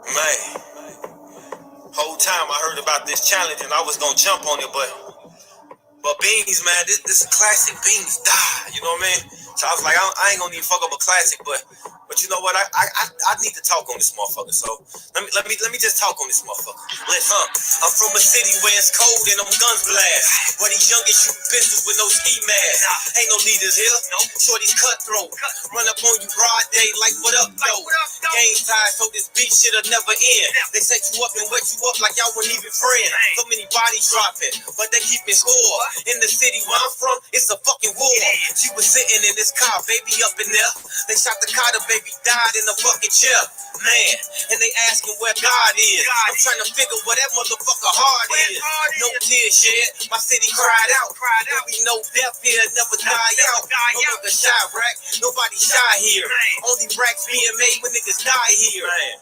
Man, whole time I heard about this challenge and I was gonna jump on it, but Beans, man, this classic Beans die. You know what I mean? So I was like, I ain't gonna even fuck up a classic, but you know what? I need to talk on this motherfucker. So let me just talk on this motherfucker. Listen, I'm from a city where it's cold and them guns blast. Where these youngest shoot pistols with no ski mask. Ain't no leaders here. Shorty's cutthroat. Run up on you broad day like what up, though? Game time, so this beat shit'll never end. They set you up and wet you up like y'all weren't even friends. So many bodies dropping, but they keep it score. In the city where I'm from, it's a fucking war. She was sitting in this car, baby up in there. They shot the car, the baby died in the fucking chair. Man, and they asking where God is. I'm trying to figure where that motherfucker heart is. No tears shed, my city cried out. There be no death here, never die out. No nigga shy rack, nobody shy here. Only racks being made when niggas die here. Man,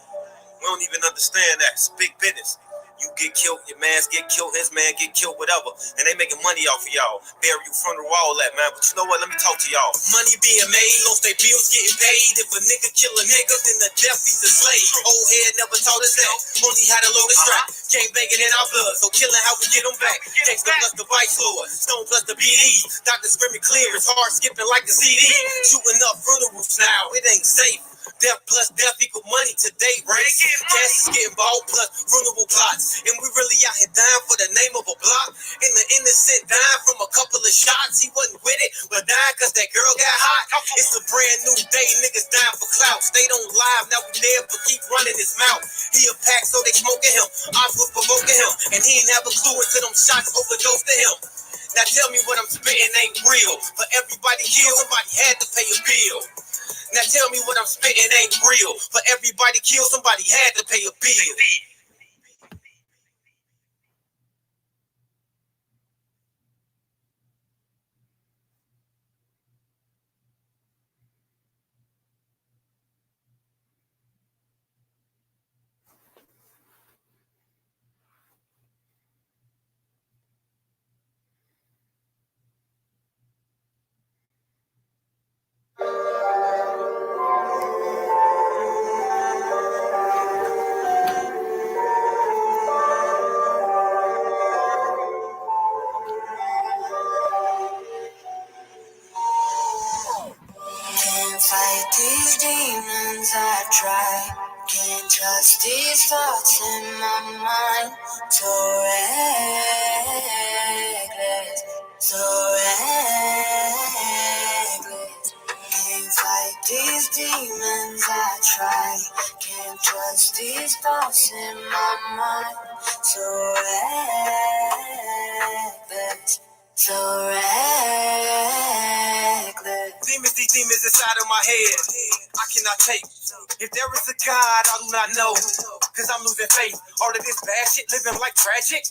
we don't even understand that. It's big business. You get killed, your mans get killed, his man get killed, whatever. And they making money off of y'all. Bury you from the wall, that man. But you know what? Let me talk to y'all. Money being made, lost their bills getting paid. If a nigga kill a nigga, then the death he's a slave. Old head never taught us that. Only had a loaded strap. Gang banging in our blood, so killing how we get them back. Gangsta plus the vice lord, stone plus the BD. Doctor screaming clear, it's hard skipping like the CD. Shooting up funerals now, it ain't safe. Death plus death equal money today, right? Cash is getting bought plus vulnerable plots. And we really out here dying for the name of a block. And the innocent dying from a couple of shots. He wasn't with it, but died cause that girl got hot. It's a brand new day, niggas dying for clouts. They don't lie, now we dead but keep running his mouth. He a pack so they smoking him. Odds was provoking him. And he ain't have a clue until them shots overdosed to him. Now tell me what I'm spitting ain't real. For everybody killed, somebody had to pay a bill. Now tell me what I'm spitting ain't real. For everybody killed, somebody had to pay a bill. Can't fight these demons I try. Can't trust these thoughts in my mind. So reckless, so reckless. Can't fight these demons I try. Can't trust these thoughts in my mind. So reckless, so reckless. These demons inside of my head, I cannot take. If there is a God, I do not know. Cause I'm losing faith. All of this bad shit, living like tragic.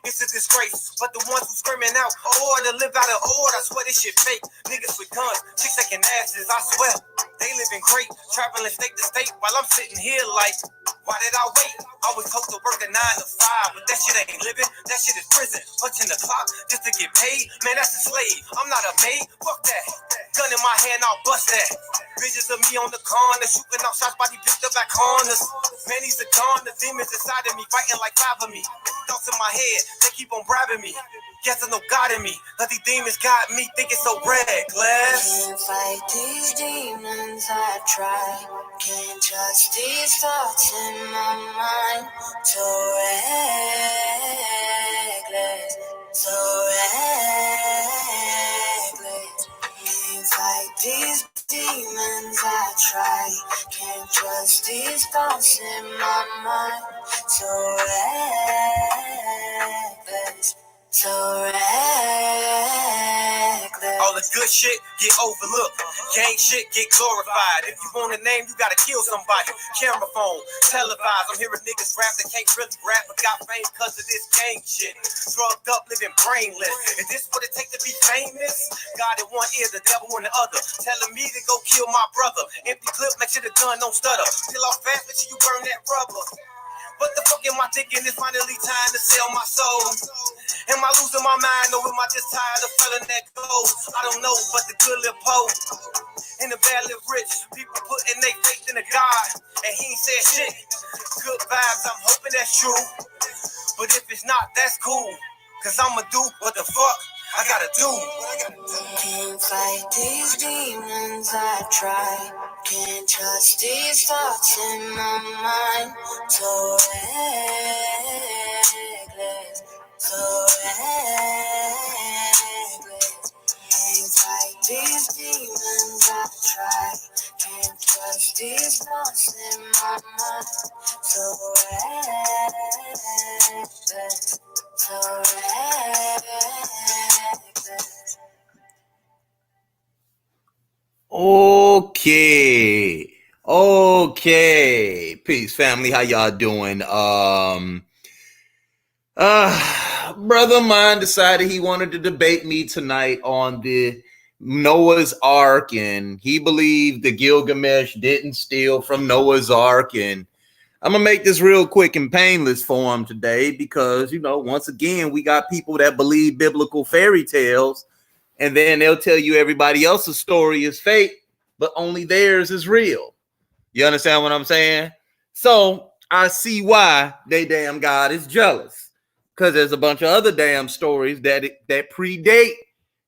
It's a disgrace. But the ones who screaming out, order, live out of order. I swear this shit fake. Niggas with guns, chicks taking asses, I swear. They living great, traveling state to state while I'm sitting here like, why did I wait? I was told to work a 9 to 5, but that shit ain't living. That shit is prison. Punching the clock just to get paid. Man, that's a slave. I'm not a maid. Fuck that. Gun in my hand, I'll bust that. Visions of me on the corner, shooting out shots, body picked up back corners. Man, he's a gone. The demons inside of me, fighting like 5 of me. Thoughts in my head, they keep on bribing me. Guess there's no God in me. Cause these demons got me thinking so reckless. Can't fight these demons I try. Can't trust these thoughts in my mind. So reckless, so reckless. Can't fight these demons I try. Can't trust these thoughts in my mind. So reckless, so reckless. All the good shit get overlooked. Gang shit get glorified. If you want a name, you gotta kill somebody. Camera phone, televised. I'm hearing niggas rap that can't really rap, but got fame because of this gang shit. Drugged up, living brainless. Is this what it takes to be famous? God in one ear, the devil in the other. Telling me to go kill my brother. Empty clip, make sure the gun don't stutter. Till off fast, make sure you burn that rubber. What the fuck am I thinking? It's finally time to sell my soul. Am I losing my mind, or am I just tired of feeling that gold? I don't know, but the good live poor and the bad live rich. People putting their faith in a God, and he ain't said shit. Good vibes, I'm hoping that's true. But if it's not, that's cool. Cause I'ma do what the fuck I gotta do. Can't fight these demons I try. Can't trust these thoughts in my mind. So reckless, so reckless. Can't fight these demons I try. Can't trust these thoughts in my mind. So reckless, so reckless. Okay. Peace, family. How y'all doing? Brother of mine decided he wanted to debate me tonight on the Noah's Ark, and he believed the Gilgamesh didn't steal from Noah's Ark. And I'm gonna make this real quick and painless for him today because, once again, we got people that believe biblical fairy tales, and then they'll tell you everybody else's story is fake, but only theirs is real. You understand what I'm saying? So I see why they damn God is jealous, because there's a bunch of other damn stories that predate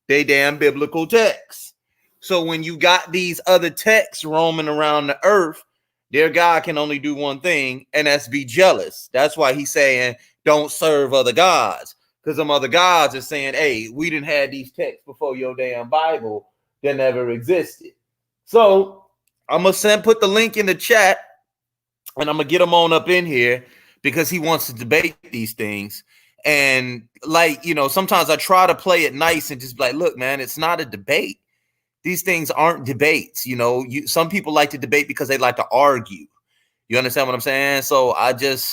they damn biblical texts. So when you got these other texts roaming around the earth, their God can only do one thing, and that's be jealous. That's why he's saying don't serve other gods, because some other gods are saying, hey, we didn't have these texts before your damn Bible that never existed. So I'm going to put the link in the chat, and I'm going to get him on up in here because he wants to debate these things. And sometimes I try to play it nice and just be like, look, man, it's not a debate. These things aren't debates. Some people like to debate because they like to argue. You understand what I'm saying? So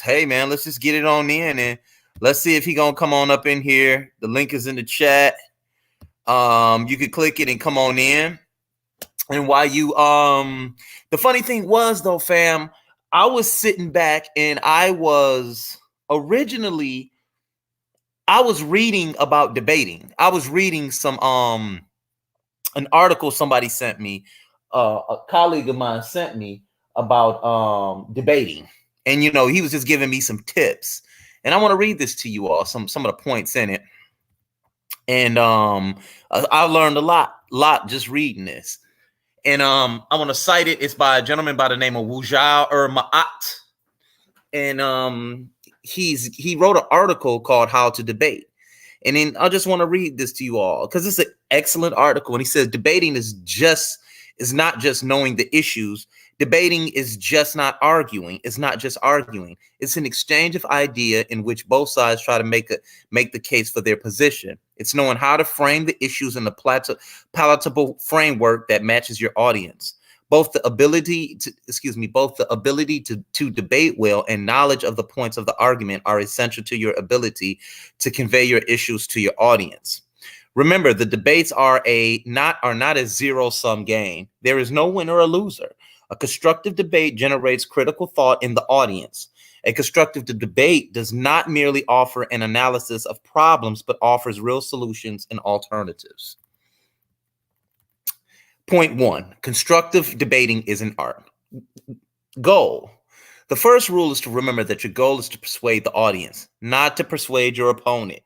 hey, man, let's just get it on in and let's see if he gonna come on up in here. The link is in the chat. You can click it and come on in. And while you the funny thing was though, fam, I was sitting back and I was reading about debating. I was reading some an article somebody sent me, a colleague of mine sent me about debating. And he was just giving me some tips. And I want to read this to you all, some of the points in it. And I learned a lot just reading this. And I want to cite it. It's by a gentleman by the name of Wujao Ma'at. And he wrote an article called How to Debate. And then I just want to read this to you all because it's an excellent article. And he says debating is not just knowing the issues. Debating is just not arguing. It's not just arguing. It's an exchange of idea in which both sides try to make the case for their position. It's knowing how to frame the issues in a palatable framework that matches your audience. Both the ability to debate well and knowledge of the points of the argument are essential to your ability to convey your issues to your audience. Remember, the debates are not a zero-sum game. There is no winner or loser. A constructive debate generates critical thought in the audience. A constructive debate does not merely offer an analysis of problems, but offers real solutions and alternatives. Point 1, constructive debating is an art. Goal. The first rule is to remember that your goal is to persuade the audience, not to persuade your opponent.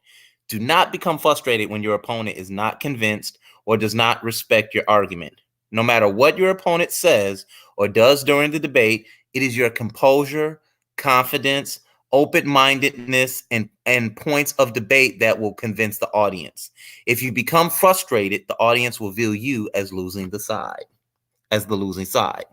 Do not become frustrated when your opponent is not convinced or does not respect your argument. No matter what your opponent says or does during the debate, it is your composure, confidence, open-mindedness, and points of debate that will convince the audience. If you become frustrated, the audience will view you as the losing side.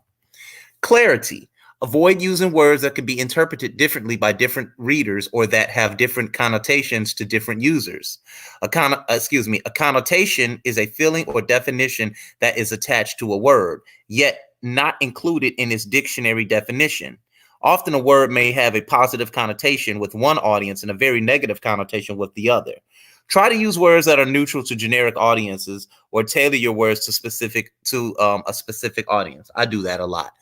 Clarity. Avoid using words that could be interpreted differently by different readers or that have different connotations to different users. A connotation is a feeling or definition that is attached to a word, yet not included in its dictionary definition. Often a word may have a positive connotation with one audience and a very negative connotation with the other. Try to use words that are neutral to generic audiences or tailor your words to a specific audience. I do that a lot.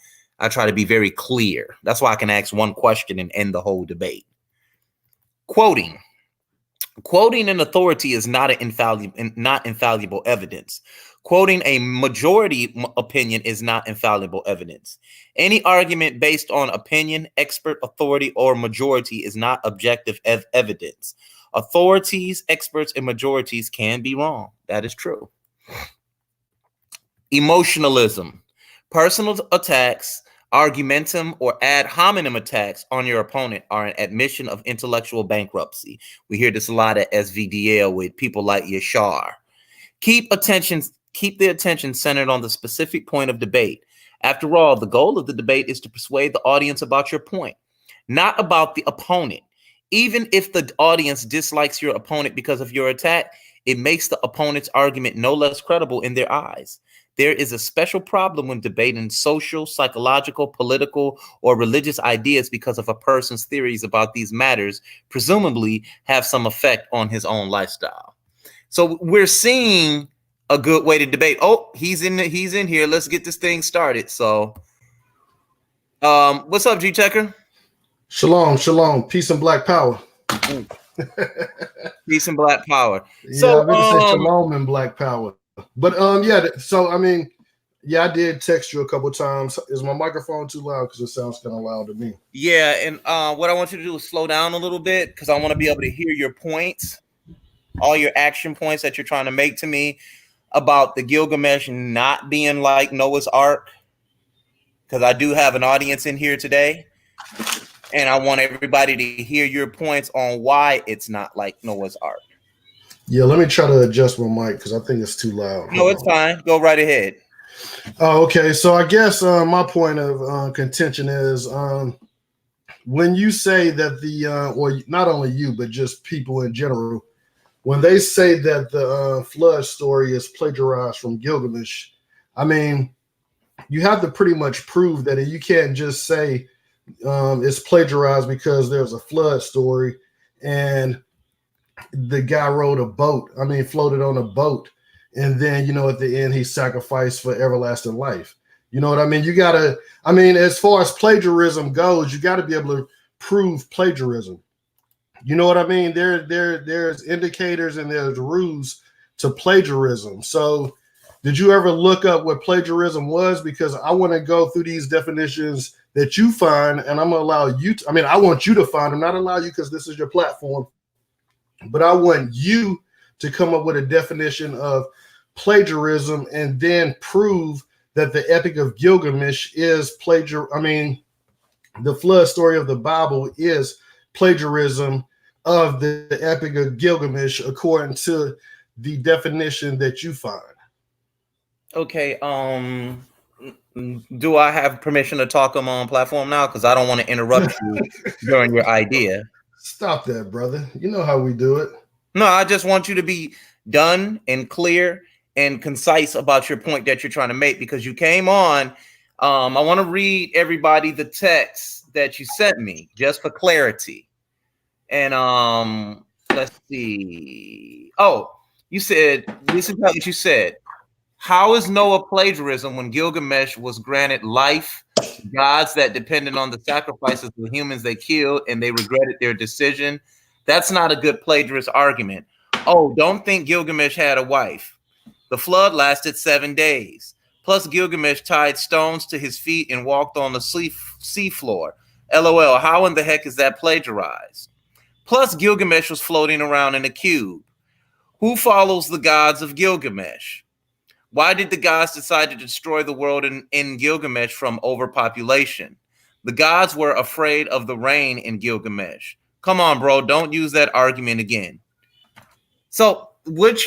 I try to be very clear. That's why I can ask one question and end the whole debate. Quoting an authority is not infallible evidence. Quoting a majority opinion is not infallible evidence. Any argument based on opinion, expert, authority, or majority is not objective evidence. Authorities, experts, and majorities can be wrong. That is true. Emotionalism. Personal attacks, argumentum, or ad hominem attacks on your opponent are an admission of intellectual bankruptcy. We hear this a lot at SVDL with people like Yashar. Keep the attention centered on the specific point of debate. After all, the goal of the debate is to persuade the audience about your point, not about the opponent. Even if the audience dislikes your opponent because of your attack, it makes the opponent's argument no less credible in their eyes. There is a special problem when debating social, psychological, political, or religious ideas because of a person's theories about these matters, presumably have some effect on his own lifestyle. So we're seeing a good way to debate. Oh, he's in here. Let's get this thing started. So, what's up, G Checker? Shalom, shalom, peace and black power. Peace and black power. Yeah, So, I meant to say shalom and black power. But yeah, so I mean, yeah, I did text you a couple times. Is my microphone too loud? Because it sounds kind of loud to me. Yeah, and what I want you to do is slow down a little bit because I want to be able to hear your points, all your action points that you're trying to make to me about the Gilgamesh not being like Noah's Ark, because I do have an audience in here today, and I want everybody to hear your points on why it's not like Noah's Ark. Yeah, let me try to adjust my mic because I think it's too loud. No, it's fine. Go right ahead. Oh, okay. So I guess my point of contention is when you say that or not only you, but just people in general, when they say that the flood story is plagiarized from Gilgamesh, I mean, you have to pretty much prove that you can't just say it's plagiarized because there's a flood story and the guy rode a boat. I mean, floated on a boat. And then, at the end, he sacrificed for everlasting life. You know what I mean? As far as plagiarism goes, you got to be able to prove plagiarism. You know what I mean? There's indicators and there's rules to plagiarism. So did you ever look up what plagiarism was? Because I want to go through these definitions that you find, and I'm going to allow you to, I want you to find them, not allow you because this is your platform, but I want you to come up with a definition of plagiarism and then prove that the Epic of Gilgamesh is the flood story of the Bible is plagiarism of the Epic of Gilgamesh according to the definition that you find. Okay, do I have permission to talk on my own platform now? Because I don't want to interrupt you during your idea. Stop that, brother. You know how we do it. No, I just want you to be done and clear and concise about your point that you're trying to make, because you came on. I want to read everybody the text that you sent me just for clarity. And let's see. Oh, you said, this is what you said. How is Noah plagiarism when Gilgamesh was granted life, gods that depended on the sacrifices of the humans they killed and they regretted their decision? That's not a good plagiarist argument. Oh, don't think Gilgamesh had a wife. The flood lasted 7 days. Plus, Gilgamesh tied stones to his feet and walked on the sea floor. LOL, how in the heck is that plagiarized? Plus, Gilgamesh was floating around in a cube. Who follows the gods of Gilgamesh? Why did the gods decide to destroy the world in Gilgamesh from overpopulation? The gods were afraid of the rain in Gilgamesh. Come on, bro, don't use that argument again. So what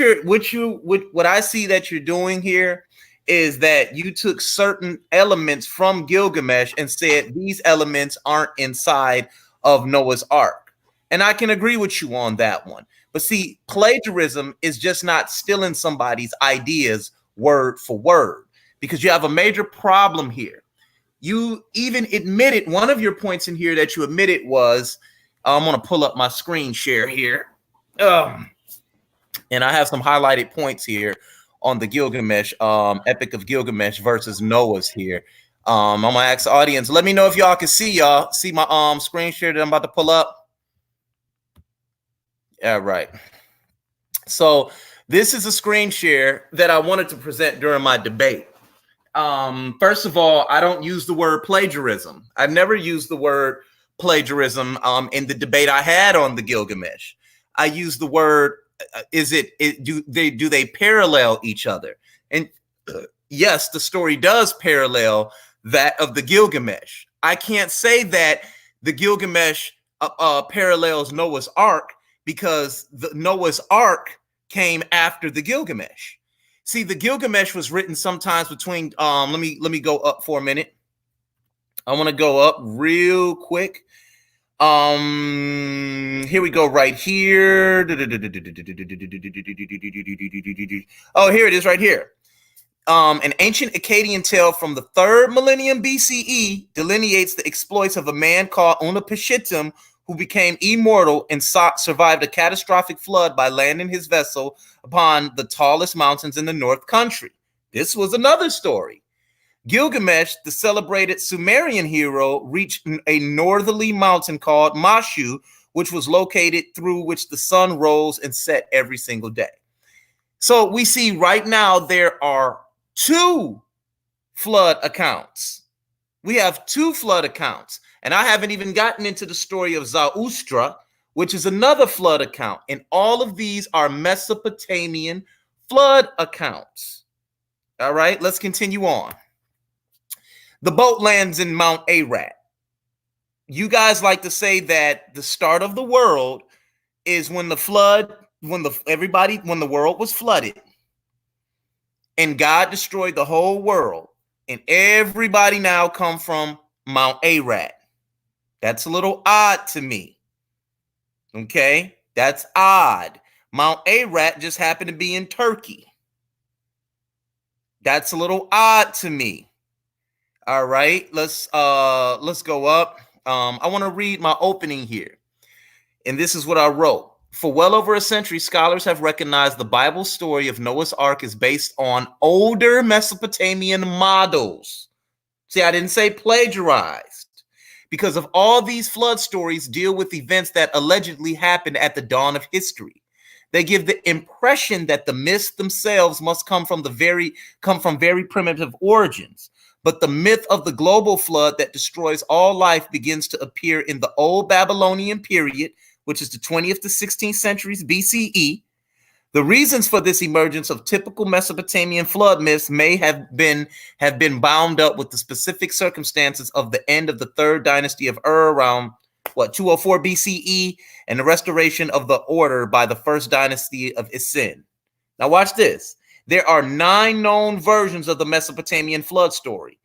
I see that you're doing here is that you took certain elements from Gilgamesh and said these elements aren't inside of Noah's Ark. And I can agree with you on that one. But see, plagiarism is just not stealing somebody's ideas word for word, because you have a major problem here. You even admitted, one of your points in here that you admitted was, I'm going to pull up my screen share here. And I have some highlighted points here on the Gilgamesh, Epic of Gilgamesh versus Noah's here. I'm gonna ask the audience. Let me know if y'all can see my screen share that I'm about to pull up. Yeah, right. So this is a screen share that I wanted to present during my debate. First of all, I don't use the word plagiarism. I've never used the word plagiarism in the debate I had on the Gilgamesh. I use the word do they parallel each other? And yes, the story does parallel that of the Gilgamesh. I can't say that the Gilgamesh parallels Noah's Ark because the Noah's Ark came after the Gilgamesh. See, the Gilgamesh was written sometimes between let me go up for a minute. I want to go up real quick. Here we go right here. Oh, here it is right here. An ancient Akkadian tale from the 3rd millennium BCE delineates the exploits of a man called Utnapishtim, who became immortal and survived a catastrophic flood by landing his vessel upon the tallest mountains in the North Country. This was another story. Gilgamesh, the celebrated Sumerian hero, reached a northerly mountain called Mashu, which was located through which the sun rose and set every single day. So we see right now there are 2 flood accounts. We have 2 flood accounts. And I haven't even gotten into the story of Zarathustra, which is another flood account. And all of these are Mesopotamian flood accounts. All right, let's continue on. The boat lands in Mount Ararat. You guys like to say that the start of the world is when the flood, when the world was flooded and God destroyed the whole world and everybody now come from Mount Ararat. That's a little odd to me. Okay, that's odd. Mount Ararat just happened to be in Turkey. That's a little odd to me. All right, let's go up. I want to read my opening here. And this is what I wrote. For well over a century, scholars have recognized the Bible story of Noah's Ark is based on older Mesopotamian models. See, I didn't say plagiarized, because of all these flood stories deal with events that allegedly happened at the dawn of history. They give the impression that the myths themselves must come from very primitive origins. But the myth of the global flood that destroys all life begins to appear in the Old Babylonian period, which is the 20th to 16th centuries BCE. The reasons for this emergence of typical Mesopotamian flood myths may have been bound up with the specific circumstances of the end of the 3rd dynasty of Ur around 204 BCE and the restoration of the order by the 1st dynasty of Isin. Now watch this. There are 9 known versions of the Mesopotamian flood story,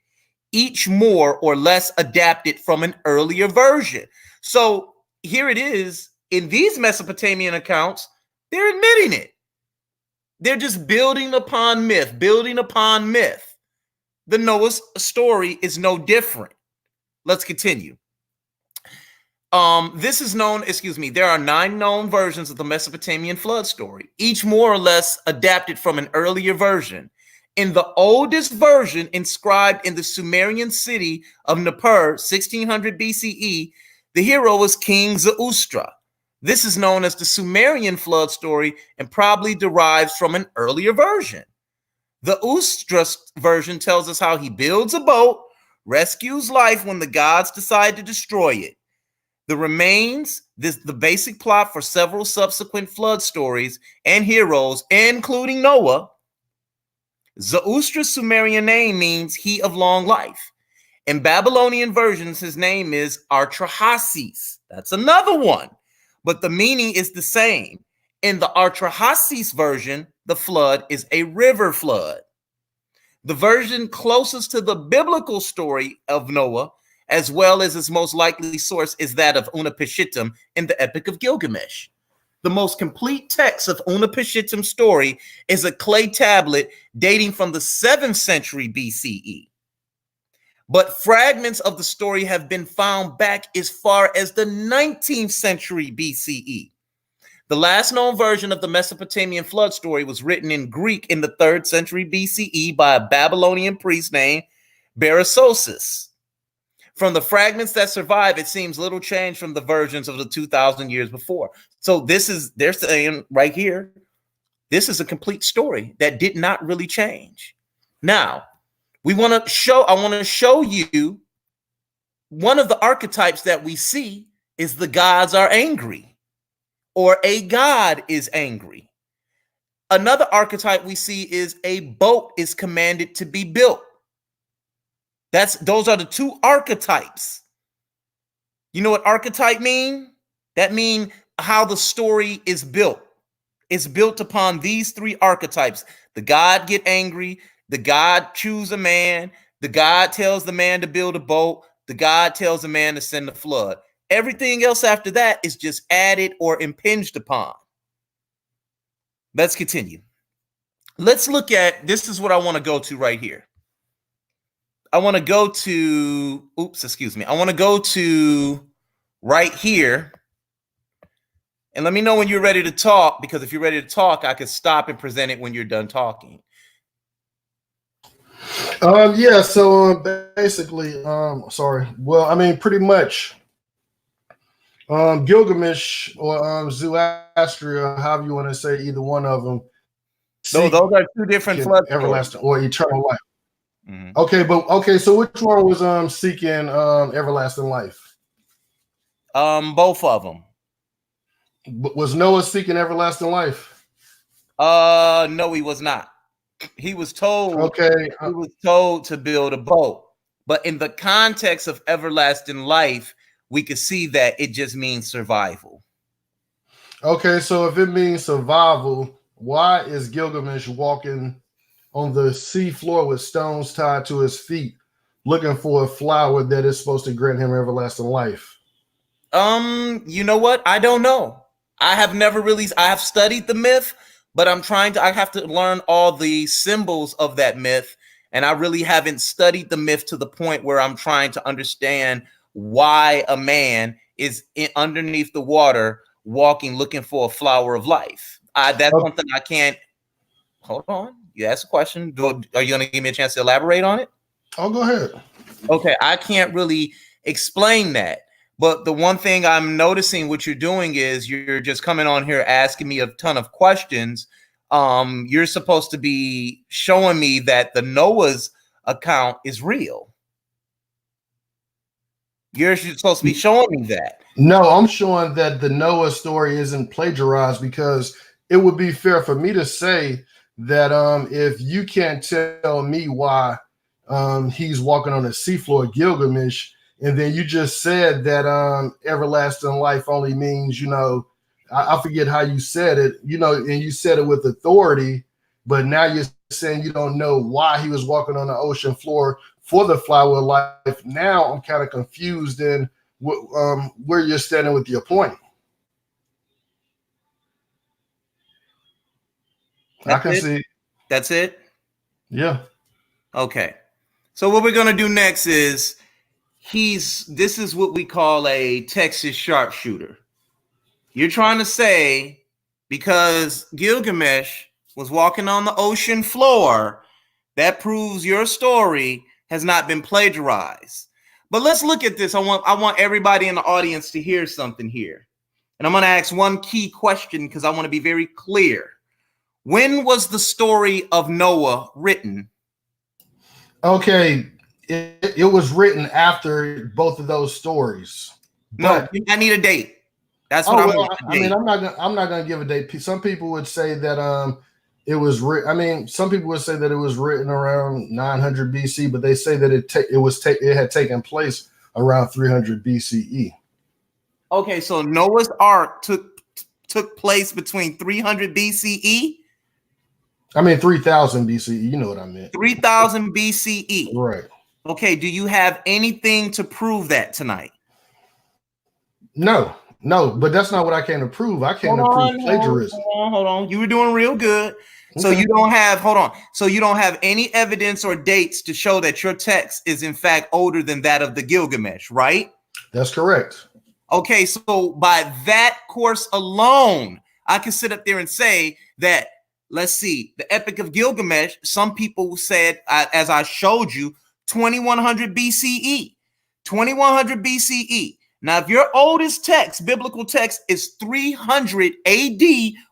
each more or less adapted from an earlier version. So here it is. In these Mesopotamian accounts, they're admitting it. They're just building upon myth, building upon myth. The Noah's story is no different. Let's continue. This is known, there are 9 known versions of the Mesopotamian flood story, each more or less adapted from an earlier version. In the oldest version, inscribed in the Sumerian city of Nippur, 1600 BCE, the hero was King Zarathustra. This is known as the Sumerian flood story and probably derives from an earlier version. The Zarathustra version tells us how he builds a boat, rescues life when the gods decide to destroy it. The remains, the basic plot for several subsequent flood stories and heroes, including Noah. Zarathustra's Sumerian name means he of long life. In Babylonian versions, his name is Archetypes. That's another one, but the meaning is the same. In the Archetypes version, the flood is a river flood. The version closest to the biblical story of Noah, as well as its most likely source, is that of Utnapishtim in the Epic of Gilgamesh. The most complete text of Utnapishtim's story is a clay tablet dating from the 7th century BCE. But fragments of the story have been found back as far as the 19th century BCE. The last known version of the Mesopotamian flood story was written in Greek in the 3rd century BCE by a Babylonian priest named Beresosis. From the fragments that survive, it seems little change from the versions of the 2,000 years before. So they're saying right here, this is a complete story that did not really change. Now, I want to show you one of the archetypes that we see is the gods are angry, or a god is angry. Another archetype we see is a boat is commanded to be built. Those are the two archetypes. You know what archetype mean? That mean how the story is built. It's built upon these three archetypes. The god get angry, the god choose a man, the god tells the man to build a boat, the god tells the man to send a flood. Everything else after that is just added or impinged upon. Let's continue. Let's look at, this is what I want to go to right here. I want to go to, I want to go to right here. And let me know when you're ready to talk, because if you're ready to talk, I can stop and present it when you're done talking. Yeah, so basically, sorry. Well, I mean, pretty much Gilgamesh or Zoroaster, however you want to say either one of them. Those are two different flood everlasting or eternal life. Mm-hmm. Okay, so which one was seeking everlasting life? Both of them. Was Noah seeking everlasting life? No, he was not. He was told. Okay, he was told to build a boat, but in the context of everlasting life, we could see that it just means survival. Okay, so if it means survival, why is Gilgamesh walking on the sea floor with stones tied to his feet, looking for a flower that is supposed to grant him everlasting life? You know what? I don't know. I have studied the myth, but I have to learn all the symbols of that myth. And I really haven't studied the myth to the point where I'm trying to understand why a man is underneath the water walking, looking for a flower of life. That's something I can't. Hold on. You asked a question. Are you going to give me a chance to elaborate on it? Oh, go ahead. Okay. I can't really explain that. But the one thing I'm noticing what you're doing is you're just coming on here asking me a ton of questions. You're supposed to be showing me that the Noah's account is real. You're supposed to be showing me that. No, I'm showing that the Noah story isn't plagiarized, because it would be fair for me to say that if you can't tell me why he's walking on the seafloor, Gilgamesh, and then you just said that everlasting life only means, I forget how you said it, and you said it with authority, but now you're saying you don't know why he was walking on the ocean floor for the flower of life. Now I'm kind of confused in where you're standing with your point. See. That's it? Yeah. Okay. So what we're going to do next is this is what we call a Texas sharpshooter. You're trying to say because Gilgamesh was walking on the ocean floor, that proves your story has not been plagiarized. But let's look at this. I want everybody in the audience to hear something here. And I'm going to ask one key question because I want to be very clear. When was the story of Noah written? Okay, it was written after both of those stories. No, I need a date. That's what I mean, I'm not gonna give a date. Some people would say that it was some people would say that it was written around 900 BC, but they say that it had taken place around 300 BCE. Okay, so Noah's Ark took place between 300 BCE. I mean 3000 BCE. You know what I meant. 3000 BCE. Right. Okay. Do you have anything to prove that tonight? No, but that's not what I came to prove. I came to prove plagiarism. Hold on. You were doing real good. Okay. So you don't have, So you don't have any evidence or dates to show that your text is in fact older than that of the Gilgamesh, right? That's correct. Okay. So by that course alone, I can sit up there and say that, let's see, the Epic of Gilgamesh, some people said, as I showed you, 2100 BCE. 2100 BCE. Now, if your oldest text, biblical text, is 300 AD,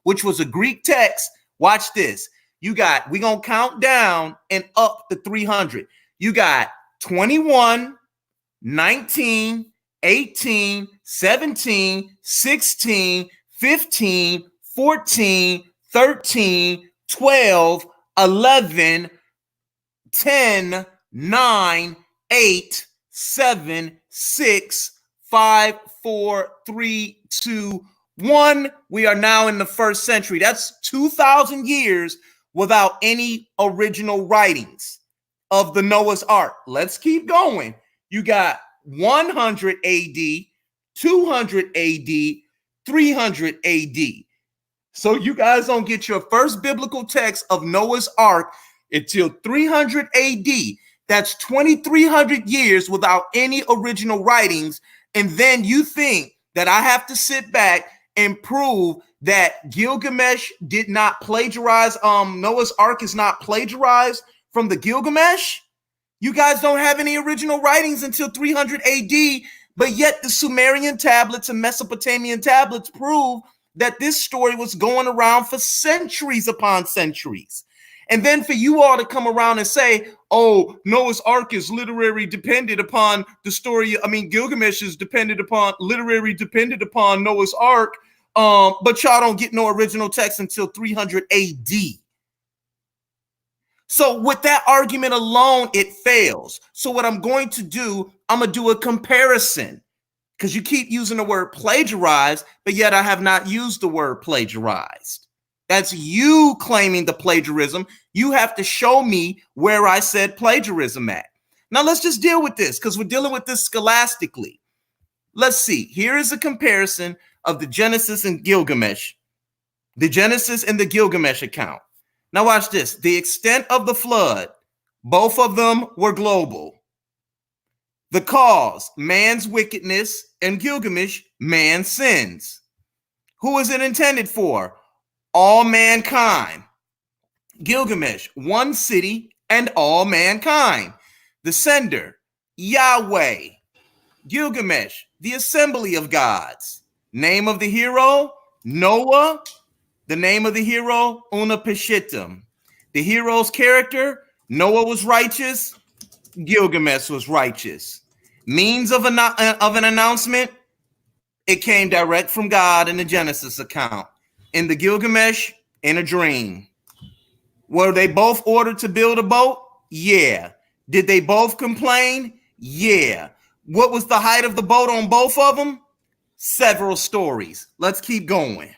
which was a Greek text, watch this. We're going to count down and up to 300. You got 21, 19, 18, 17, 16, 15, 14, 13, 12, 11, 10, 9, 8, 7, 6, 5, 4, 3, 2, 1. We are now in the first century. That's 2,000 years without any original writings of the Noah's Ark. Let's keep going. You got 100 AD, 200 AD, 300 AD. So you guys don't get your first biblical text of Noah's Ark until 300 AD. That's 2,300 years without any original writings. And then you think that I have to sit back and prove that Gilgamesh did not plagiarize, Noah's Ark is not plagiarized from the Gilgamesh? You guys don't have any original writings until 300 AD, but yet the Sumerian tablets and Mesopotamian tablets prove that this story was going around for centuries upon centuries. And then for you all to come around and say, oh, Noah's Ark is literary dependent upon the story. I mean, Gilgamesh is dependent upon Noah's Ark, but y'all don't get no original text until 300 AD. So with that argument alone, it fails. So what I'm going to do, I'm going to do a comparison, because you keep using the word plagiarized, but yet I have not used the word plagiarized. That's you claiming the plagiarism. You have to show me where I said plagiarism at. Now let's just deal with this, because we're dealing with this scholastically. Let's see. Here is a comparison of the Genesis and Gilgamesh. The Genesis and the Gilgamesh account. Now watch this. The extent of the flood, both of them were global. The cause, man's wickedness, and Gilgamesh, man's sins. Who is it intended for? All mankind. Gilgamesh, one city and all mankind. The sender, Yahweh. Gilgamesh, the assembly of gods. Name of the hero, Noah. The name of the hero, Unapishtim. The hero's character, Noah was righteous, Gilgamesh was righteous. Means of an announcement, it came direct from God in the Genesis account. In the Gilgamesh, in a dream. Were they both ordered to build a boat? Yeah. Did they both complain? Yeah. What was the height of the boat on both of them? Several stories. Let's keep going.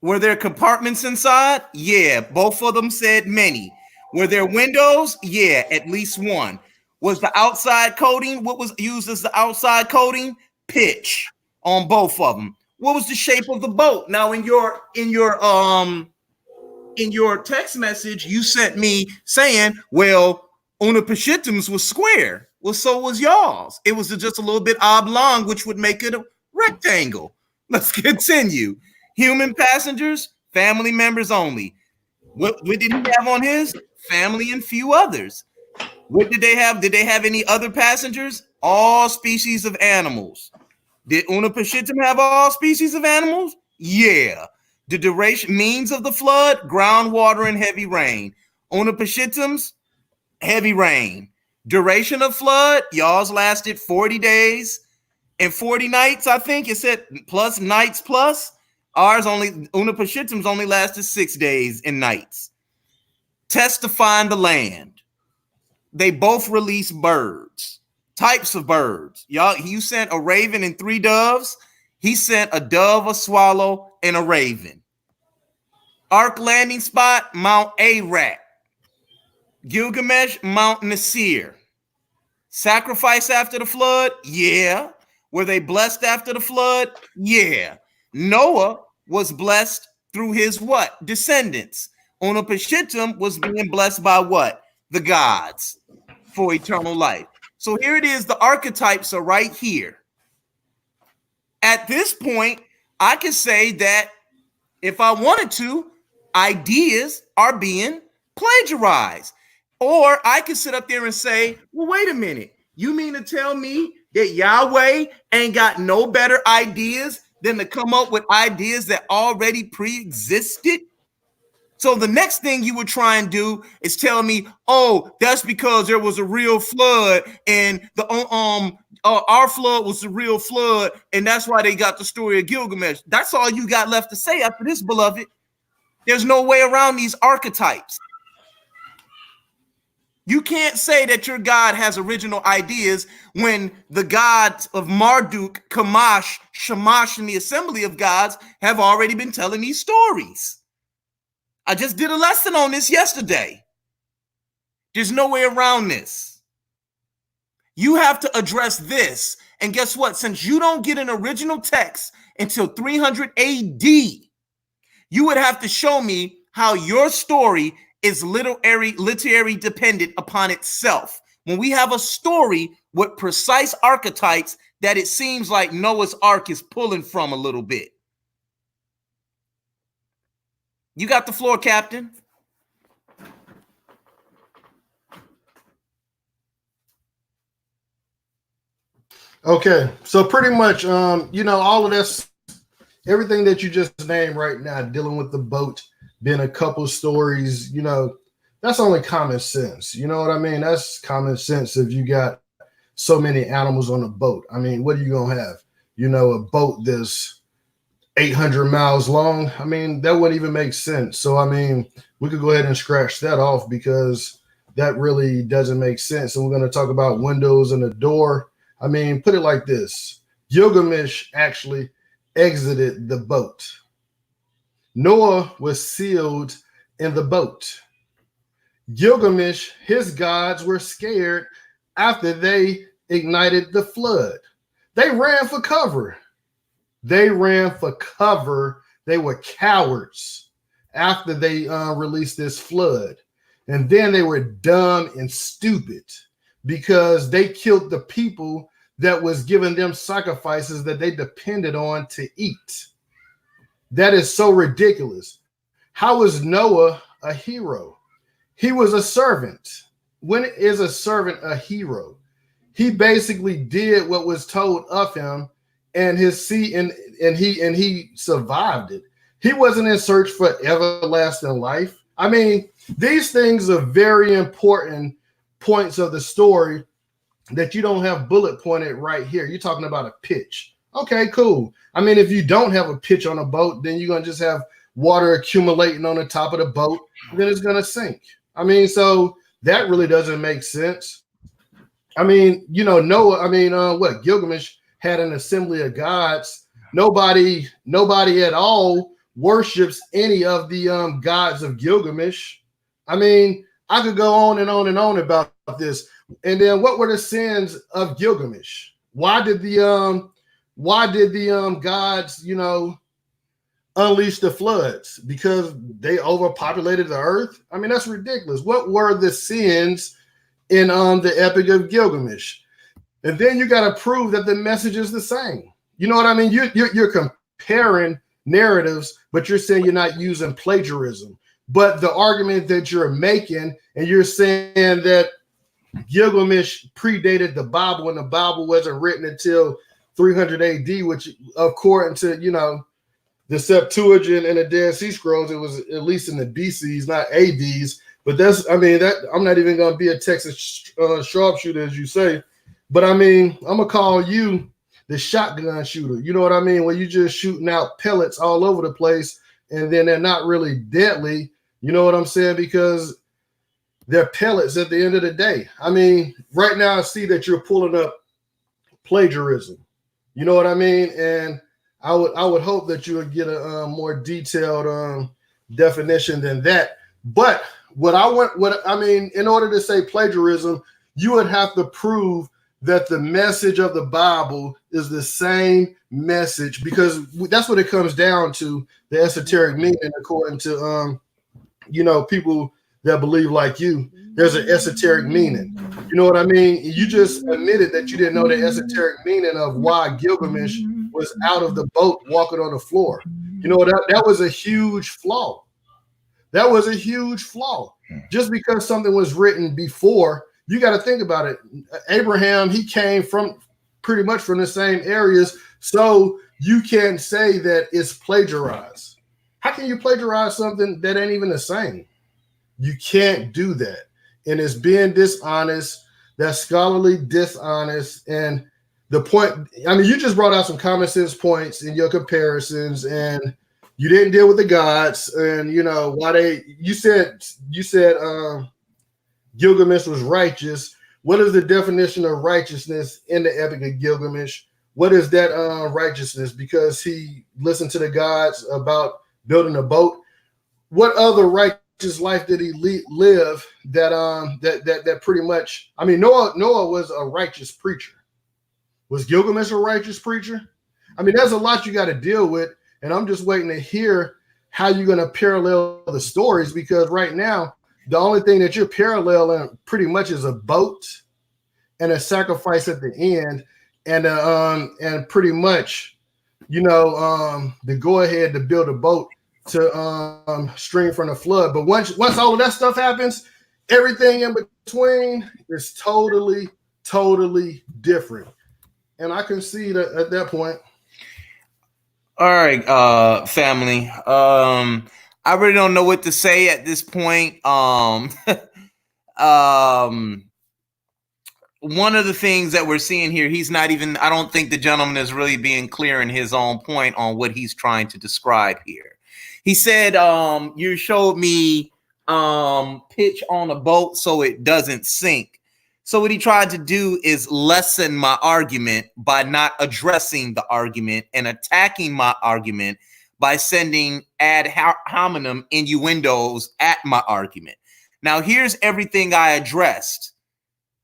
Were there compartments inside? Yeah, both of them said many. Were there windows? Yeah, at least one. Was the outside coating, what was used as the outside coating? Pitch on both of them. What was the shape of the boat? Now in your text message, you sent me saying, well, Unapishtim's was square. Well, so was y'all's. It was just a little bit oblong, which would make it a rectangle. Let's continue. Human passengers, family members only. What did he have on his? Family and few others. What did they have? Did they have any other passengers? All species of animals. Did Unapishtim have all species of animals? Yeah. The duration, means of the flood, groundwater and heavy rain. Unapishtim's, heavy rain. Duration of flood, y'all's lasted 40 days and 40 nights, I think it said, plus nights plus. Ours only, Unapishtim's only lasted 6 days and nights. Testifying the land. They both release birds, types of birds. Y'all, you sent a raven and 3 doves. He sent a dove, a swallow, and a raven. Ark landing spot, Mount Ararat. Gilgamesh, Mount Nasir. Sacrifice after the flood? Yeah. Were they blessed after the flood? Yeah. Noah was blessed through his what? Descendants. Unapishtim was being blessed by what? The gods for eternal life. So here it is. The archetypes are right here. At this point, I can say that if I wanted to, ideas are being plagiarized. Or I could sit up there and say, well, wait a minute. You mean to tell me that Yahweh ain't got no better ideas than to come up with ideas that already pre-existed? So the next thing you would try and do is tell me, oh, that's because there was a real flood, and the our flood was the real flood, and that's why they got the story of Gilgamesh. That's all you got left to say after this, beloved. There's no way around these archetypes. You can't say that your God has original ideas when the gods of Marduk, Kamash, Shamash, and the assembly of gods have already been telling these stories. I just did a lesson on this yesterday. There's no way around this. You have to address this. And guess what? Since you don't get an original text until 300 AD, you would have to show me how your story is literary dependent upon itself. When we have a story with precise archetypes that it seems like Noah's Ark is pulling from a little bit. You got the floor, Captain. Okay, so pretty much, all of this, everything that you just named right now, dealing with the boat, being a couple stories, that's only common sense. You know what I mean? That's common sense if you got so many animals on a boat. I mean, what are you going to have? A boat that's 800 miles long. I mean, that wouldn't even make sense. So, I mean, we could go ahead and scratch that off because that really doesn't make sense. And we're going to talk about windows and a door. I mean, put it like this. Gilgamesh actually exited the boat. Noah was sealed in the boat. Gilgamesh, his gods were scared after they ignited the flood. They ran for cover. They were cowards after they released this flood. And then they were dumb and stupid because they killed the people that was giving them sacrifices that they depended on to eat. That is so ridiculous. How is Noah a hero? He was a servant. When is a servant a hero? He basically did what was told of him, and he survived it. He wasn't in search for everlasting life. I mean, these things are very important points of the story that you don't have bullet pointed right here. You're talking about a pitch. Okay, cool. I mean, if you don't have a pitch on a boat, then you're going to just have water accumulating on the top of the boat, then it's going to sink. I mean, so that really doesn't make sense. I mean, Noah, Gilgamesh had an assembly of gods. Nobody at all worships any of the gods of Gilgamesh. I mean, I could go on and on and on about this. And then what were the sins of Gilgamesh? Why did the gods, unleash the floods? Because they overpopulated the earth? I mean, that's ridiculous. What were the sins in the Epic of Gilgamesh? And then you got to prove that the message is the same. You know what I mean? You're comparing narratives, but you're saying you're not using plagiarism. But the argument that you're making, and you're saying that Gilgamesh predated the Bible, and the Bible wasn't written until 300 AD, which according to, the Septuagint and the Dead Sea Scrolls, it was at least in the BCs, not ADs. But I'm not even going to be a Texas sharpshooter, as you say. But I mean, I'm going to call you the shotgun shooter. You know what I mean? Where you just shooting out pellets all over the place, and then they're not really deadly. You know what I'm saying? Because they're pellets at the end of the day. I mean, right now I see that you're pulling up plagiarism. You know what I mean? And I would hope that you would get a more detailed definition than that. But in order to say plagiarism, you would have to prove that the message of the Bible is the same message, because that's what it comes down to, the esoteric meaning, according to people that believe like you. There's an esoteric meaning. You know what I mean? You just admitted that you didn't know the esoteric meaning of why Gilgamesh was out of the boat walking on the floor. You know, that was a huge flaw. That was a huge flaw. Just because something was written before, you got to think about it. Abraham, he came from pretty much from the same areas, so you can say that it's plagiarized. How can you plagiarize something that ain't even the same? You can't do that. And it's being dishonest, that's scholarly dishonest. And the point, I mean, you just brought out some common sense points in your comparisons, and you didn't deal with the gods, and you know why you said Gilgamesh was righteous. What is the definition of righteousness in the Epic of Gilgamesh? What is that righteousness? Because he listened to the gods about building a boat. What other righteous life did he live that pretty much? I mean, Noah was a righteous preacher. Was Gilgamesh a righteous preacher? I mean, there's a lot you got to deal with, and I'm just waiting to hear how you're going to parallel the stories, because right now the only thing that you're paralleling pretty much is a boat and a sacrifice at the end, and pretty much, you know, the go ahead to build a boat to stream from the flood. But once all of that stuff happens, everything in between is totally different. And I concede at that point. All right, family. I really don't know what to say at this point. One of the things that we're seeing here, I don't think the gentleman is really being clear in his own point on what he's trying to describe here. He said, you showed me pitch on a boat so it doesn't sink. So what he tried to do is lessen my argument by not addressing the argument and attacking my argument by sending ad hominem innuendos at my argument. Now, here's everything I addressed.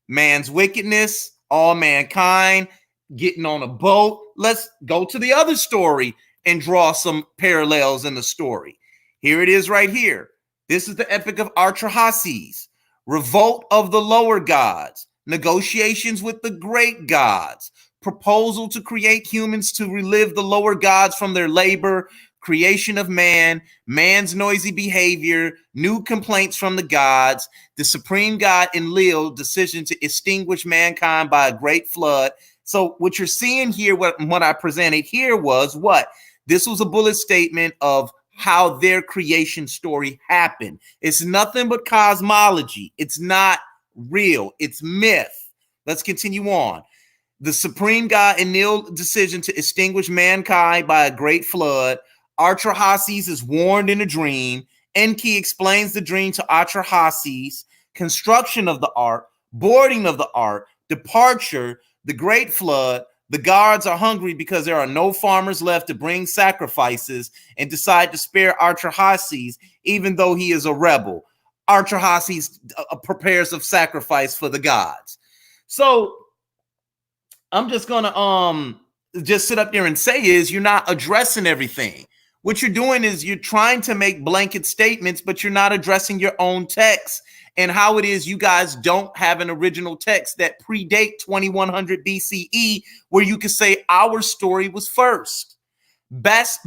Man's wickedness, all mankind, getting on a boat. Let's go to the other story and draw some parallels in the story. Here it is right here. This is the Epic of Archetypes. Revolt of the lower gods, negotiations with the great gods, proposal to create humans to relive the lower gods from their labor, creation of man, man's noisy behavior, new complaints from the gods, the supreme god Enlil, decision to extinguish mankind by a great flood. So what you're seeing here, what I presented here was what? This was a bullet statement of how their creation story happened. It's nothing but cosmology. It's not real. It's myth. Let's continue on. The supreme god Enlil's decision to extinguish mankind by a great flood. Archetypes is warned in a dream. Enki explains the dream to Archetypes. Construction of the ark, boarding of the ark, departure, the great flood. The gods are hungry because there are no farmers left to bring sacrifices and decide to spare Archetypes, even though he is a rebel. Archetypes prepares of sacrifice for the gods. So I'm just going to just sit up there and say is you're not addressing everything. What you're doing is you're trying to make blanket statements, but you're not addressing your own text and how it is you guys don't have an original text that predate 2100 BCE where you can say our story was first.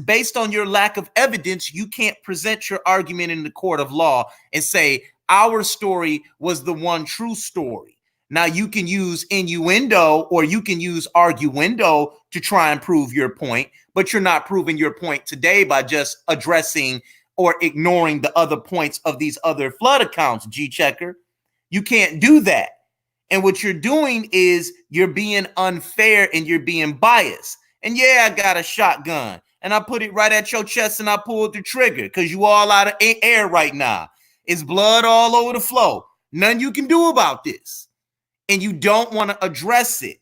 Based on your lack of evidence, you can't present your argument in the court of law and say our story was the one true story. Now you can use innuendo or you can use arguendo to try and prove your point, but you're not proving your point today by just addressing or ignoring the other points of these other flood accounts, G-Checker. You can't do that. And what you're doing is you're being unfair and you're being biased. And yeah, I got a shotgun and I put it right at your chest and I pulled the trigger because you all out of air right now. It's blood all over the floor. Nothing you can do about this. And you don't want to address it.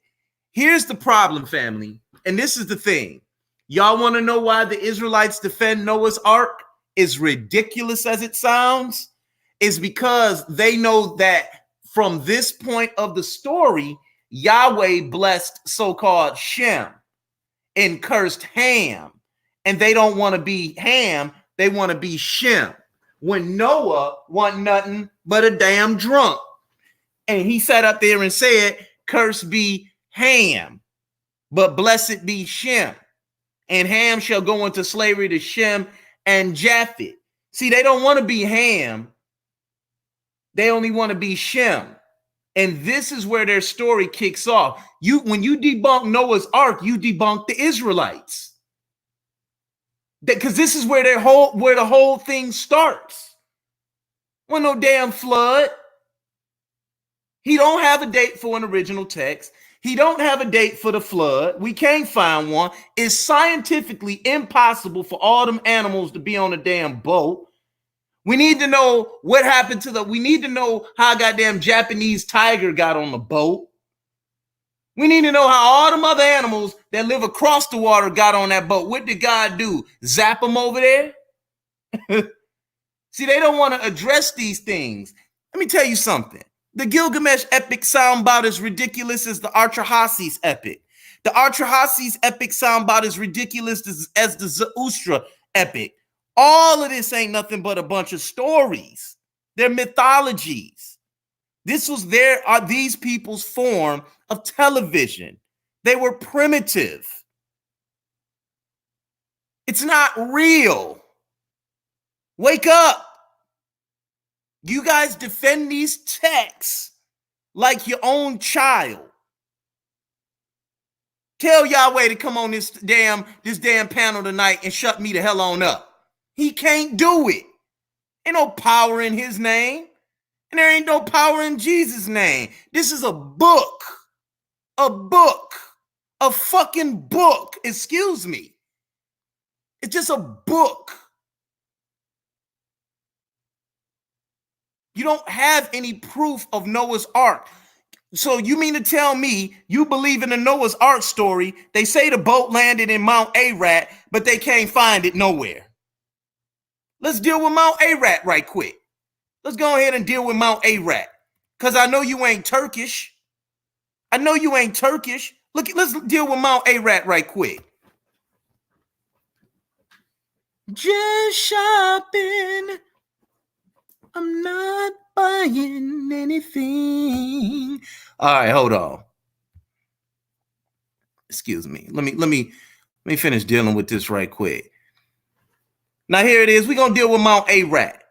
Here's the problem, family. And this is the thing. Y'all want to know why the Israelites defend Noah's Ark? As ridiculous as it sounds, is because they know that from this point of the story, Yahweh blessed so-called Shem and cursed Ham. And they don't want to be Ham, they want to be Shem. When Noah want nothing but a damn drunk. And he sat up there and said, cursed be Ham, but blessed be Shem. And Ham shall go into slavery to Shem and Japheth. See, they don't want to be Ham. They only want to be Shem. And this is where their story kicks off. When you debunk Noah's Ark, you debunk the Israelites. Because this is where the whole thing starts. Well, no damn flood. He don't have a date for an original text. He don't have a date for the flood. We can't find one. It's scientifically impossible for all them animals to be on a damn boat. We need to know what happened we need to know how a goddamn Japanese tiger got on the boat. We need to know how all them other animals that live across the water got on that boat. What did God do? Zap them over there? See, they don't want to address these things. Let me tell you something. The Gilgamesh epic sound about as ridiculous as the Archetypes epic. The Archetypes epic sound about as ridiculous as the Zoroaster epic. All of this ain't nothing but a bunch of stories. They're mythologies. These people's form of television. They were primitive. It's not real. Wake up. You guys defend these texts like your own child. Tell Yahweh to come on this damn panel tonight and shut me the hell on up. He can't do it. Ain't no power in his name. And there ain't no power in Jesus' name. This is a book. A book. A fucking book. Excuse me. It's just a book. You don't have any proof of Noah's Ark. So you mean to tell me you believe in the Noah's Ark story? They say the boat landed in Mount Ararat, but they can't find it nowhere. Let's deal with Mount Ararat right quick. Let's go ahead and deal with Mount Ararat. Because I know you ain't Turkish. I know you ain't Turkish. Let's deal with Mount Ararat right quick. Just shopping. I'm not buying anything. All right, hold on. Excuse me. Let me finish dealing with this right quick. Now here it is. We're gonna deal with Mount Ararat.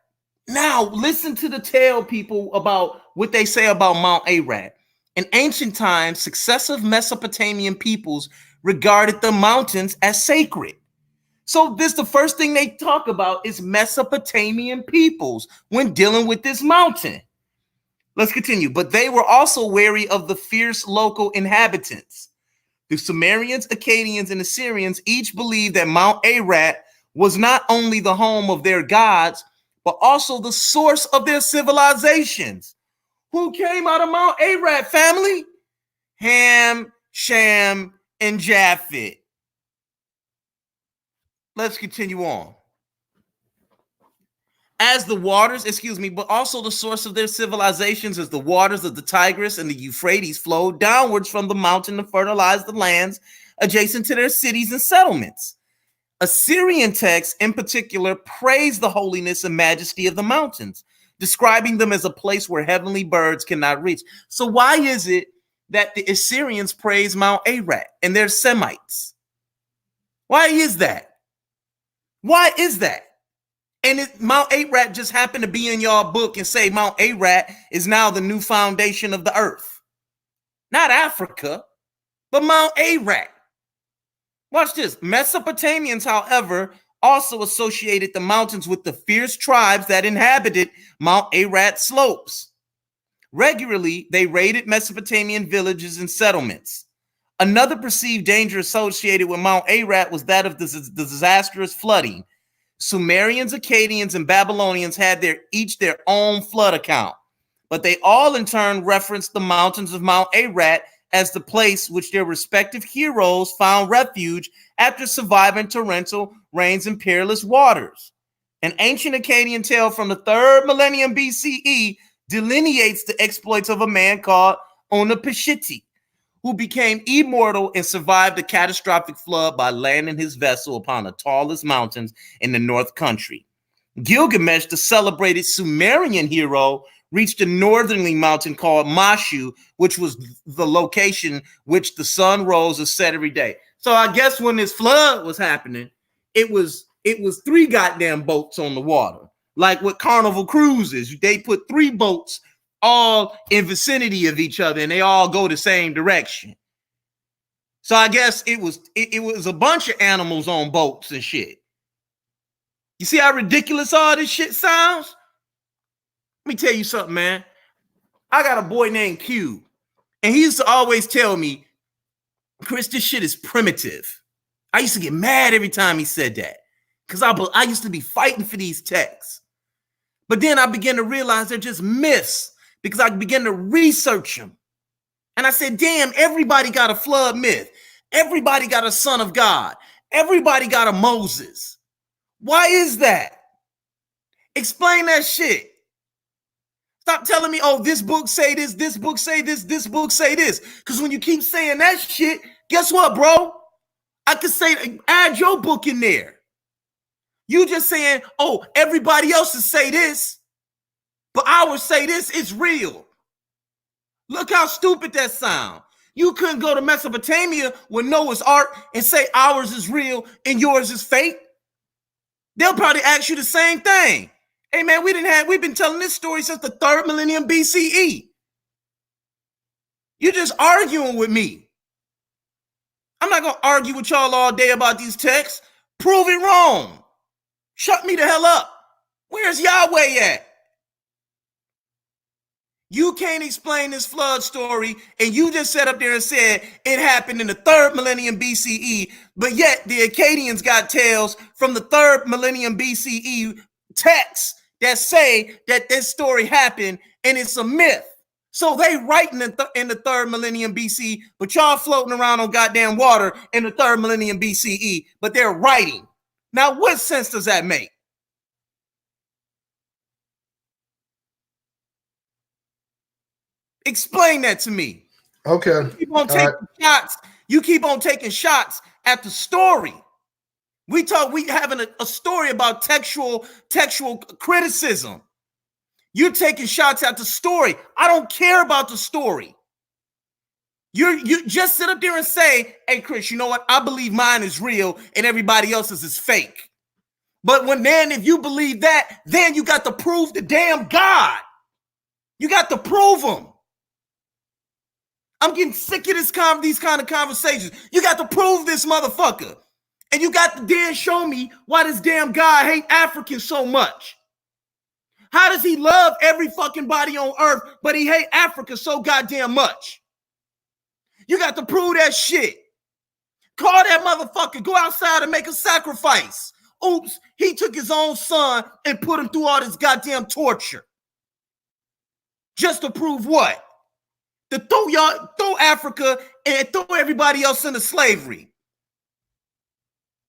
Now listen to the tale, people, about what they say about Mount Ararat. In ancient times, successive Mesopotamian peoples regarded the mountains as sacred. So the first thing they talk about is Mesopotamian peoples when dealing with this mountain. Let's continue. But they were also wary of the fierce local inhabitants. The Sumerians, Akkadians, and Assyrians each believed that Mount Ararat was not only the home of their gods, but also the source of their civilizations. Who came out of Mount Ararat, family? Ham, Shem, and Japheth. Let's continue on. As the waters, but also the source of their civilizations as the waters of the Tigris and the Euphrates flowed downwards from the mountain to fertilize the lands adjacent to their cities and settlements. Assyrian texts in particular praise the holiness and majesty of the mountains, describing them as a place where heavenly birds cannot reach. So why is it that the Assyrians praise Mount Ararat and they're Semites? Why is that? Why is that? And Mount Ararat just happened to be in y'all book and say Mount Ararat is now the new foundation of the earth. Not Africa, but Mount Ararat. Watch this. Mesopotamians, however, also associated the mountains with the fierce tribes that inhabited Mount Ararat slopes. Regularly, they raided Mesopotamian villages and settlements. Another perceived danger associated with Mount Ararat was that of the disastrous flooding. Sumerians, Akkadians, and Babylonians had each their own flood account, but they all in turn referenced the mountains of Mount Ararat as the place which their respective heroes found refuge after surviving torrential rains and peerless waters. An ancient Akkadian tale from the 3rd millennium BCE delineates the exploits of a man called Onapishiti, who became immortal and survived a catastrophic flood by landing his vessel upon the tallest mountains in the North Country. Gilgamesh, the celebrated Sumerian hero, reached a northerly mountain called Mashu, which was the location which the sun rose or set every day. So I guess when this flood was happening, it was 3 goddamn boats on the water. Like with Carnival Cruises, they put 3 boats all in vicinity of each other and they all go the same direction. So I guess it was a bunch of animals on boats and shit. You see how ridiculous all this shit sounds? Let me tell you something, man. I got a boy named Q, and he used to always tell me, Chris, this shit is primitive. I used to get mad every time he said that because I used to be fighting for these texts. But then I began to realize they're just myths because I began to research them. And I said, damn, everybody got a flood myth. Everybody got a son of God. Everybody got a Moses. Why is that? Explain that shit. Stop telling me, oh, this book say this book say this book say this. Because when you keep saying that shit, guess what, bro? I could say, add your book in there. You just saying, oh, everybody else is say this, but ours say this, it's real. Look how stupid that sound. You couldn't go to Mesopotamia with Noah's Ark and say ours is real and yours is fake. They'll probably ask you the same thing. Hey man, we've been telling this story since the 3rd millennium BCE. You're just arguing with me. I'm not gonna argue with y'all all day about these texts. Prove it wrong. Shut me the hell up. Where's Yahweh at? You can't explain this flood story, and you just sat up there and said it happened in the 3rd millennium BCE, but yet the Akkadians got tales from the 3rd millennium BCE texts that say that this story happened, and it's a myth. So they writing in the 3rd millennium BCE, but y'all floating around on goddamn water in the 3rd millennium BCE, but they're writing. Now, what sense does that make? Explain that to me. Okay. You keep on taking shots at the story. We having a story about textual criticism. You're taking shots at the story. I don't care about the story. You just sit up there and say, hey, Chris, you know what? I believe mine is real and everybody else's is fake. But if you believe that, then you got to prove the damn God. You got to prove them. I'm getting sick of these kind of conversations. You got to prove this motherfucker. And you got to then show me why this damn guy hate Africans so much. How does he love every fucking body on earth, but he hate Africa so goddamn much? You got to prove that shit. Call that motherfucker. Go outside and make a sacrifice. Oops, he took his own son and put him through all this goddamn torture. Just to prove what? To throw Africa and throw everybody else into slavery.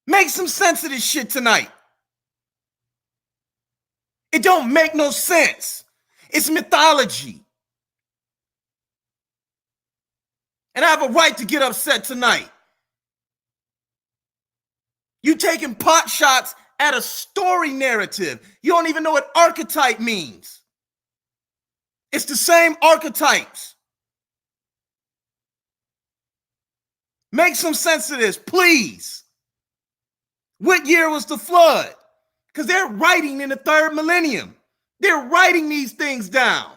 Make some sense of this shit tonight. It don't make no sense. It's mythology. And I have a right to get upset tonight. You taking pot shots at a story narrative. You don't even know what archetype means. It's the same archetypes. Make some sense of this, please. What year was the flood? Because they're writing in the 3rd millennium. They're writing these things down.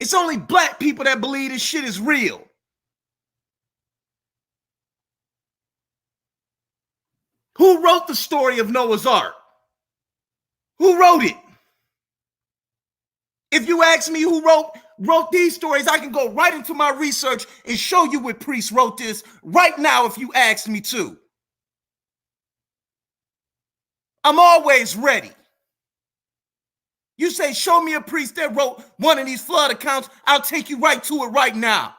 It's only black people that believe this shit is real. Who wrote the story of Noah's Ark? Who wrote it? If you ask me who wrote these stories, I can go right into my research and show you what priests wrote this right now if you ask me to. I'm always ready. You say, show me a priest that wrote one of these flood accounts, I'll take you right to it right now.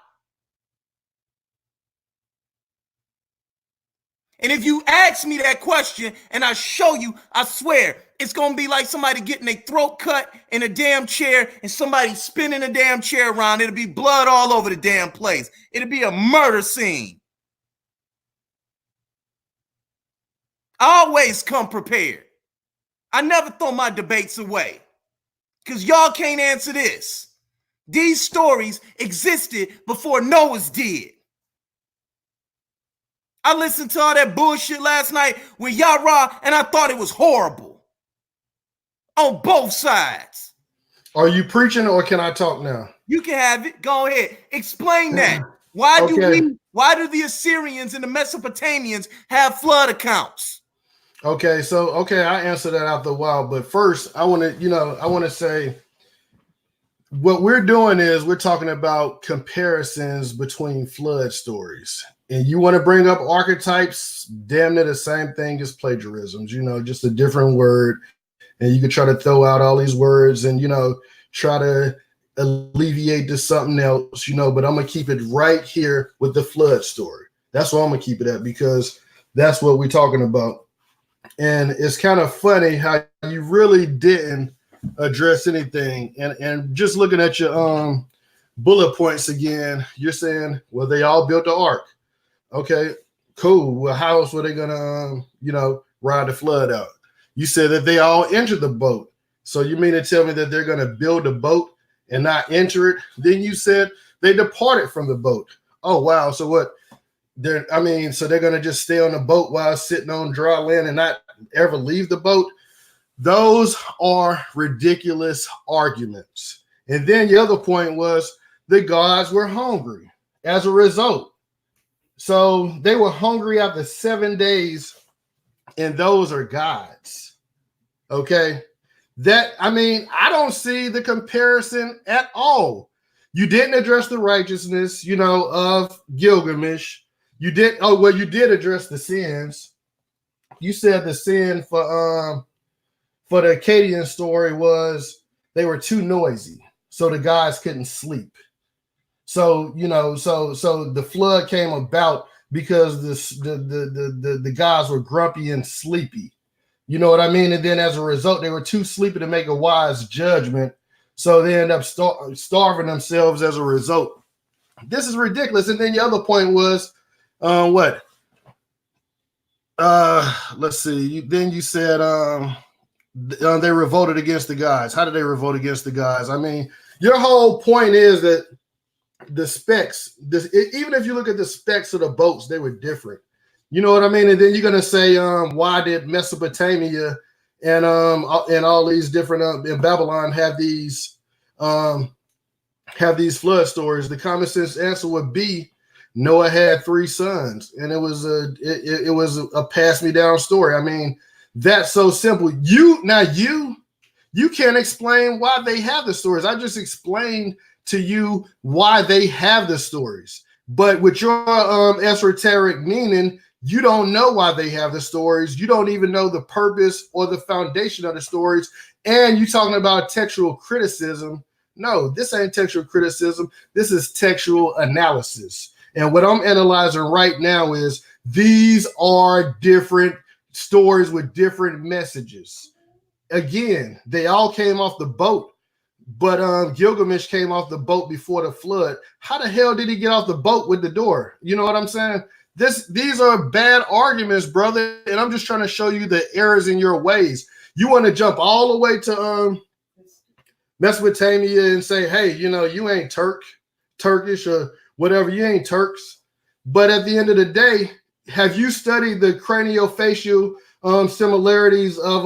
And if you ask me that question and I show you, I swear, it's going to be like somebody getting their throat cut in a damn chair and somebody spinning a damn chair around. It'll be blood all over the damn place. It'll be a murder scene. I always come prepared. I never throw my debates away because y'all can't answer this. These stories existed before Noah's did. I listened to all that bullshit last night with Yara and I thought it was horrible. on both sides. Are you preaching or can I talk now? You can have it. Go ahead. Explain that. Why do the Assyrians and the Mesopotamians have flood accounts? Okay, so I answered that after a while, but first I want to say what we're doing is we're talking about comparisons between flood stories. And you want to bring up archetypes, damn near the same thing as plagiarisms, just a different word. And you could try to throw out all these words and, try to alleviate to something else, but I'm going to keep it right here with the flood story. That's where I'm going to keep it at, because that's what we're talking about. And it's kind of funny how you really didn't address anything. And just looking at your bullet points again, you're saying, well, they all built the ark. Okay, cool. Well, how else were they gonna, ride the flood out? You said that they all entered the boat. So you mean to tell me that they're gonna build a boat and not enter it? Then you said they departed from the boat. Oh wow. So what? So they're gonna just stay on the boat while sitting on dry land and not ever leave the boat? Those are ridiculous arguments. And then the other point was the gods were hungry as a result. So they were hungry after 7 days, and those are gods. Okay. I don't see the comparison at all. You didn't address the righteousness, of Gilgamesh. You did address the sins. You said the sin for the Akkadian story was they were too noisy, so the guys couldn't sleep. So so the flood came about because the guys were grumpy and sleepy. You know what I mean? And then as a result, they were too sleepy to make a wise judgment. So they end up starving themselves as a result. This is ridiculous. And then the other point was what? Let's see. Then you said they revolted against the guys. How did they revolt against the guys? I mean, your whole point is that the specs, even if you look at the specs of the boats, they were different. You know what I mean? And then you're gonna say, why did Mesopotamia and all these different in Babylon have these flood stories? The common sense answer would be Noah had 3 sons, and it was a pass me down story. I mean, that's so simple. You can't explain why they have the stories. I just explained to you why they have the stories, but with your esoteric meaning, you don't know why they have the stories. You don't even know the purpose or the foundation of the stories. And you talking about textual criticism. No, this ain't textual criticism. This is textual analysis. And what I'm analyzing right now is these are different stories with different messages. Again, they all came off the boat, but Gilgamesh came off the boat before the flood. How the hell did he get off the boat with the door? You know what I'm saying? These are bad arguments, brother, and I'm just trying to show you the errors in your ways. You want to jump all the way to Mesopotamia and say, hey, you ain't Turkish or whatever, you ain't Turks. But at the end of the day, have you studied the craniofacial similarities of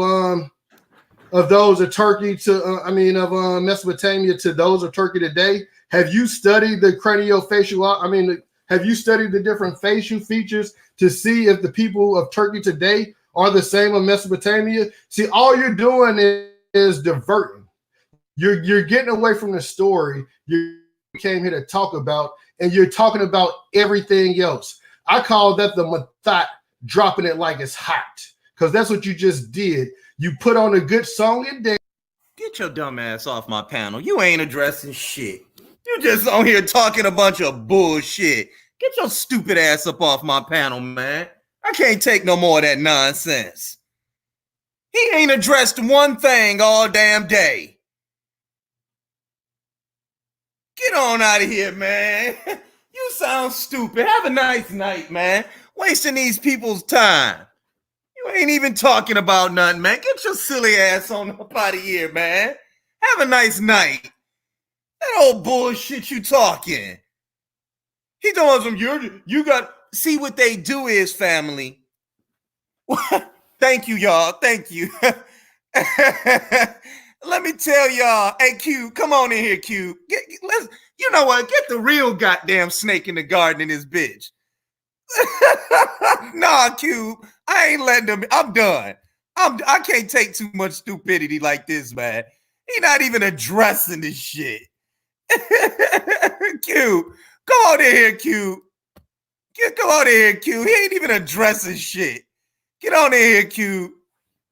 those of Turkey of Mesopotamia to those of Turkey today? Have you studied the craniofacial? Have you studied the different facial features to see if the people of Turkey today are the same as Mesopotamia? See, all you're doing is diverting. You're getting away from the story you came here to talk about, and you're talking about everything else. I call that the Mathat dropping it like it's hot, because that's what you just did. You put on a good song and dance. Get your dumb ass off my panel. You ain't addressing shit. You just on here talking a bunch of bullshit. Get your stupid ass up off my panel, man. I can't take no more of that nonsense. He ain't addressed one thing all damn day. Get on out of here, man. You sound stupid. Have a nice night, man. Wasting these people's time. You ain't even talking about nothing, man. Get your silly ass on up out of here, man. Have a nice night. That old bullshit you talking. He told us you got, see what they do is, family. Thank you, y'all. Thank you. Let me tell y'all. Hey, Q, come on in here, Q. You know what? Get the real goddamn snake in the garden in this bitch. Nah, Q, I ain't letting them. I'm done. I can't take too much stupidity like this, man. He not even addressing this shit. Q, come on in here, Q. Come on in here, Q. He ain't even addressing shit. Get on in here, Q.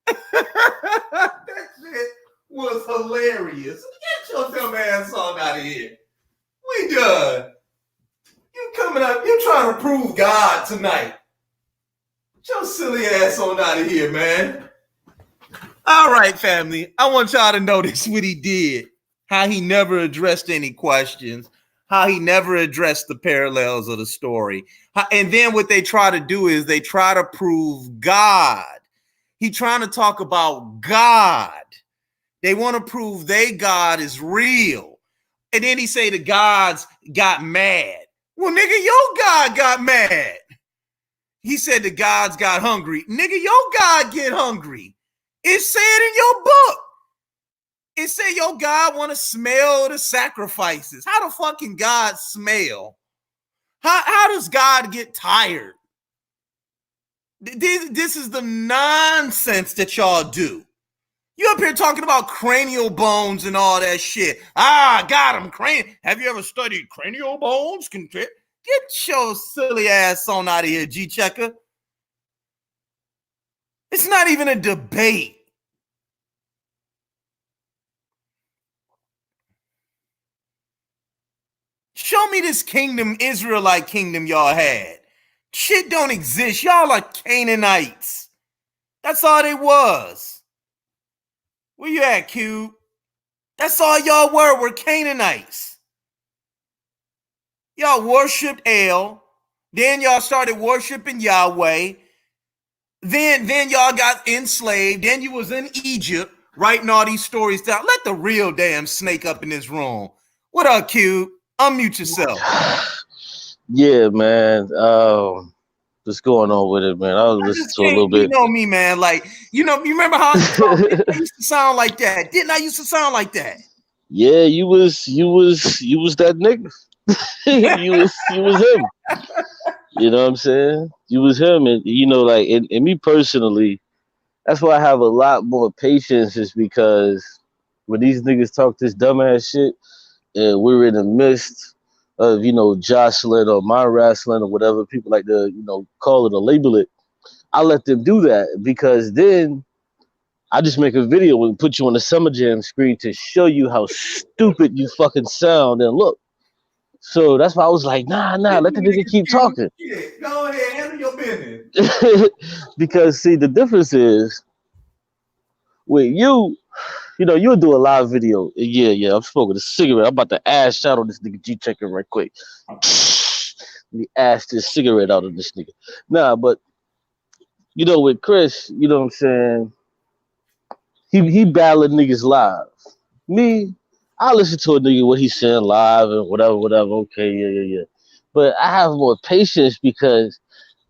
That shit was hilarious. Get your dumb ass on out of here. We done. You coming up, you trying to prove God tonight. Get your silly ass on out of here, man. All right, family. I want y'all to notice what he did. How he never addressed any questions. How he never addressed the parallels of the story. And then what they try to do is they try to prove God. He trying to talk about God. They want to prove they God is real. And then he say the gods got mad. Well, nigga, your God got mad. He said the gods got hungry. Nigga, your God get hungry. It said in your book. It said your God want to smell the sacrifices. How the fucking God smell? How does God get tired? This is the nonsense that y'all do. You up here talking about cranial bones and all that shit. Got him. Have you ever studied cranial bones? Get your silly ass on out of here, G-Checker. It's not even a debate. Show me this kingdom, Israelite kingdom y'all had. Shit don't exist. Y'all are Canaanites. That's all they was. Where you at, Q? That's all y'all were Canaanites. Y'all worshipped El. Then y'all started worshiping Yahweh. Then y'all got enslaved. Then you was in Egypt writing all these stories down. Let the real damn snake up in this room. What up, Q? Unmute yourself. Yeah, man. What's going on with it, man? I was listening to a little bit. You know me, man. Like, you remember how I used to sound like that? Didn't I used to sound like that? Yeah, you was that nigga. you was him. You know what I'm saying? You was him, and like, and me personally, that's why I have a lot more patience, is because when these niggas talk this dumbass shit, and we're in the midst of jostling or mind wrestling or whatever people like to call it or label it, I let them do that, because then I just make a video and put you on the Summer Jam screen to show you how stupid you fucking sound and look. So that's why I was like, nah, let the nigga keep talking. Go ahead, handle your business. Because see, the difference is with you you'll do a live video. Yeah, I'm smoking a cigarette. I'm about to ass shot on this nigga G-Checker right quick. Let me ass this cigarette out of this nigga. Nah, but with Chris, you know what I'm saying? He battling niggas live. Me, I listen to a nigga what he's saying live and whatever. Okay, yeah. But I have more patience because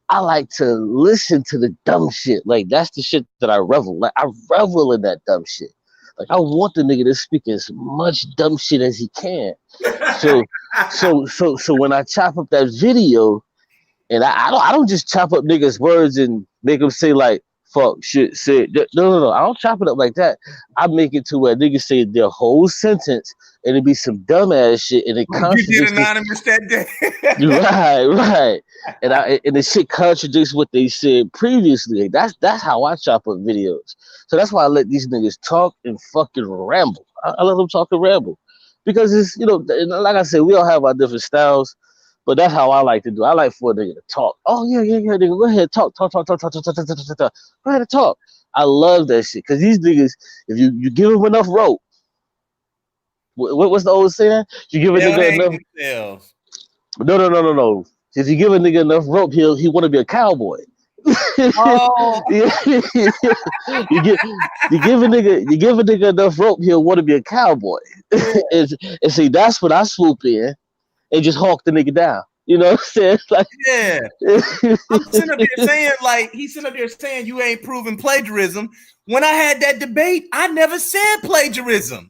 I like to listen to the dumb shit. Like, that's the shit that I revel. Like, I revel in that dumb shit. Like, I want the nigga to speak as much dumb shit as he can. So when I chop up that video, and I don't just chop up niggas' words and make them say like fuck, shit, shit. No. I don't chop it up like that. I make it to where niggas say their whole sentence and it be some dumbass shit and it contradicts. You did anonymous that day. Right. And the shit contradicts what they said previously. That's how I chop up videos. So that's why I let these niggas talk and fucking ramble. I let them talk and ramble. Because it's, like I said, we all have our different styles. But that's how I like to do. I like for a nigga to talk. Oh, yeah, nigga. Go ahead, talk. Go ahead and talk. I love that shit. Because these niggas, if you give them enough rope, what's the old saying? You give a nigga enough. No. If you give a nigga enough rope, he want to be a cowboy. Oh. you give a nigga enough rope, he'll want to be a cowboy. and see, that's when I swoop in and just hawk the nigga down. You know what I'm saying? Like, yeah. I'm sitting up there saying, like, he's sitting up there saying you ain't proven plagiarism. When I had that debate, I never said plagiarism.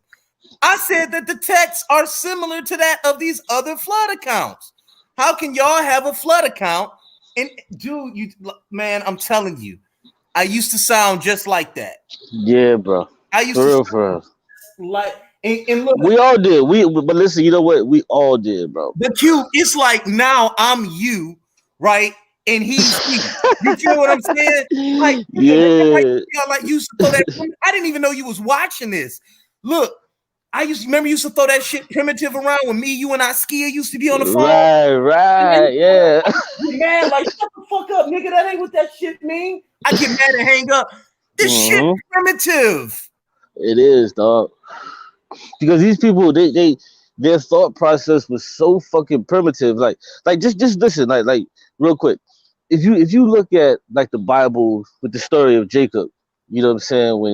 I said that the texts are similar to that of these other flood accounts. How can y'all have a flood account? And dude, you man, I'm telling you, I used to sound just like that. Yeah, bro. I used For to real, for real. like, and look, We all did. But listen, you know what? We all did, bro. the Q, it's like now I'm you, right? And he's me. You feel what I'm saying? Like, Yeah. like you used to throw that. I didn't even know you was watching this. Look, I used to remember you used to throw that shit primitive around when me, you, and Askia used to be on the phone. Right, yeah. You mad, like, shut the fuck up, nigga. That ain't what that shit mean. I get mad and hang up. This shit primitive. It is, dog. Because these people, their thought process was so fucking primitive. Like just listen, like real quick. If you look at like the Bible with the story of Jacob, you know what I'm saying, when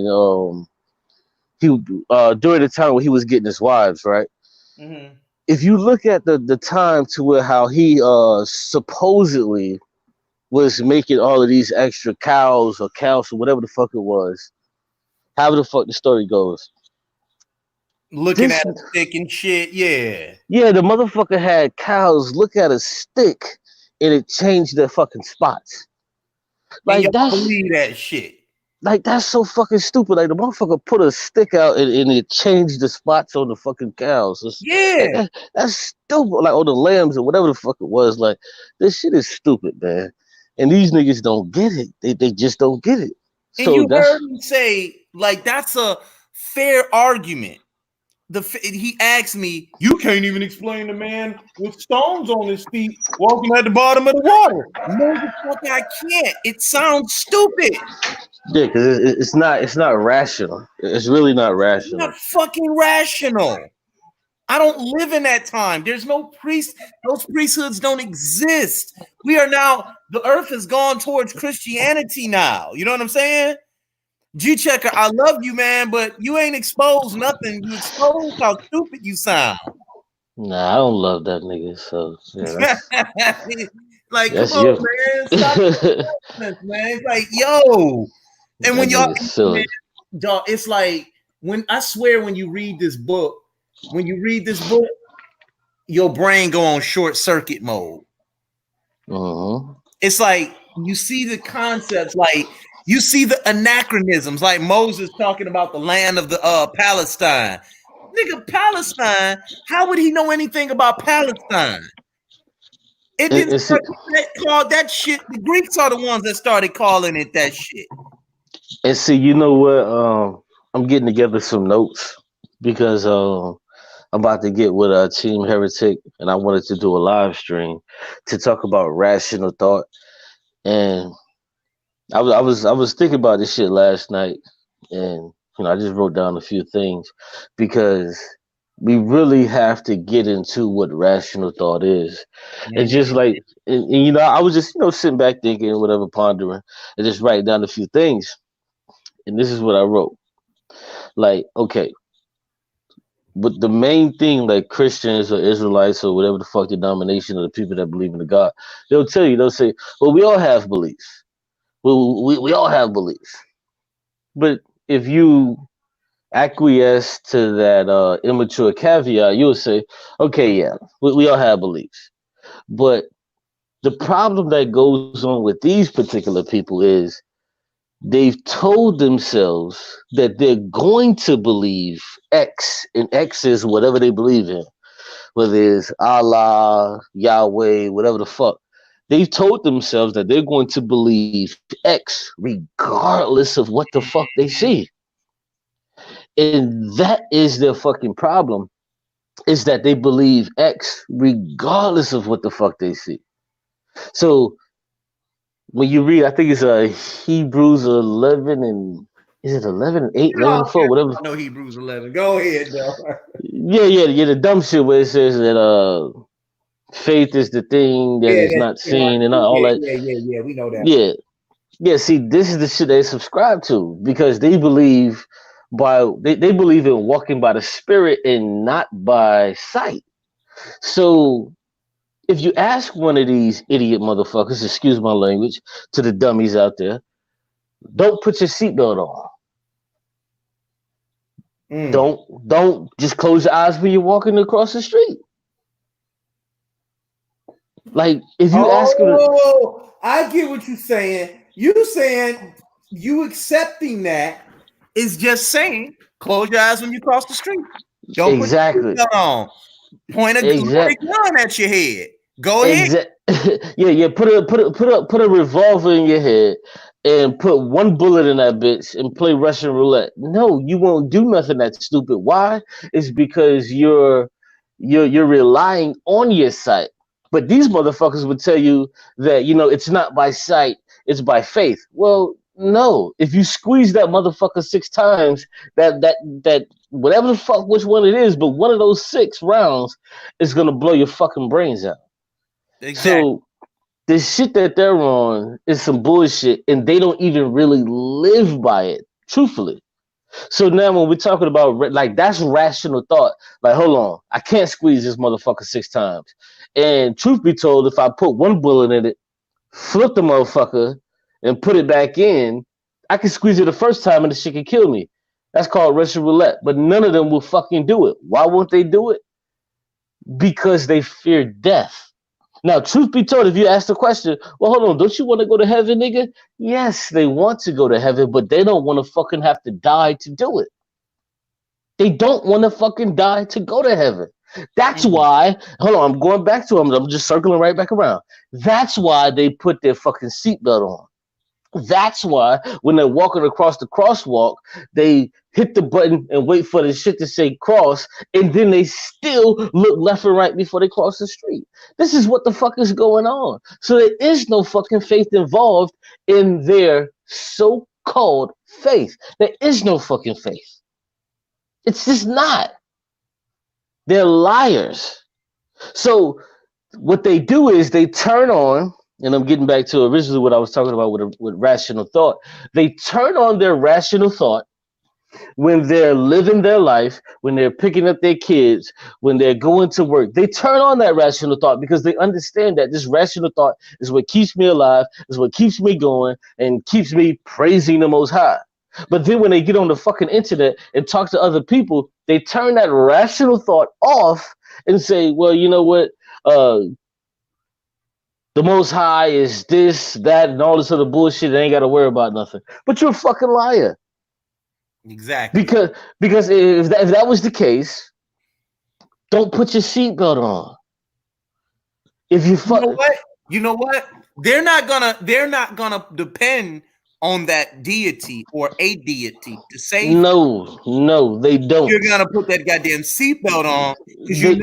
he during the time when he was getting his wives, right? Mm-hmm. If you look at the time to where how he supposedly was making all of these extra cows or whatever the fuck it was, however the fuck the story goes. Looking at a stick and shit, yeah. Yeah, the motherfucker had cows look at a stick and it changed their fucking spots. And Like y'all that's believe that shit. like that's so fucking stupid. Like the motherfucker put a stick out and it changed the spots on the fucking cows. Yeah. That's stupid. Like on the lambs or whatever the fuck it was. Like this shit is stupid, man. And these niggas don't get it. They just don't get it. And So you that's heard him say, like, that's a fair argument. He asked me, you can't even explain the man with stones on his feet walking at the bottom of the water. No, the fuck I can't. It sounds stupid. yeah, because it's not rational. It's really not It's rational. not fucking rational. I don't live in that time. There's no priest. Those priesthoods don't exist. We are now, the earth has gone towards Christianity now. You know what I'm saying? G-Checker, I love you, man, but you ain't exposed nothing. You exposed how stupid you sound. Nah, I don't love that nigga. So yeah, like, come that's on, you. man. Stop this, man. It's like, yo. And That when y'all, nigga's silly. man, dog, it's like, when I swear, when you read this book, your brain go on short circuit mode. It's like you see the concepts, like you see the anachronisms, like Moses talking about the land of the Palestine. Nigga, Palestine, how would he know anything about Palestine? It didn't start called that shit. The Greeks are the ones that started calling it that shit. And see, you know what? I'm getting together some notes because I'm about to get with Team Heretic, and I wanted to do a live stream to talk about rational thought. And I was thinking about this shit last night, and I just wrote down a few things because we really have to get into what rational thought is. And just like, and I was just sitting back thinking, whatever, pondering, and just writing down a few things. And this is what I wrote. Like, okay, but the main thing, like Christians or Israelites or whatever the fuck denomination of the people that believe in the God, they'll say, well, we all have beliefs. We all have beliefs. But if you acquiesce to that immature caveat, you'll say, okay, yeah, we all have beliefs. But the problem that goes on with these particular people is they've told themselves that they're going to believe X, and X is whatever they believe in, whether it's Allah, Yahweh, whatever the fuck. They've told themselves that they're going to believe X regardless of what the fuck they see. And that is their fucking problem, is that they believe X regardless of what the fuck they see. So when you read, I think it's Hebrews 11 and is it 11 and 8, 11 and 4, whatever. No, Hebrews 11. Go ahead, though. Yeah, the dumb shit where it says that faith is the thing that is not seen and all that. Yeah, we know that. Yeah. See, this is the shit they subscribe to because they believe they believe in walking by the spirit and not by sight. So If you ask one of these idiot motherfuckers, excuse my language, to the dummies out there, don't put your seatbelt on. Don't just close your eyes when you're walking across the street. Like if you ask them, I get what you're saying. You saying you accepting that is just saying close your eyes when you cross the street. Don't exactly. put your seatbelt on. Point a gun at your head. Go ahead. Yeah. Put a revolver in your head and put one bullet in that bitch and play Russian roulette. No, you won't do nothing that's stupid. Why? It's because you're relying on your sight. But these motherfuckers would tell you that, it's not by sight, it's by faith. Well, no. If you squeeze that motherfucker 6 times, that whatever the fuck which one it is, but one of those 6 rounds is gonna blow your fucking brains out. Exactly. So the shit that they're on is some bullshit, and they don't even really live by it, truthfully. So now when we're talking about, like, that's rational thought. Like, hold on, I can't squeeze this motherfucker 6 times. And truth be told, if I put one bullet in it, flip the motherfucker, and put it back in, I can squeeze it the first time and the shit can kill me. That's called Russian roulette. But none of them will fucking do it. Why won't they do it? Because they fear death. Now, truth be told, if you ask the question, well, hold on, don't you want to go to heaven, nigga? Yes, they want to go to heaven, but they don't want to fucking have to die to do it. They don't want to fucking die to go to heaven. That's why, hold on, I'm going back to them. I'm just circling right back around. That's why they put their fucking seatbelt on. That's why when they're walking across the crosswalk, they hit the button and wait for the shit to say cross, and then they still look left and right before they cross the street. This is what the fuck is going on. So there is no fucking faith involved in their so-called faith. There is no fucking faith. It's just not. They're liars. So what they do is they turn on, and I'm getting back to originally what I was talking about with rational thought. They turn on their rational thought when they're living their life, when they're picking up their kids, when they're going to work. They turn on that rational thought because they understand that this rational thought is what keeps me alive, is what keeps me going, and keeps me praising the Most High. But then when they get on the fucking internet and talk to other people, they turn that rational thought off and say, well, you know what? The Most High is this, that, and all this other bullshit. They ain't got to worry about nothing. But you're a fucking liar. Exactly. Because if that was the case, don't put your seatbelt on. If you you know what? They're not gonna depend on that deity or a deity to save. No, they don't. You're gonna put that goddamn seatbelt on because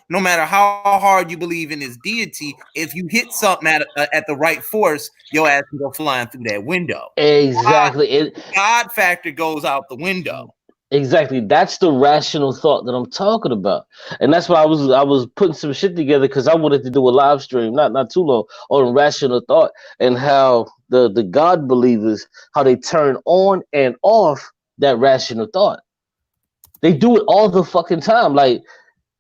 no matter how hard you believe in his deity, if you hit something at the right force, your ass can go flying through that window. Exactly. God factor goes out the window. Exactly. That's the rational thought that I'm talking about. And that's why I was putting some shit together because I wanted to do a live stream, not too long, on rational thought and how the God believers, how they turn on and off that rational thought. They do it all the fucking time. Like,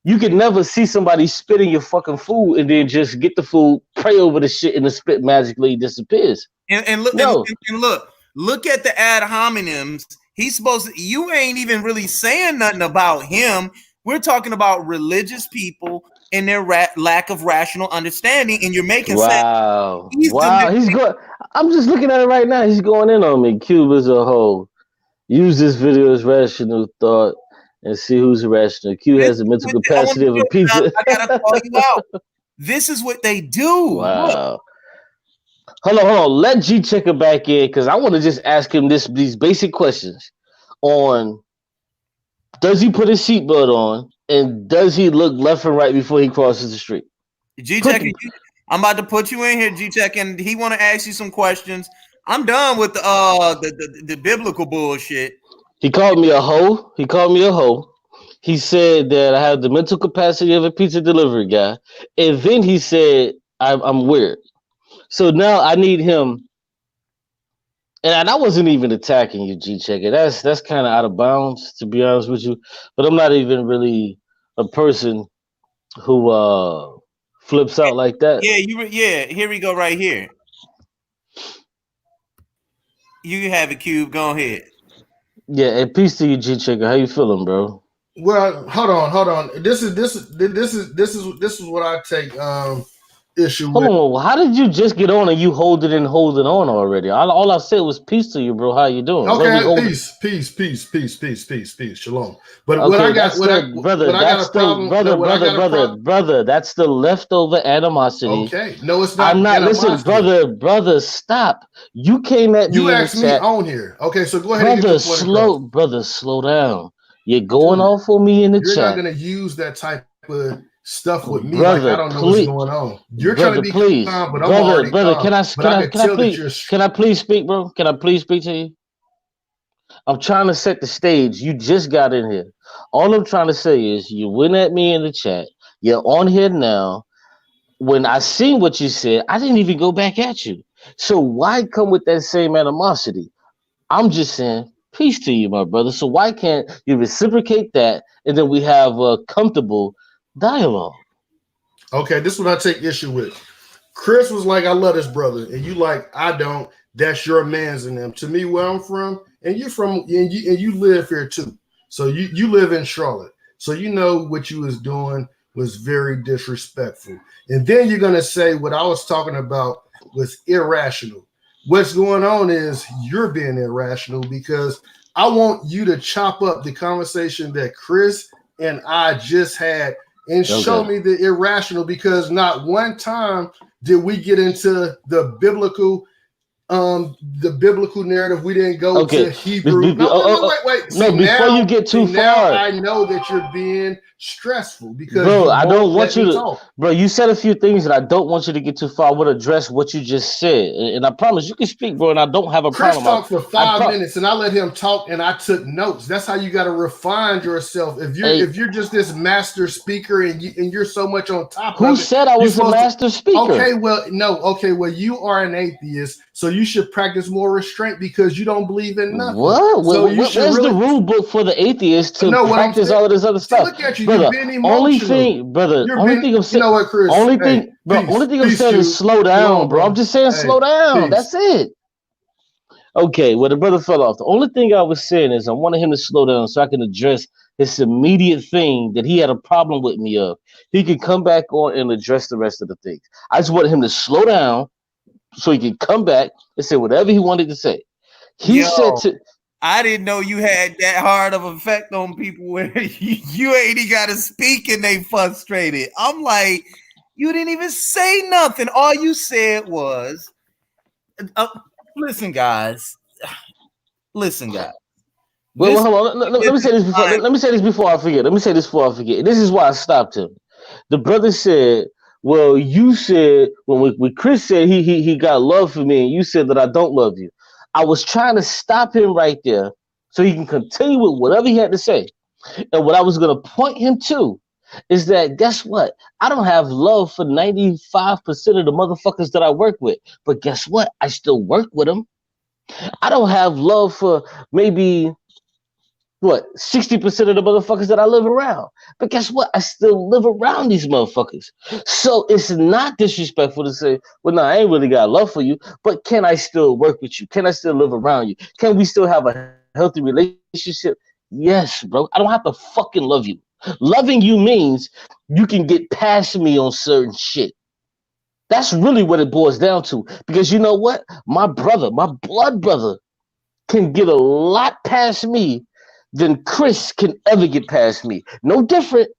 you can never see somebody spitting your fucking food and then just get the food, pray over the shit, and the spit magically disappears. And look, look at the ad hominems. He's supposed to, you ain't even really saying nothing about him. We're talking about religious people and their lack of rational understanding, and you're making sense. He's good. I'm just looking at it right now. He's going in on me. Cube as a whole. Use this video as rational thought and see who's irrational. Q has the mental capacity of a pizza. I gotta call you out. This is what they do. Wow. Look. Hold on. Let G Checker back in because I want to just ask him these basic questions on: does he put his seatbelt on, and does he look left and right before he crosses the street? G Checker, I'm about to put you in here, G Checker, and he want to ask you some questions. I'm done with the biblical bullshit. He called me a hoe. He said that I have the mental capacity of a pizza delivery guy, and then he said I'm weird. So now I need him, and I wasn't even attacking you, G Checker. That's kind of out of bounds, to be honest with you. But I'm not even really a person who flips out like that. Yeah, here we go right here. You have it, Cube. Go ahead. Yeah, and peace to you, G Checker. How you feeling, bro? Well, hold on. This is what I take issue Hold with. on, how did you just get on and you holding on already? All I said was peace to you, bro. How you doing? Okay, peace, shalom. But okay, what I got, brother, that's the leftover animosity. Okay, no, it's not. I'm not. Animosity. Listen, brother, stop. You came at me. You asked me on here. Okay, so go ahead. Brother, and get your brother, slow down. You're going off on me in the chat. You're not gonna use that type of stuff with me, brother, like I don't know what's going on. You're trying to be calm, but I'm already calm. Can I please speak, bro? Can I please speak to you? I'm trying to set the stage. You just got in here. All I'm trying to say is you went at me in the chat. You're on here now. When I seen what you said, I didn't even go back at you. So why come with that same animosity? I'm just saying peace to you, my brother. So why can't you reciprocate that and then we have a comfortable dialogue? Okay, this is what I take issue with. Chris was like, I love this brother, and you like, I don't. That's your man's in them. To me, where I'm from, and you're from, and you live here too. So you live in Charlotte. So you know what you was doing was very disrespectful. And then you're gonna say what I was talking about was irrational. What's going on is you're being irrational because I want you to chop up the conversation that Chris and I just had and show me the irrational, because not one time did we get into the biblical narrative. We didn't go to Hebrew. Wait. See, before you get too far, I know that you're being stressful because bro, I don't want you to talk. Bro, you said a few things that I don't want you to get too far. I would address what you just said, and I promise you can speak, bro, and I don't have a problem. Chris talked for 5 minutes, and I let him talk, and I took notes. That's how you got to refine yourself. If you're just this master speaker and you're so much on top of it. Who said I was a master speaker? Okay, well, you are an atheist, so you should practice more restraint because you don't believe in nothing. What? So where's the rule book for the atheist to practice all of this other stuff? Look at you, brother, you're being emotional. Only thing I'm saying, you know what, Chris? Only thing I'm saying is slow down, bro. I'm just saying slow down. That's it. Okay, well, the brother fell off. The only thing I was saying is I wanted him to slow down so I can address his immediate thing that he had a problem with me of. He could come back on and address the rest of the things. I just wanted him to slow down so he could come back and say whatever he wanted to say. He said to... I didn't know you had that hard of effect on people where you ain't even got to speak and they frustrated. I'm like, you didn't even say nothing. All you said was, listen, guys. Well, hold on. Let me say this before. Let me say this before I forget. This is why I stopped him. The brother said, "Well, you said when Chris said he got love for me, and you said that I don't love you." I was trying to stop him right there so he can continue with whatever he had to say. And what I was going to point him to is that, guess what? I don't have love for 95% of the motherfuckers that I work with. But guess what? I still work with them. I don't have love for maybe, 60% of the motherfuckers that I live around. But guess what? I still live around these motherfuckers. So it's not disrespectful to say, well, no, I ain't really got love for you, but can I still work with you? Can I still live around you? Can we still have a healthy relationship? Yes, bro. I don't have to fucking love you. Loving you means you can get past me on certain shit. That's really what it boils down to. Because you know what? My brother, my blood brother, can get a lot past me than Chris can ever get past me. No different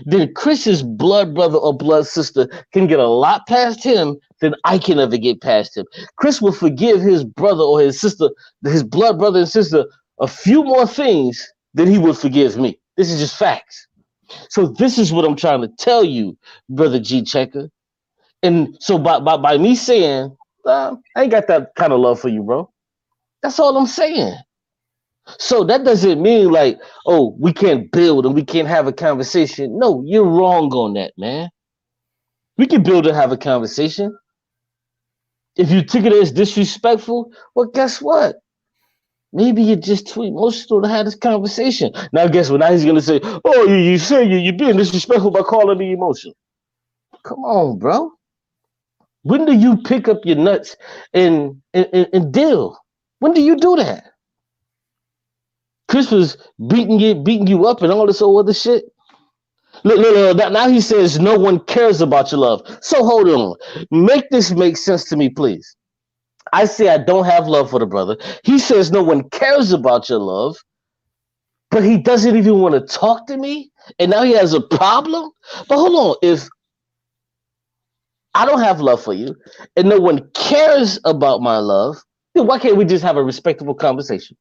than Chris's blood brother or blood sister can get a lot past him than I can ever get past him. Chris will forgive his brother or his sister, his blood brother and sister, a few more things than he would forgive me. This is just facts. So this is what I'm trying to tell you, brother G Checker. And so by me saying, I ain't got that kind of love for you, bro. That's all I'm saying. So that doesn't mean like, oh, we can't build and we can't have a conversation. No, you're wrong on that, man. We can build and have a conversation. If you took it as disrespectful, well, guess what? Maybe you're just too emotional to have this conversation. Now, guess what? Now he's going to say, oh, you say you're being disrespectful by calling me emotional. Come on, bro. When do you pick up your nuts and deal? When do you do that? Chris was beating you up and all this old other shit. Look, now he says no one cares about your love. So hold on. Make this make sense to me, please. I say I don't have love for the brother. He says no one cares about your love, but he doesn't even want to talk to me, and now he has a problem? But hold on. If I don't have love for you, and no one cares about my love, then why can't we just have a respectable conversation?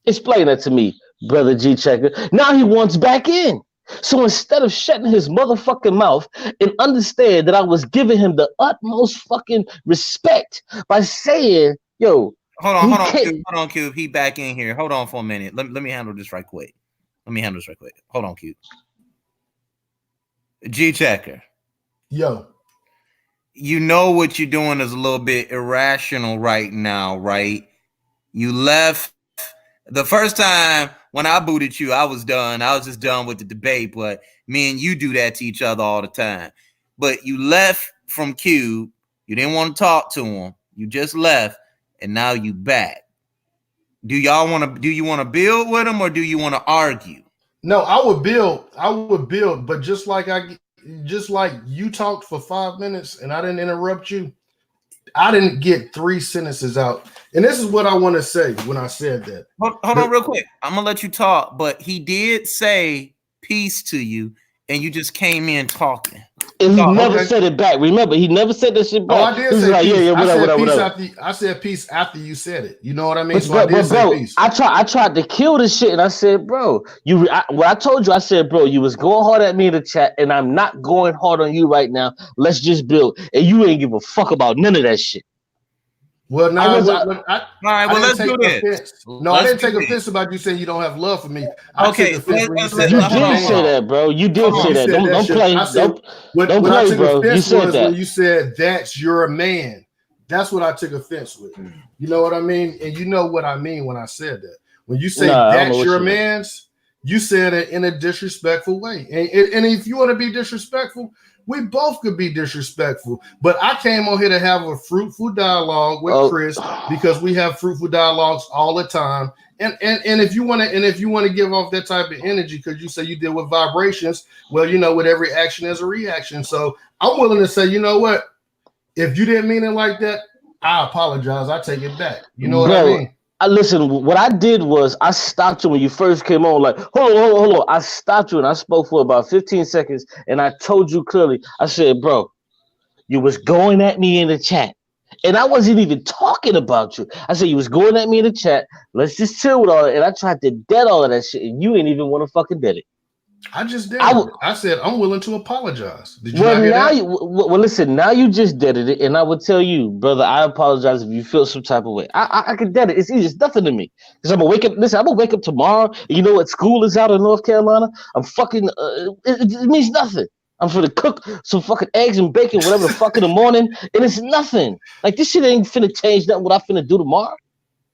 Explain that to me, brother G Checker. Now he wants back in. So instead of shutting his motherfucking mouth and understand that I was giving him the utmost fucking respect by saying, yo, hold on, Cube. He back in here. Hold on for a minute. Let me handle this right quick. Hold on, Cube. G Checker. Yo. You know what you're doing is a little bit irrational right now, right? You left the first time when I booted you, I was done. I was just done with the debate, but me and you do that to each other all the time. But you left from Cube. You didn't want to talk to him. You just left, and now you back. Do you want to build with him, or do you want to argue? No, I would build, but just like you talked for 5 minutes and I didn't interrupt you, I didn't get 3 sentences out. And this is what I want to say when I said that. Hold on real quick. I'm going to let you talk, but he did say peace to you, and you just came in talking. And he never said it back. Remember, he never said that shit back. Oh, I did say like, peace. Yeah, whatever. I said peace after you said it. You know what I mean? But bro, I tried to kill this shit, and I said, bro, what I told you, I said, bro, you was going hard at me in the chat, and I'm not going hard on you right now. Let's just build. And you ain't give a fuck about none of that shit. Well, now, all right. Well, let's do this. No, I didn't take offense about you saying you don't have love for me. Okay, you did say that, bro. You did say that. Don't play. Don't play, bro. You said that. When you said that's your man. That's what I took offense with. You know what I mean? And you know what I mean when I said that. When you say that's your man's, you said it in a disrespectful way. And if you want to be disrespectful, we both could be disrespectful, but I came on here to have a fruitful dialogue with Chris because we have fruitful dialogues all the time. And if you want to give off that type of energy because you say you deal with vibrations, well, you know, with every action there's a reaction. So I'm willing to say, you know what? If you didn't mean it like that, I apologize. I take it back. You know what I mean? Listen, what I did was I stopped you when you first came on. Like, hold on. I stopped you and I spoke for about 15 seconds. And I told you clearly, I said, bro, you was going at me in the chat. And I wasn't even talking about you. I said, you was going at me in the chat. Let's just chill with all that. And I tried to dead all of that shit. And you ain't even want to fucking dead it. I just did. I said I'm willing to apologize. Did you not hear that? Well, listen. Now you just did it, and I would tell you, brother. I apologize if you feel some type of way. I can dead it. It's easy. It's nothing to me. Because I'm gonna wake up. Listen, I'm gonna wake up tomorrow. And you know what? School is out in North Carolina. I'm fucking. It means nothing. I'm finna cook some fucking eggs and bacon, whatever the fuck in the morning, and it's nothing. Like this shit ain't finna change nothing. What I finna do tomorrow?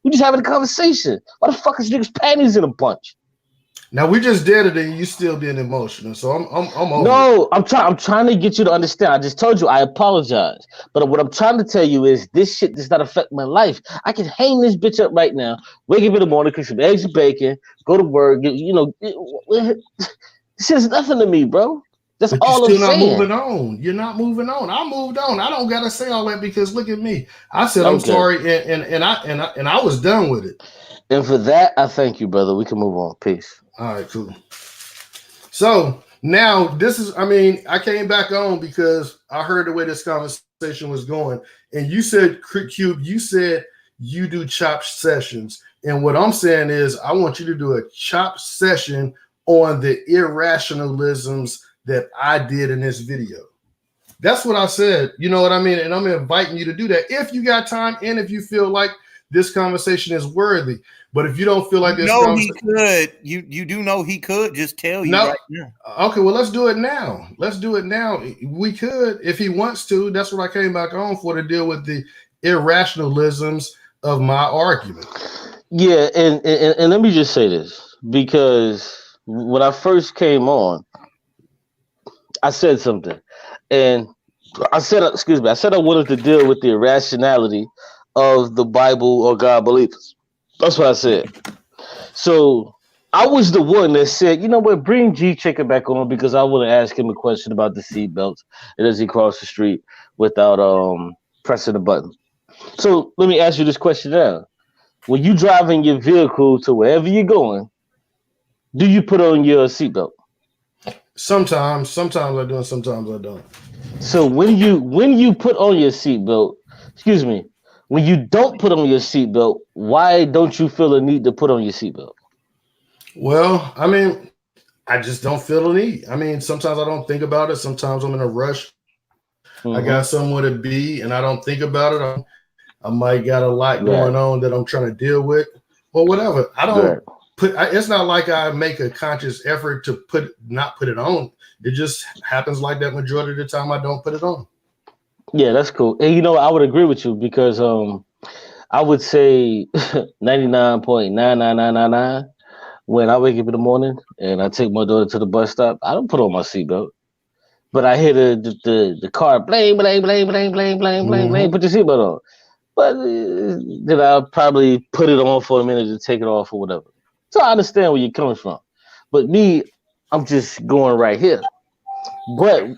We just having a conversation. Why the fuck is niggas panties in a bunch? Now we just did it, and you still being emotional. So I'm over. No, I'm trying to get you to understand. I just told you I apologize, but what I'm trying to tell you is this shit does not affect my life. I can hang this bitch up right now, wake up in the morning, cook some eggs and bacon, go to work. You know, this is nothing to me, bro. That's all I'm saying. You're still not moving on. You're not moving on. I moved on. I don't gotta say all that because look at me. I said I'm sorry, and I was done with it. And for that, I thank you, brother. We can move on. Peace. All right, cool. So now this is, I came back on because I heard the way this conversation was going. And you said, Cube, you said you do chop sessions. And what I'm saying is I want you to do a chop session on the irrationalisms that I did in this video. That's what I said. You know what I mean? And I'm inviting you to do that if you got time and if you feel like this conversation is worthy. But if you don't feel like this, no, he could. You do know he could just tell you. No, right now. Okay. Well, let's do it now. We could, if he wants to. That's what I came back on for, to deal with the irrationalisms of my argument. Yeah, and let me just say this, because when I first came on, I said something, and I said, I said I wanted to deal with the irrationality of the Bible or God believers. That's what I said. So I was the one that said, you know what, bring G Chicken back on because I want to ask him a question about the seatbelts and as he crossed the street without pressing the button. So let me ask you this question now. When you driving your vehicle to wherever you're going, do you put on your seatbelt? Sometimes I do, and sometimes I don't. So when you put on your seatbelt, excuse me, when you don't put on your seatbelt, why don't you feel a need to put on your seatbelt? Well, I mean, I just don't feel the need. I mean, sometimes I don't think about it. Sometimes I'm in a rush. I got somewhere to be, and I don't think about it. I might got a lot going on that I'm trying to deal with, or whatever. I don't put. It's not like I make a conscious effort to not put it on. It just happens like that majority of the time. I don't put it on. Yeah, that's cool. And you know, I would agree with you because I would say 99.99999 when I wake up in the morning and I take my daughter to the bus stop, I don't put on my seatbelt. But I hear the car bling, bling, bling, bling, bling, bling, bling, bling, put your seatbelt on. But then I'll probably put it on for a minute to take it off or whatever. So I understand where you're coming from. But me, I'm just going right here. But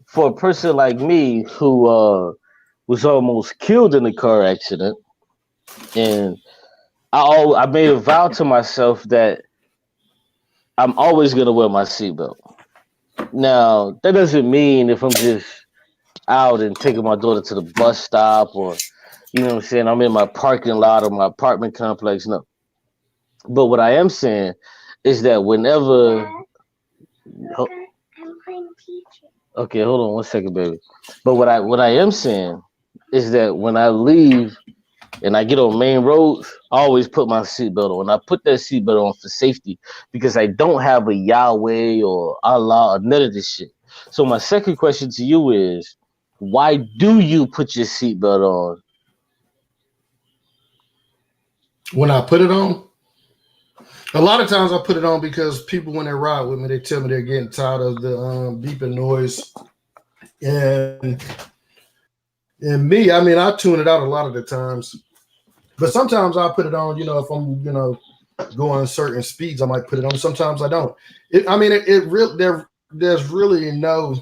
for a person like me who was almost killed in a car accident, and I made a vow to myself that I'm always gonna wear my seatbelt. Now that doesn't mean if I'm just out and taking my daughter to the bus stop or you know what I'm saying, I'm in my parking lot or my apartment complex. No. But what I am saying is that whenever okay, hold on one second, baby. But what I am saying is that when I leave and I get on main roads, I always put my seatbelt on. I put that seatbelt on for safety because I don't have a Yahweh or Allah or none of this shit. So my second question to you is, why do you put your seatbelt on? When I put it on, a lot of times I put it on because people, when they ride with me, they tell me they're getting tired of the beeping noise. And me, I mean, I tune it out a lot of the times. But sometimes I put it on, if I'm, going certain speeds, I might put it on. Sometimes I don't. There's really no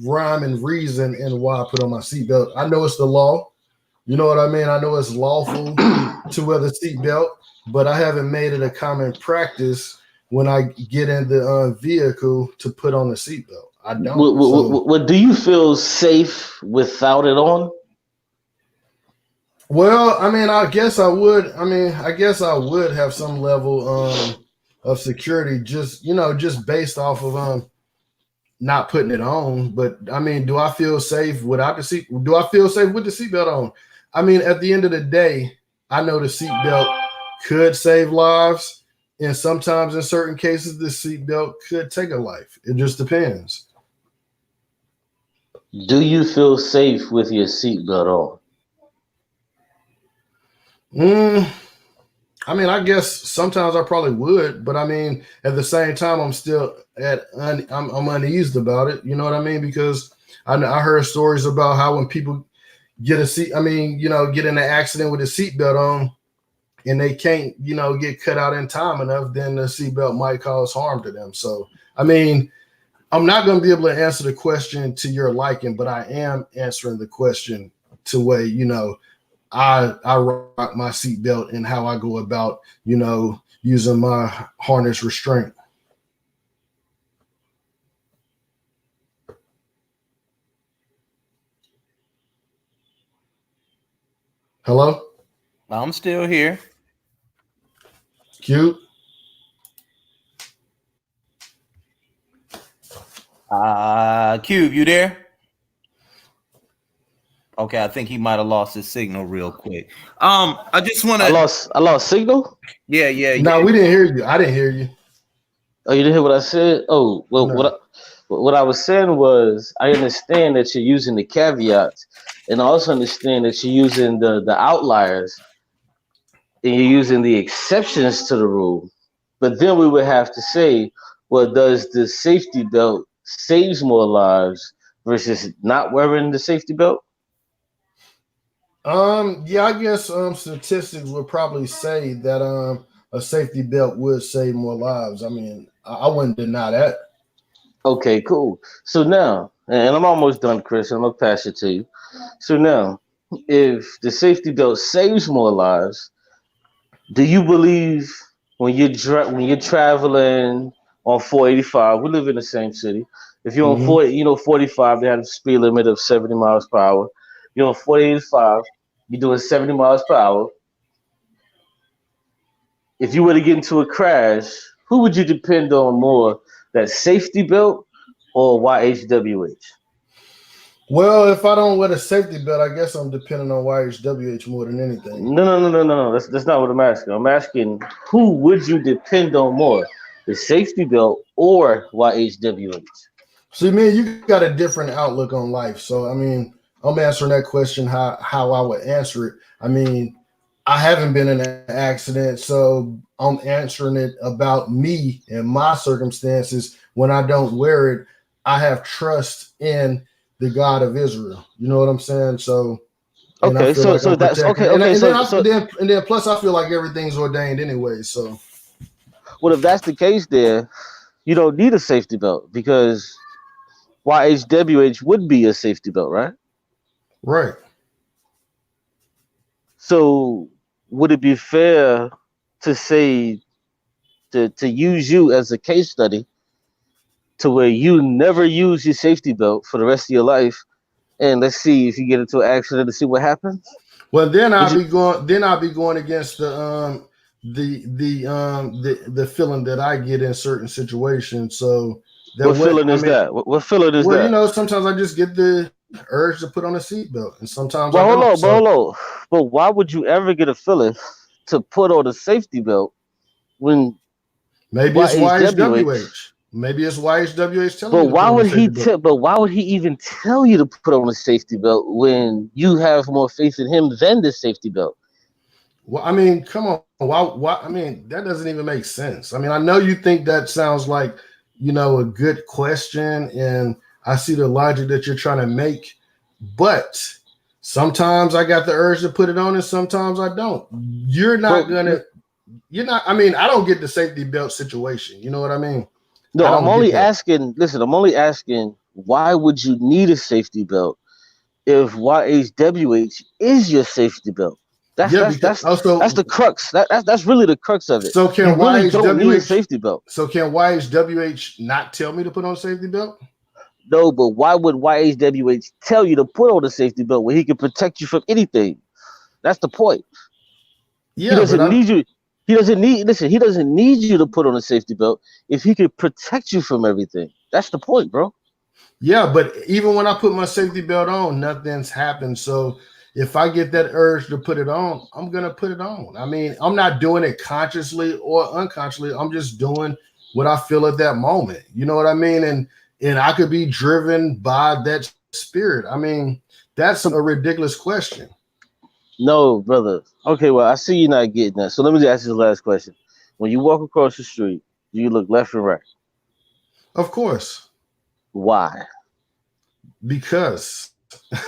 rhyme and reason in why I put on my seatbelt. I know it's the law. You know what I mean? I know it's lawful to wear the seatbelt, but I haven't made it a common practice when I get in the vehicle to put on the seatbelt. I don't. What do you feel safe without it on? Well, I mean, I guess I would. I guess I would have some level of security, just based off of not putting it on. But I mean, do I feel safe without the seat? Do I feel safe with the seatbelt on? I mean, at the end of the day, I know the seatbelt could save lives, and sometimes in certain cases, the seatbelt could take a life. It just depends. Do you feel safe with your seatbelt on? I mean, I guess sometimes I probably would, but I mean, at the same time, I'm still I'm uneased about it. You know what I mean? Because I heard stories about how when people get get in an accident with a seatbelt on, and they can't, get cut out in time enough, then the seatbelt might cause harm to them. So, I mean, I'm not going to be able to answer the question to your liking, but I am answering the question to where, I rock my seatbelt and how I go about, using my harness restraint. Hello? I'm still here. Cute. Cube, you there? Okay, I think he might have lost his signal real quick. I just want to. I lost signal. Yeah. No, we didn't hear you. I didn't hear you. Oh, you didn't hear what I said? Oh, well, no. What I was saying was, I understand that you're using the caveats, and I also understand that you're using the outliers, and you're using the exceptions to the rule. But then we would have to say, well, does the safety belt saves more lives versus not wearing the safety belt? Yeah, I guess statistics would probably say that a safety belt would save more lives. I mean, I wouldn't deny that. Okay, cool. So now, and I'm almost done, Chris. I'm gonna pass it to you. So now, if the safety belt saves more lives, do you believe when you're traveling on 485? We live in the same city. If you're on Hmm. 45, they have a speed limit of 70 miles per hour. You're on 485, you're doing 70 miles per hour. If you were to get into a crash, who would you depend on more, that safety belt or YHWH? Well, if I don't wear the safety belt, I guess I'm depending on YHWH more than anything. No. That's not what I'm asking. I'm asking who would you depend on more, the safety belt or YHWH? See, man, you got a different outlook on life. So, I mean, I'm answering that question how I would answer it. I mean, I haven't been in an accident, so I'm answering it about me and my circumstances. When I don't wear it, I have trust in the God of Israel. You know what I'm saying? So, and I Okay, feel so like so I'm that's protected. okay. And, Okay, and then so I so and then plus I feel like everything's ordained anyway. So, well, if that's the case, there you don't need a safety belt because YHWH would be a safety belt, right? right. So would it be fair to say to use you as a case study to where you never use your safety belt for the rest of your life, and let's see if you get into an accident to see what happens? Well, then Would I'll you? be going. Then I'll be going against the feeling that I get in certain situations. So that What what feeling I is mean. that? What feeling is Well, you that? know, sometimes I just get the urge to put on a seatbelt, and sometimes I Well, hold don't. on, but So hold on. But why would you ever get a feeling to put on a safety belt when maybe it's YHWH? YHWH. Maybe it's YHWH telling But me to put why on a would he safety belt. tell? But why would he even tell you to put on a safety belt when you have more faith in him than the safety belt? Well, I mean, come on. Why? I mean, that doesn't even make sense. I mean, I know you think that sounds like, a good question, and I see the logic that you're trying to make, but sometimes I got the urge to put it on, and sometimes I don't. You're But not gonna. You're not. I mean, I don't get the safety belt situation. You know what I mean? I no, I'm don't get only that. asking. Listen, I'm only asking. Why would you need a safety belt if YHWH is your safety belt? That's Yeah, that's because that's that's also, the crux. That's really the crux of it. so You can really don't need a YHWH. safety belt. So can YHWH not tell me to put on a safety belt? No, but why would YHWH tell you to put on a safety belt when he can protect you from anything? That's the point. He Yeah, but doesn't I'm. need you. He doesn't need listen, he doesn't need you to put on a safety belt if he can protect you from everything. That's the point, bro. Yeah, but even when I put my safety belt on, nothing's happened. So if I get that urge to put it on, I'm gonna put it on. I mean, I'm not doing it consciously or unconsciously. I'm just doing what I feel at that moment. You know what I mean? And I could be driven by that spirit. I mean, that's So a ridiculous question. no, brother. Okay, well, I see you're not getting that. So let me just ask you the last question. When you walk across the street, do you look left and right? Of course, Why? because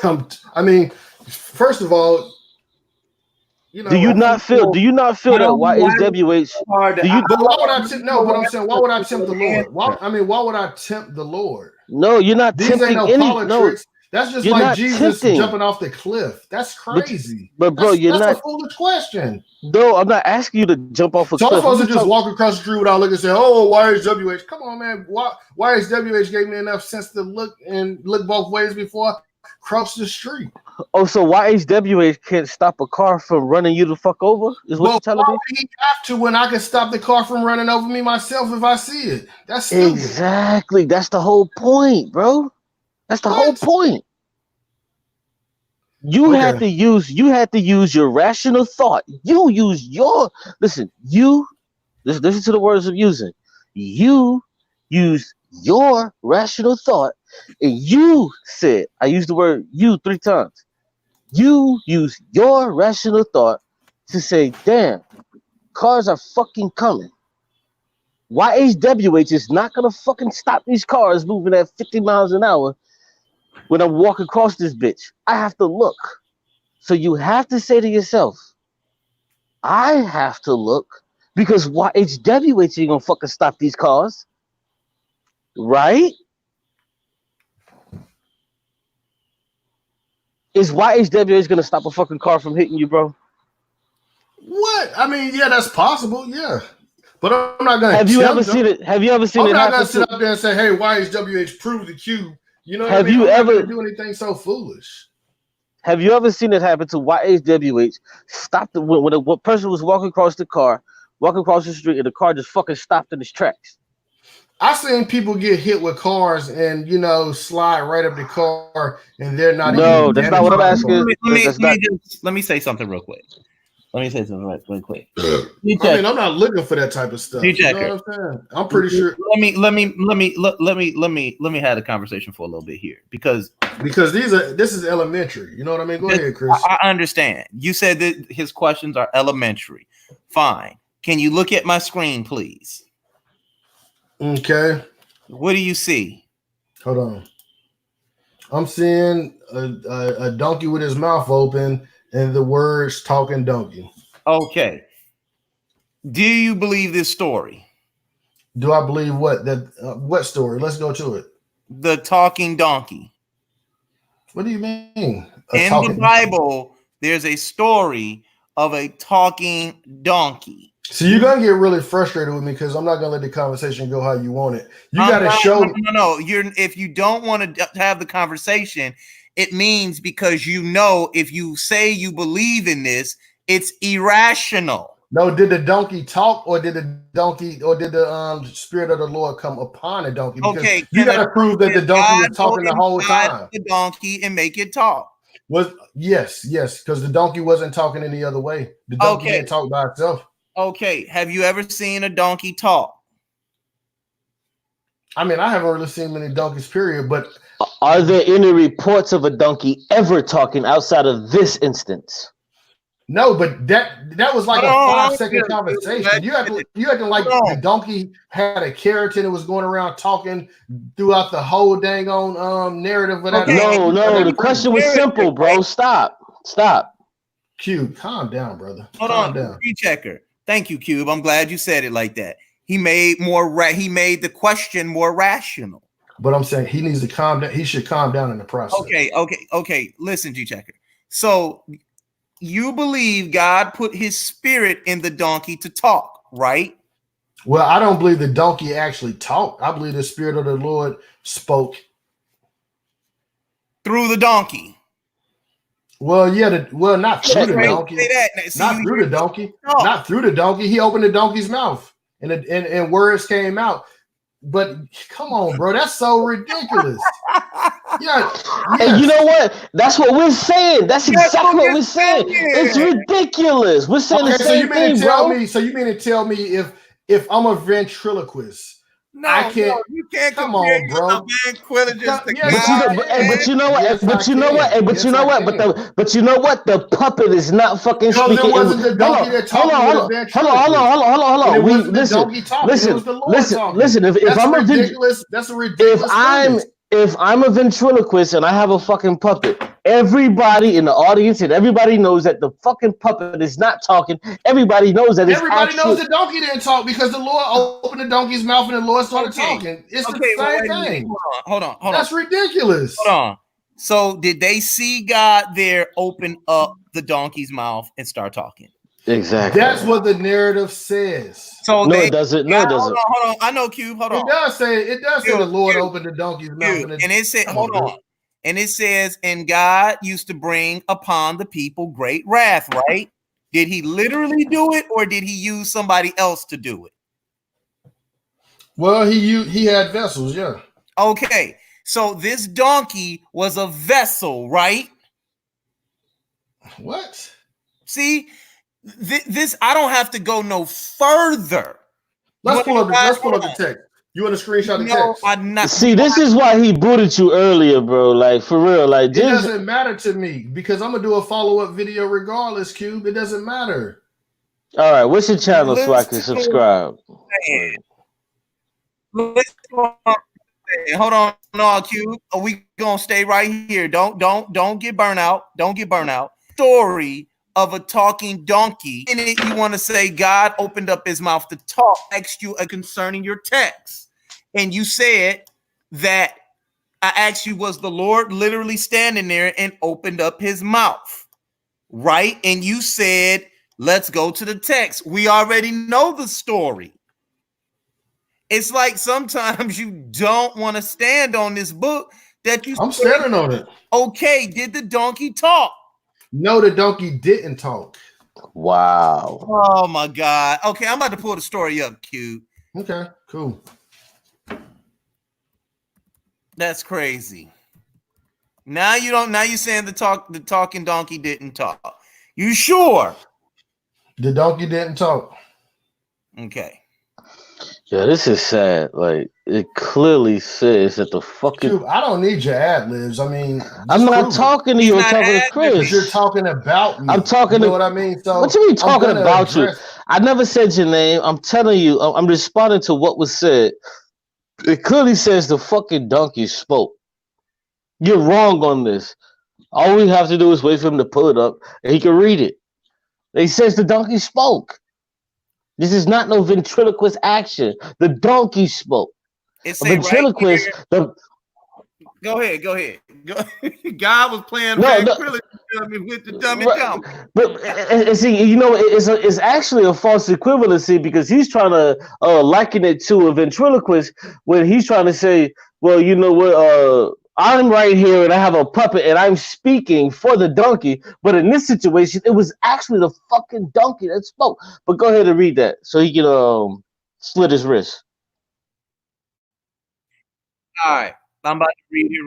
I mean, first of all, Do you I not think. feel do you not feel that Why is it YHWH so hard to? do you But why would I tempt? No, know but what I'm saying, why would I tempt the answer. Lord? Why would I tempt the Lord? no, you're not These ain't tempting no any no, politics. That's just you're like not Jesus tempting. jumping off the cliff. That's But crazy. but bro, That's you're that's a not foolish question. no, I'm not asking you to jump off a So I'm cliff. I'm supposed to just just talking. walk across the street without looking and say, "Oh, why is WH?" Come on, man. Why is WH gave me enough sense to look both ways before I cross the street? Oh, so YHWH can't stop a car from running you the fuck over? Is what you're But telling why me? would he have to when I can stop the car from running over me myself if I see it? That's stupid. Exactly. That's the whole point, bro. That's the whole What? point. Okay. You had to use your rational thought. You use your listen, listen to the words I'm using. You use your rational thought and you said, I used the word you 3 times. You use your rational thought to say, damn, cars are fucking coming. YHWH is not gonna fucking stop these cars moving at 50 miles an hour when I'm walking across this bitch. I have to look. So you have to say to yourself, I have to look because YHWH ain't gonna fucking stop these cars. Right? Is YHWH gonna stop a fucking car from hitting you, bro? What? I mean, yeah, that's possible. Yeah, but I'm not gonna. Have you ever seen it? Have you ever seen I'm it not happen? gonna sit up there and say, "Hey, YHWH, prove the cube." You know what Have I mean? you I'm ever not gonna do anything so foolish? Have you ever seen it happen to YHWH? Stop when a person was walking across the street, and the car just fucking stopped in its tracks. I've seen people get hit with cars and slide right up the car, and they're not. No, even that's not what I'm asking. Let me say something real quick. Let me say something real quick. I mean, I'm not looking for that type of stuff. You know what I'm saying? I'm pretty sure. Let me have a conversation for a little bit here because this is elementary. You know what I mean? Go ahead, Chris. I understand. You said that his questions are elementary. Fine. Can you look at my screen, please? Okay. What do you see? Hold on. I'm seeing a donkey with his mouth open and the words "talking donkey." Okay. Do you believe this story? Do I believe what? What story? Let's go to it. The talking donkey. What do you mean? In the Bible, there's a story of a talking donkey. So you're gonna get really frustrated with me because I'm not gonna let the conversation go how you want it. You gotta show. No. If you don't want to have the conversation, it means because if you say you believe in this, it's irrational. No, did the donkey talk, or did the spirit of the Lord come upon a donkey? Because you gotta prove that the donkey was talking the whole time. The donkey and make it talk. Yes, because the donkey wasn't talking any other way. The donkey didn't talk by itself. Okay, have you ever seen a donkey talk? I mean, I haven't really seen many donkeys, period, but are there any reports of a donkey ever talking outside of this instance? No, but that was like a 5-second conversation. You acting like the donkey had a character that was going around talking throughout the whole dang on narrative of that. No, the question was simple, bro. Stop. Cube, calm down, brother. Calm down. Checker. Thank you, Cube. I'm glad you said it like that. He made the question more rational. But I'm saying he needs to calm down. He should calm down in the process. Okay. Listen, G-Checker. So you believe God put his spirit in the donkey to talk, right? Well, I don't believe the donkey actually talked. I believe the spirit of the Lord spoke through the donkey. Well, yeah, not through the donkey. Not through the donkey. Not through the donkey. He opened the donkey's mouth, and words came out. But come on, bro, that's so ridiculous. Yeah. And you know what? That's what we're saying. That's exactly what we're saying. It's ridiculous. We're saying the same thing, bro. So you mean to tell me if I'm a ventriloquist, I can't. No, you can't come on, bro. But you know what? But you know what? The puppet is not fucking speaking. It wasn't the donkey that talked. Hold on. Listen. If I'm ridiculous, that's a ridiculous. If I'm a ventriloquist and I have a fucking puppet, everybody in the audience and everybody knows that the fucking puppet is not talking. Everybody knows that. Everybody knows the donkey didn't talk because the Lord opened the donkey's mouth and the Lord started talking. It's the same thing. Hold on. That's ridiculous. Hold on. So did they see God there open up the donkey's mouth and start talking? Exactly. That's what the narrative says. So it doesn't. Hold on. I know, Cube. Hold on. It does say the Lord opened the donkey's mouth. And it said, hold on. And it says, and God used to bring upon the people great wrath, right? Did he literally do it, or did he use somebody else to do it? Well, he had vessels, yeah. Okay. So this donkey was a vessel, right? What? See? This I don't have to go no further. Let's pull up the text. You want to screenshot the text? I'm not. See, this is why he booted you earlier, bro. Like, for real. Like, it doesn't matter to me because I'm gonna do a follow-up video regardless, Cube. It doesn't matter. All right, what's your channel so I can subscribe? Hold on, no, Q. Are we gonna stay right here? Don't get burnt out. Don't get burnt out. Story of a talking donkey. In it, you want to say God opened up his mouth to talk, asked you concerning your text, and you said that I asked you, was the Lord literally standing there and opened up his mouth, right? And you said, let's go to the text. We already know the story. It's like sometimes you don't want to stand on this book that you. I'm standing on it. Okay, did the donkey talk? No, the donkey didn't talk. Wow. Oh my God. Okay, I'm about to pull the story up, Q. Okay, cool. That's crazy. Now you don't. Now you're saying the talking donkey didn't talk. You sure? The donkey didn't talk. Okay. Yeah, this is sad. Like, it clearly says that the fucking. Dude, I don't need your ad libs. I mean, I'm not talking to you. I'm talking to Chris. But you're talking about me. I'm talking you know to what I mean? So what you mean talking about you? I never said your name. I'm telling you. I'm responding to what was said. It clearly says the fucking donkey spoke. You're wrong on this. All we have to do is wait for him to pull it up, and he can read it. It says the donkey spoke. This is not no ventriloquist action. The donkey spoke. It's a ventriloquist. Right go ahead. God was playing with the dummy dumb. But see, you know, it's actually a false equivalency because he's trying to liken it to a ventriloquist when he's trying to say, well, you know what, I'm right here and I have a puppet and I'm speaking for the donkey. But in this situation, it was actually the fucking donkey that spoke. But go ahead and read that so he can slit his wrist. All right. I'm about to read it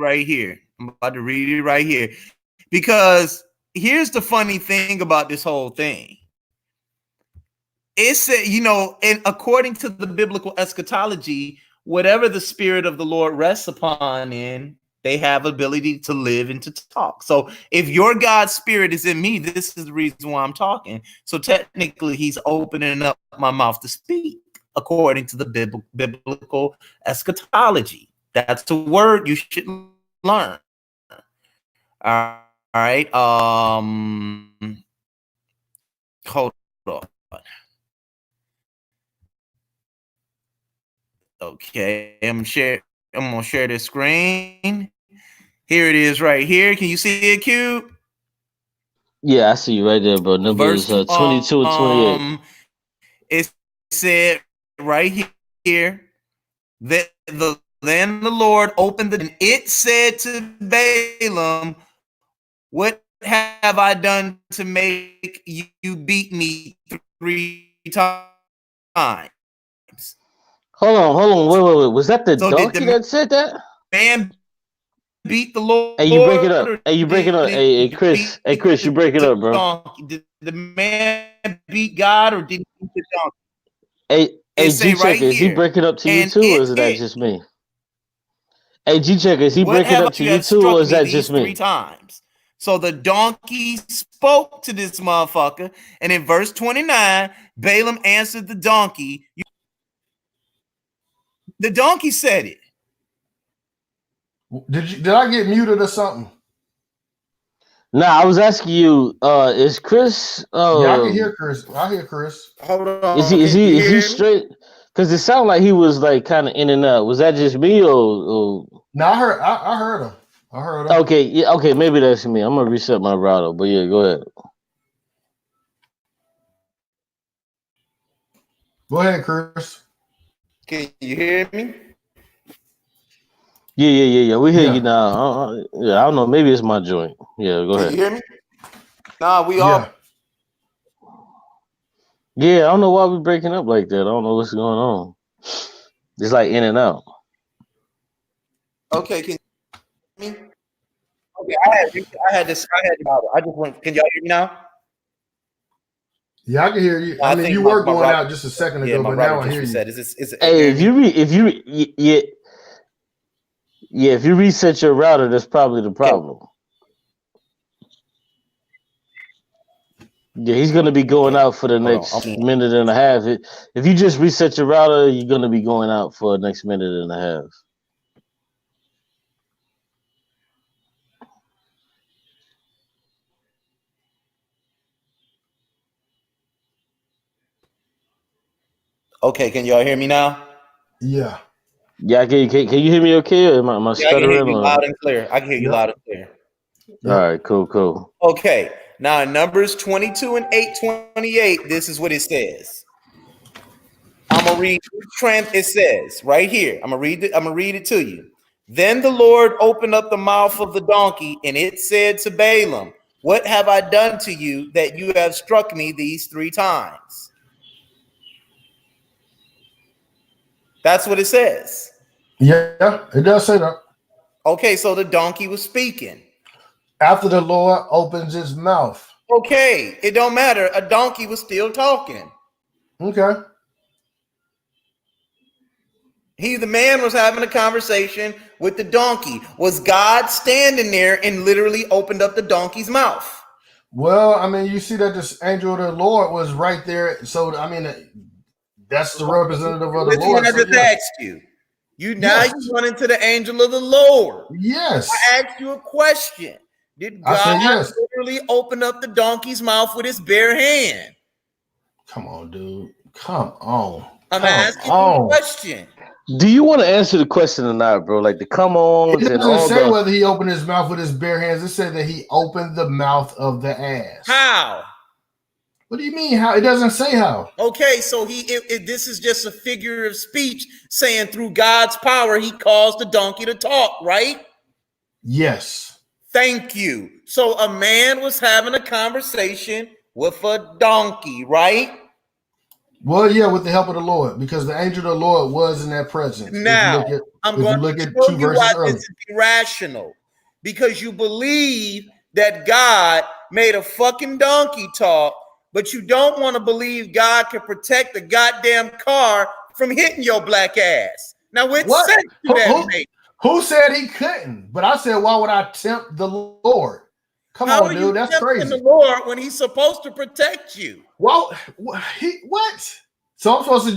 right here. Because here's the funny thing about this whole thing. It said, you know, and according to the biblical eschatology, whatever the spirit of the Lord rests upon in, they have ability to live and to talk. So if your God's spirit is in me, this is the reason why I'm talking. So technically, he's opening up my mouth to speak according to the biblical eschatology. That's the word you should learn. All right. Hold on. Okay, I'm gonna share this screen. Here it is, right here. Can you see it, Q? Yeah, I see you right there, bro. Numbers 22 and 28. It said right here that then the Lord opened and it said to Balaam, what have I done to make you beat me 3 times? Hold on, wait. Was that the donkey that said that? Man beat the Lord. Hey, you break it up. Hey, Chris, you break it up, bro. Did the man beat God or did he beat the donkey? Hey, G-Checker, is he breaking up to you too, or is that just me? Hey, G-Checker, is he breaking up to you too, or is that just me? 3 times. So the donkey spoke to this motherfucker, and in verse 29, Balaam answered the donkey. The donkey said it. Did I get muted or something? Nah, I was asking you, is Chris yeah, I can hear Chris. I hear Chris. Hold on. Is he straight? Because it sounded like he was like kind of in and out. Was that just me or No, I heard him. I heard him. Okay, yeah, okay, maybe that's me. I'm gonna reset my router, but yeah, go ahead. Go ahead, Chris. Can you hear me? Yeah. We hear you now. I don't know. Maybe it's my joint. Yeah, go ahead. Can you hear me? Nah, we all. Yeah, I don't know why we're breaking up like that. I don't know what's going on. It's like in and out. Okay, can you hear me? Okay, I had this. I just went. Can y'all hear me now? Yeah, I can hear you. I mean, you were going out just a second ago, but now I hear you. Hey, if you reset your router, that's probably the problem. Yeah, he's gonna be going out for the next minute and a half. If you just reset your router, you're gonna be going out for the next minute and a half. Okay, can y'all hear me now? Yeah. Yeah, can you hear me okay? Or am I Yeah, I can hear stuttering? you Or? loud and clear. I can hear you Yep. loud and clear. All right, cool. Okay, now in Numbers 22 and 8:28, this is what it says. I'm gonna read. It says right here. I'm gonna read it to you. Then the Lord opened up the mouth of the donkey, and it said to Balaam, "What have I done to you that you have struck me these 3 times?" That's what it says. Yeah, it does say that. Okay, so the donkey was speaking. After the Lord opens his mouth. Okay, it don't matter. A donkey was still talking. Okay. The man was having a conversation with the donkey. Was God standing there and literally opened up the donkey's mouth? Well, I mean, you see that this angel of the Lord was right there. So, I mean, that's the representative of the Lord. I just asked you. You run into the angel of the Lord. Yes. I asked you a question. Did God literally open up the donkey's mouth with his bare hand? Come on, dude. Come on. I'm asking you a question. Do you want to answer the question or not, bro? Like the come on. It doesn't say whether he opened his mouth with his bare hands. It said that he opened the mouth of the ass. How? What do you mean how? It doesn't say how. Okay, so this is just a figure of speech saying through God's power he caused the donkey to talk, right? Yes. Thank you. So a man was having a conversation with a donkey, right? Well, yeah, with the help of the Lord, because the angel of the Lord was in that presence. Now, I'm going to show you why this is irrational. Because you believe that God made a fucking donkey talk, but you don't want to believe God can protect the goddamn car from hitting your black ass. Now, which sense do that make? Who said he couldn't? But I said, why would I tempt the Lord? Come on, dude, that's crazy. The Lord when he's supposed to protect you. Well, what? So I'm supposed to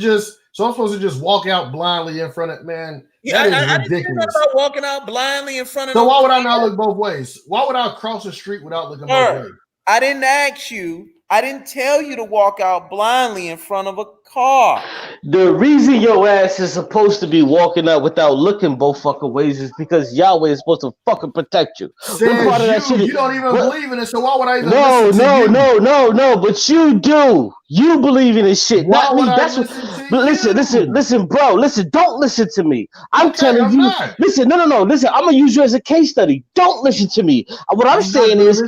just walk out blindly in front of man. Yeah, that is ridiculous. About walking out blindly in front of. So why would I not look both ways? Why would I cross the street without looking both ways? I didn't ask you. I didn't tell you to walk out blindly in front of a car. The reason your ass is supposed to be walking out without looking both fucking ways is because Yahweh is supposed to fucking protect you. You don't even believe in it, so why would I even listen to you? No, but you do. You believe in this shit, not me. That's what. Listen, bro. Listen, don't listen to me. I'm telling you. Listen, no. Listen, I'm gonna use you as a case study. Don't listen to me. What I'm saying is,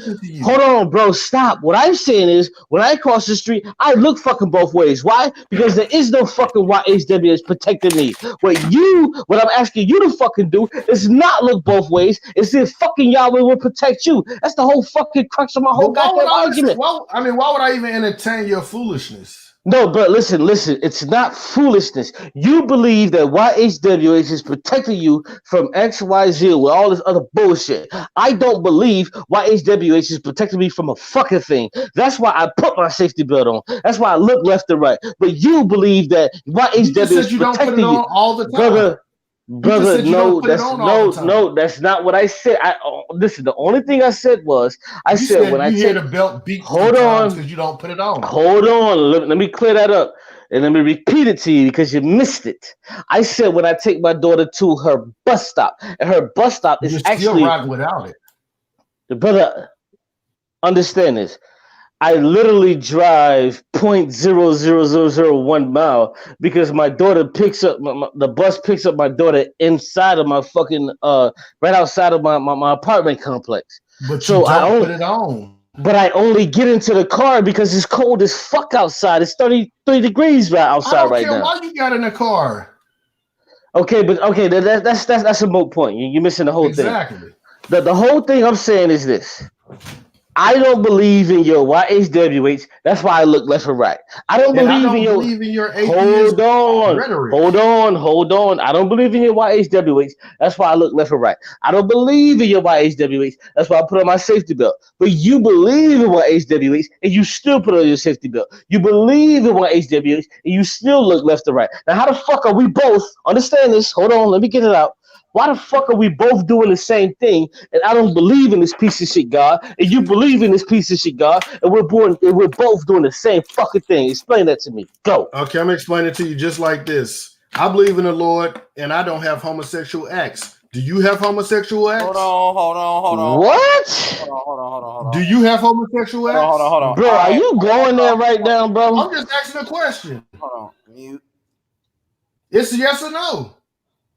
hold on, bro. Stop. What I'm saying is, when I cross the street, I look fucking both ways. Why? Because there is no fucking YHW is protecting me. What I'm asking you to fucking do is not look both ways. It's if fucking Yahweh will protect you. That's the whole fucking crux of my whole goddamn argument. Why would I even entertain your foolishness? No, but listen, it's not foolishness. You believe that YHWH is protecting you from XYZ with all this other bullshit. I don't believe YHWH is protecting me from a fucking thing. That's why I put my safety belt on. That's why I look left and right. But you believe that YHWH is protecting you all the time. Brother, that's not what I said. Listen. The only thing I said was I said when I hear the belt beat. Hold on, because you don't put it on. Hold on. Let me clear that up, and let me repeat it to you because you missed it. I said when I take my daughter to her bus stop, and her bus stop is actually riding without it. The brother, understand this. I literally drive 0.00001 mile because my daughter picks up the bus picks up my daughter inside of my fucking right outside of my apartment complex. But you don't put it on. But I only get into the car because it's cold as fuck outside. It's 33 degrees right outside right now. I don't care why you got in the car. Okay, that's a moot point. You're missing the whole thing. Exactly. The whole thing I'm saying is this. I don't believe in your YHWH. That's why I look left and right. I don't And I believe don't in your. believe in your atheist rhetoric. Hold on. I don't believe in your YHWH. That's why I look left and right. I don't believe in your YHWH. That's why I put on my safety belt. But you believe in YHWH and you still put on your safety belt. You believe in YHWH and you still look left and right. Now, how the fuck are we both? Understand this? Hold on. Let me get it out. Why the fuck are we both doing the same thing? And I don't believe in this piece of shit God, and you believe in this piece of shit God, and we're both doing the same fucking thing. Explain that to me. Go. Okay, I'm explaining it to you just like this. I believe in the Lord, and I don't have homosexual acts. Do you have homosexual acts? Hold on. What? Hold on. Do you have homosexual acts? Hold on. Bro, are you going there right now, bro? I'm just asking a question. Hold on. Mute. It's a yes or no.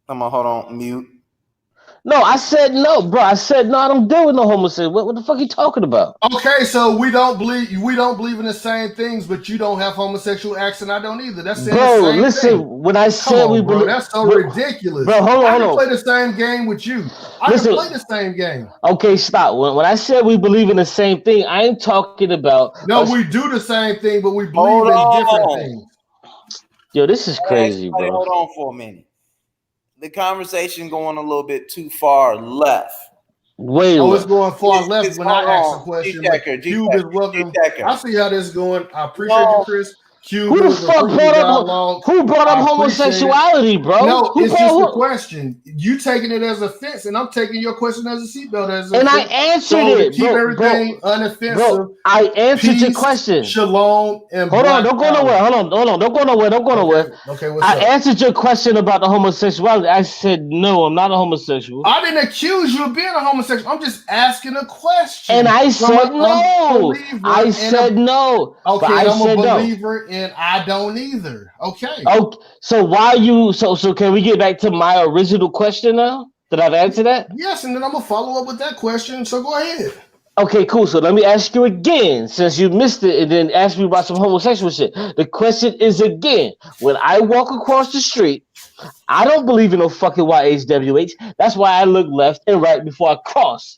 Hold on. Mute. No, I said no, bro. I said no. I don't deal with no homosexual. What the fuck are you talking about? Okay, so we don't believe in the same things, but you don't have homosexual acts, and I don't either. That's saying bro. the same Listen, thing. when I said we believe, that's so ridiculous. Bro, hold I on. can play the same game with you. I can play the same game. Okay, stop. When I said we believe in the same thing, I ain't talking about. No, we do the same thing, but we believe in different things. Yo, this is crazy, bro. Hold on for a minute. The conversation going a little bit too far left. It's going far left when I ask a question. Cube is welcome. I see how this is going. I appreciate you, Chris. Cube, who the fuck brought up homosexuality, bro? No, it's just a question. You taking it as offense, and I'm taking your question as a seatbelt as a and I answered it. Keep everything unoffensive. Bro, I answered your question. Shalom and hold on, don't go nowhere. Hold on, don't go nowhere. Okay, what's up? I answered your question about the homosexuality. I said no, I'm not a homosexual. I didn't accuse you of being a homosexual. I'm just asking a question. And I said no. I said no. Okay, I'm a believer. And I don't either. Okay. So why you so can we get back to my original question now? Did I answer that? Yes, and then I'm gonna follow up with that question. So go ahead. Okay, cool. So let me ask you again, since you missed it, and then ask me about some homosexual shit. The question is again: when I walk across the street, I don't believe in no fucking YHWH. That's why I look left and right before I cross.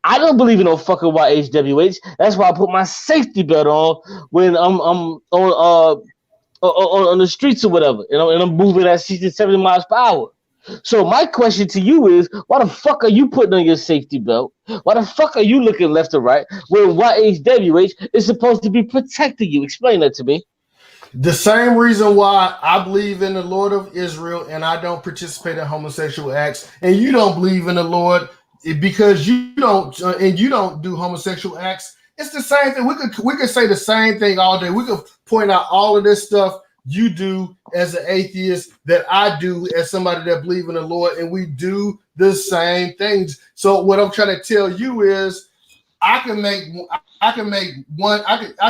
I don't believe in no fucking YHWH. That's why I put my safety belt on when I'm on the streets or whatever, and I'm moving at 60, 70 miles per hour. So my question to you is, why the fuck are you putting on your safety belt? Why the fuck are you looking left or right when YHWH is supposed to be protecting you? Explain that to me. The same reason why I believe in the Lord of Israel and I don't participate in homosexual acts, and you don't believe in the Lord because you don't and you don't do homosexual acts. It's the same thing. We could say the same thing all day. We could point out all of this stuff you do as an atheist that I do as somebody that believes in the Lord, and we do the same things. So what I'm trying to tell you is I can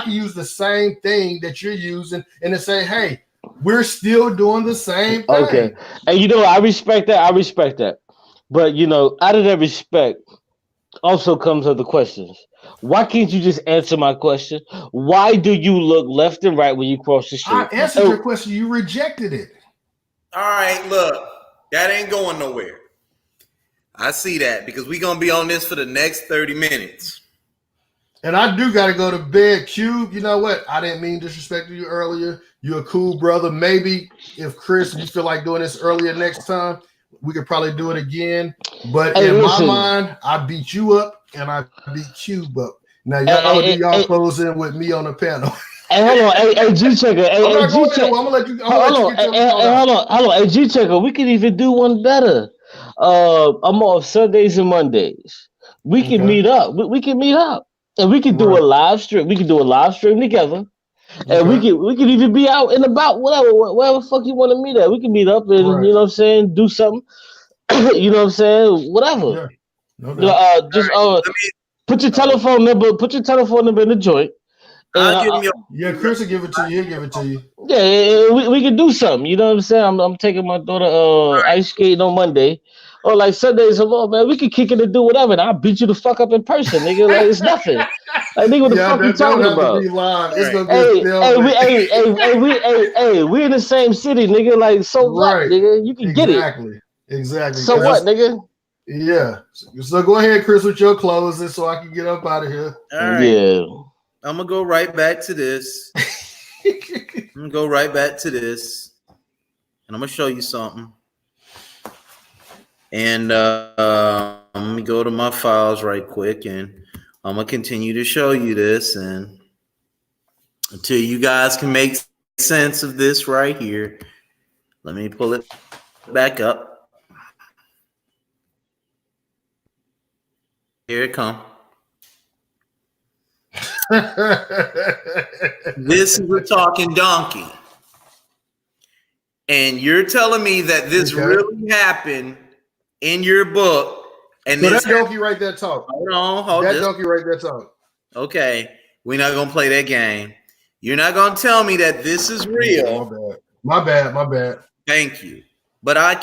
use the same thing that you're using and to say, hey, we're still doing the same thing. Okay. And I respect that. But out of that respect also comes other questions. Why can't you just answer my question? Why do you look left and right when you cross the street? I answered your question. You rejected it. All right, look, that ain't going nowhere. I see that because we're going to be on this for the next 30 minutes. And I do got to go to bed. Cube, you know what? I didn't mean disrespect you earlier. You're a cool brother. Maybe if Chris, you feel like doing this earlier next time, we could probably do it again. But in my mind, I beat you up and I beat Cube up. Now y'all do y'all closing with me on the panel. Hey, hold on, hey, G-Checker. Hey, I'm gonna let you. Hold on, hey, G-Checker. We can even do one better. I'm off Sundays and Mondays. We can meet up. We can meet up, and we can do a live stream. We can do a live stream together, and we can even be out and about, wherever fuck you want to meet at. We can meet up and you know what I'm saying, do something. You know what I'm saying, whatever. Yeah. Put your telephone number. Put your telephone number in the joint. Chris will give it to you. He'll give it to you. Yeah, we can do something. You know what I'm saying? I'm taking my daughter ice skating on Monday. Or like Sundays alone, man. We can kick it and do whatever. And I'll beat you the fuck up in person, nigga. Like it's nothing. Like nigga, what the fuck you talking about? We in the same city, nigga. Like, so what, nigga? You can get it. Exactly. So what, nigga? Yeah. So go ahead, Chris, with your closing so I can get up out of here. All right. Yeah. I'm gonna go right back to this. And I'm gonna show you something. And let me go to my files right quick, and I'm gonna continue to show you this, and until you guys can make sense of this right here. Let me pull it back up. Here it comes. This is a talking donkey. And you're telling me that this really happened in your book. And so that donkey right there talk. Hold on. That donkey right there talk. Okay. We're not going to play that game. You're not going to tell me that this is real. My bad. Thank you. But I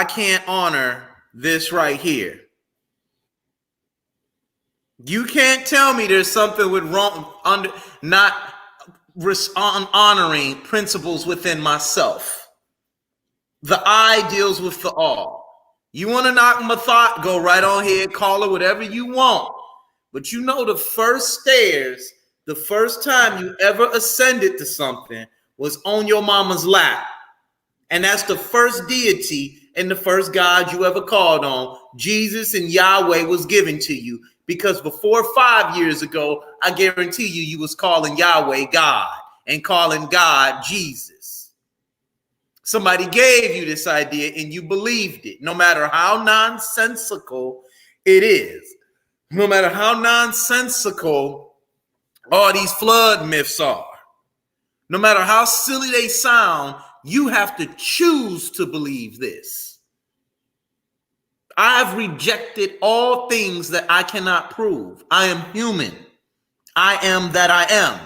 can't honor this right here. You can't tell me there's something with wrong under not honoring principles within myself. The I deals with the all. You want to knock my thought? Go right on here, call it whatever you want. But you know the first stairs, the first time you ever ascended to something was on your mama's lap. And that's the first deity and the first God you ever called on. Jesus and Yahweh was given to you. Because before 5 years ago, I guarantee you was calling Yahweh God and calling God Jesus. Somebody gave you this idea and you believed it, no matter how nonsensical it is. No matter how nonsensical all these flood myths are. No matter how silly they sound, you have to choose to believe this. I've rejected all things that I cannot prove. I am human. I am that I am.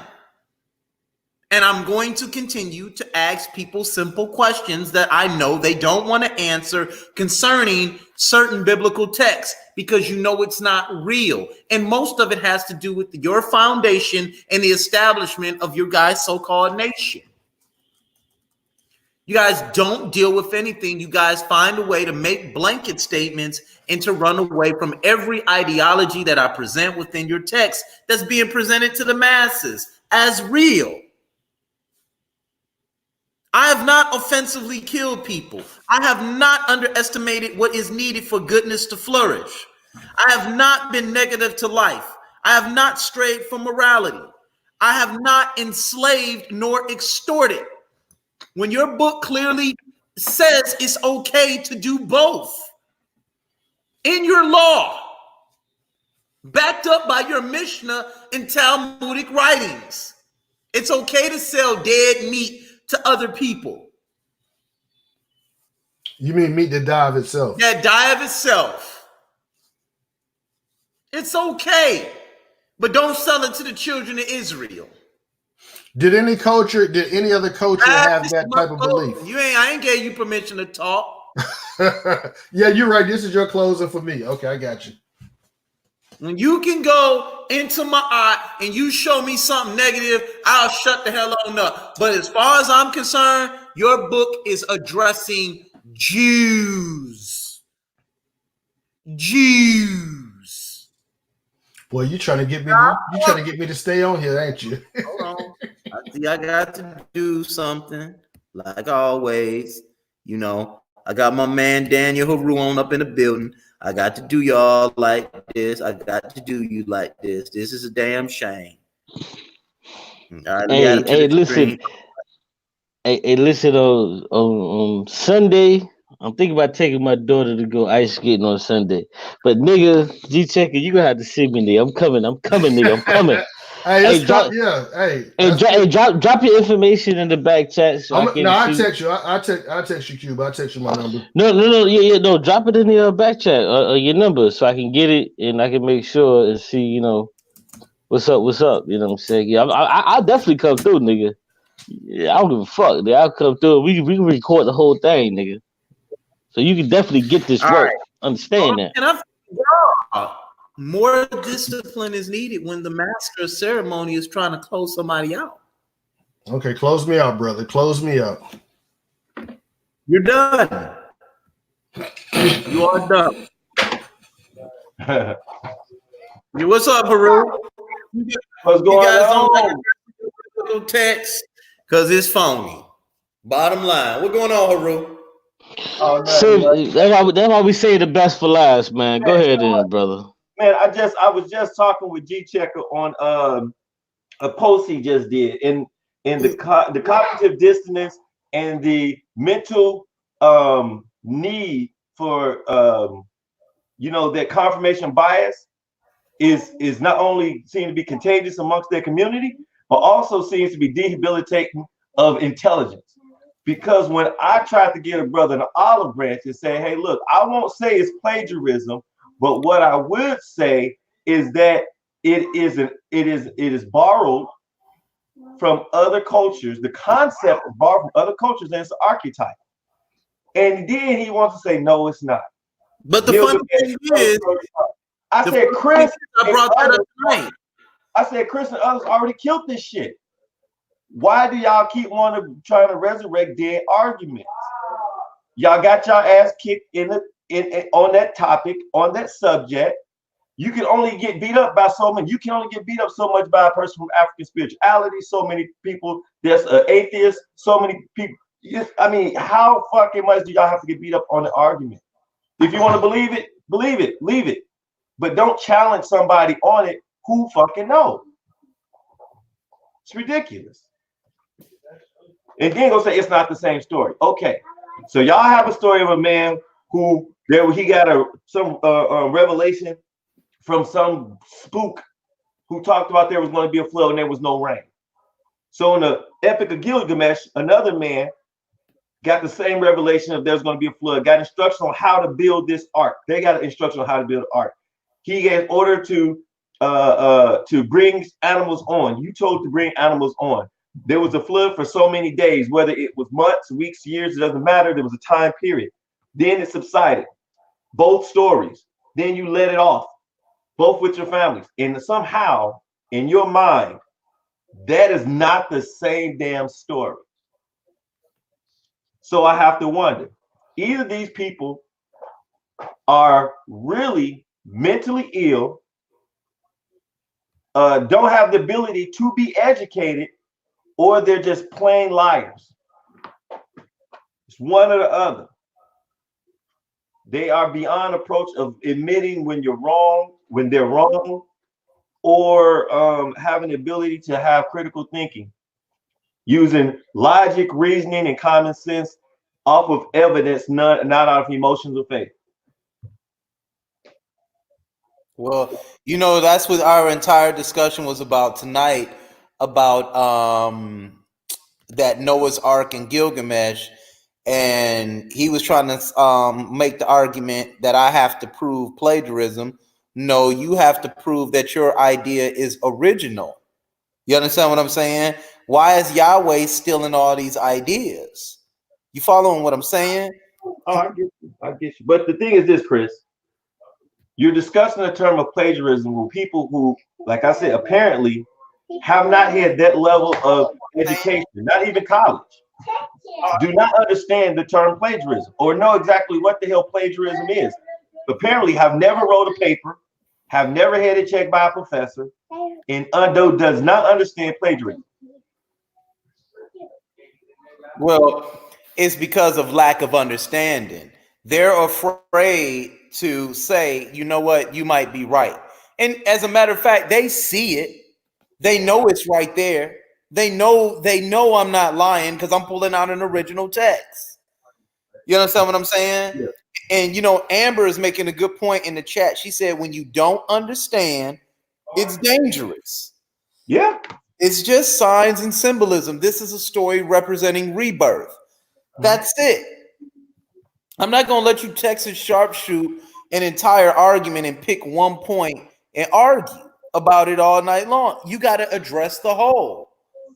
And I'm going to continue to ask people simple questions that I know they don't want to answer concerning certain biblical texts because you know it's not real. And most of it has to do with your foundation and the establishment of your guys' so-called nation. You guys don't deal with anything. You guys find a way to make blanket statements and to run away from every ideology that I present within your text that's being presented to the masses as real. I have not offensively killed people. I have not underestimated what is needed for goodness to flourish. I have not been negative to life. I have not strayed from morality. I have not enslaved nor extorted. When your book clearly says it's okay to do both in your law, backed up by your Mishnah and Talmudic writings, it's okay to sell dead meat to other people. You mean meat that die of itself? That die of itself. It's okay, but don't sell it to the children of Israel. Did any other culture have that type of belief? I ain't gave you permission to talk. Yeah, you're right. This is your closing for me. Okay, I got you. When you can go into my eye and you show me something negative, I'll shut the hell on up. But as far as I'm concerned, your book is addressing Jews. Boy, you trying to get me to stay on here, ain't you? Hold on. I got to do something like always. You know, I got my man Daniel Haru on up in the building. I got to do y'all like this. I got to do you like this. This is a damn shame. Hey, listen. Hey, listen. On Sunday, I'm thinking about taking my daughter to go ice skating on Sunday. But nigga, G-Checker, you gonna have to see me, nigga. I'm coming, nigga. I'm coming. Drop your information in the back chat. So I'll text you. I'll text you, Cube. I'll text you my number. No. Drop it in the back chat, your number, so I can get it and I can make sure and see, you know, what's up. You know what I'm saying? Yeah, I'll definitely come through, nigga. Yeah, I don't give a fuck. Nigga. I'll come through. We can record the whole thing, nigga. So you can definitely get this work. Right. Understand that. More discipline is needed when the master of ceremony is trying to close somebody out. Okay, close me out, brother. Close me out. You're done. You are dumb. What's up, Haru? What's You going guys don't on? like text because it's phony. Bottom line. What going on, Haru? Oh, nothing, Save, nothing. that's why we say the best for last, man. Go Man, you ahead, know what? then, brother. Man, I was just talking with G Checker on a post he just did in the cognitive dissonance and the mental need for that confirmation bias is not only seen to be contagious amongst their community, but also seems to be debilitating of intelligence. Because when I tried to get a brother an olive branch and say, hey, look, I won't say it's plagiarism, but what I would say is that it is borrowed from other cultures. The concept is borrowed from other cultures, and it's an archetype. And then he wants to say, no, it's not. But the funny thing is, I said, Chris, I brought that up tonight. I said, Chris and others already killed this shit. Why do y'all keep trying to resurrect dead arguments? Y'all got y'all ass kicked on that topic, on that subject. You can only get beat up by so many. You can only get beat up so much by a person from African spirituality. So many people. There's an atheist. So many people. I mean, how fucking much do y'all have to get beat up on the argument? If you want to believe it, leave it. But don't challenge somebody on it who fucking knows. It's ridiculous. And then go say it's not the same story. Okay, so y'all have a story of a man who he got some revelation from some spook who talked about there was going to be a flood and there was no rain. So in the Epic of Gilgamesh, another man got the same revelation of there's going to be a flood, got instruction on how to build this ark. They got an instruction on how to build an ark. He gave order to bring animals on. You told to bring animals on. There was a flood for so many days, whether it was months, weeks, years, it doesn't matter. There was a time period. Then it subsided. Both stories. Then you let it off, both with your families. And somehow, in your mind, that is not the same damn story. So I have to wonder, either these people are really mentally ill, don't have the ability to be educated, or they're just plain liars. It's one or the other. They are beyond approach of admitting when you're wrong, when they're wrong, or having the ability to have critical thinking, using logic, reasoning, and common sense off of evidence, not out of emotions or faith. Well, that's what our entire discussion was about tonight, about that Noah's Ark and Gilgamesh, and he was trying to make the argument that I have to prove plagiarism. No, you have to prove that your idea is original. You understand what I'm saying? Why is Yahweh stealing all these ideas? You following what I'm saying? Oh, I get you. But the thing is this, Chris. You're discussing the term of plagiarism with people who, like I said, apparently have not had that level of education, not even college, do not understand the term plagiarism or know exactly what the hell plagiarism is. Apparently have never wrote a paper, have never had it checked by a professor, and does not understand plagiarism. Well, it's because of lack of understanding. They're afraid to say, you know what, you might be right. And as a matter of fact, they see it. They know it's right there. They know I'm not lying because I'm pulling out an original text. You understand what I'm saying? Yeah. And Amber is making a good point in the chat. She said, when you don't understand, it's dangerous. Yeah. It's just signs and symbolism. This is a story representing rebirth. That's it. I'm not going to let you Texas sharpshoot an entire argument and pick one point and argue about it all night long. You got to address the whole.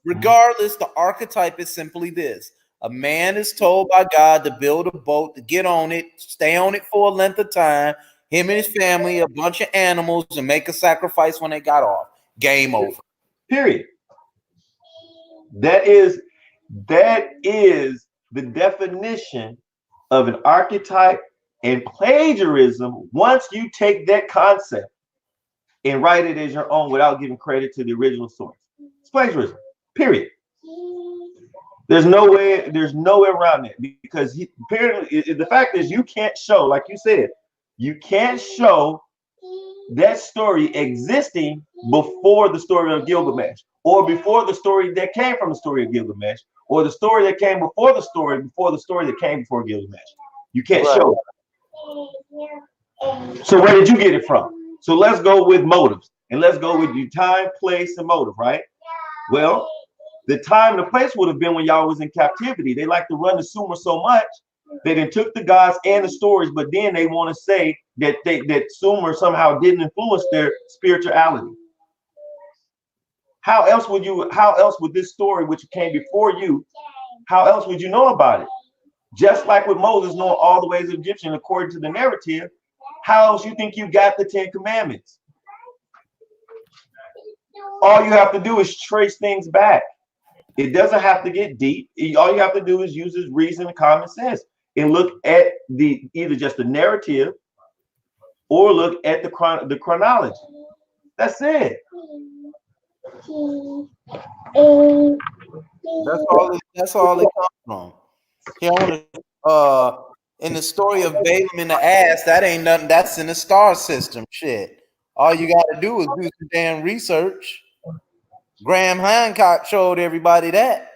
Regardless, the archetype is simply this. A man is told by God to build a boat, to get on it, stay on it for a length of time, him and his family, a bunch of animals, and make a sacrifice when they got off. Game over. Period. That is the definition of an archetype And plagiarism, once you take that concept and write it as your own without giving credit to the original source, it's plagiarism, period. There's no way around it, because the fact is, you can't show, like you said, you can't show that story existing before the story of Gilgamesh, or before the story that came from the story of Gilgamesh, or the story that came before the story that came before Gilgamesh. You can't show it. So where did you get it from? So let's go with motives, and let's go with your time, place, and motive, right? Well, the time and the place would have been when y'all was in captivity. They like to run the Sumer so much they then took the gods and the stories, but then they want to say that that Sumer somehow didn't influence their spirituality. How else would this story, which came before you, how else would you know about it? Just like with Moses knowing all the ways of Egyptian according to the narrative, how else you think you got the 10 Commandments? All you have to do is trace things back. It doesn't have to get deep. All you have to do is use his reason and common sense and look at either just the narrative or look at the chronology. That's it. That's all it comes from. He only in the story of Balaam and the ass, that ain't nothing. That's in the star system. Shit. All you got to do is do some damn research. Graham Hancock showed everybody that.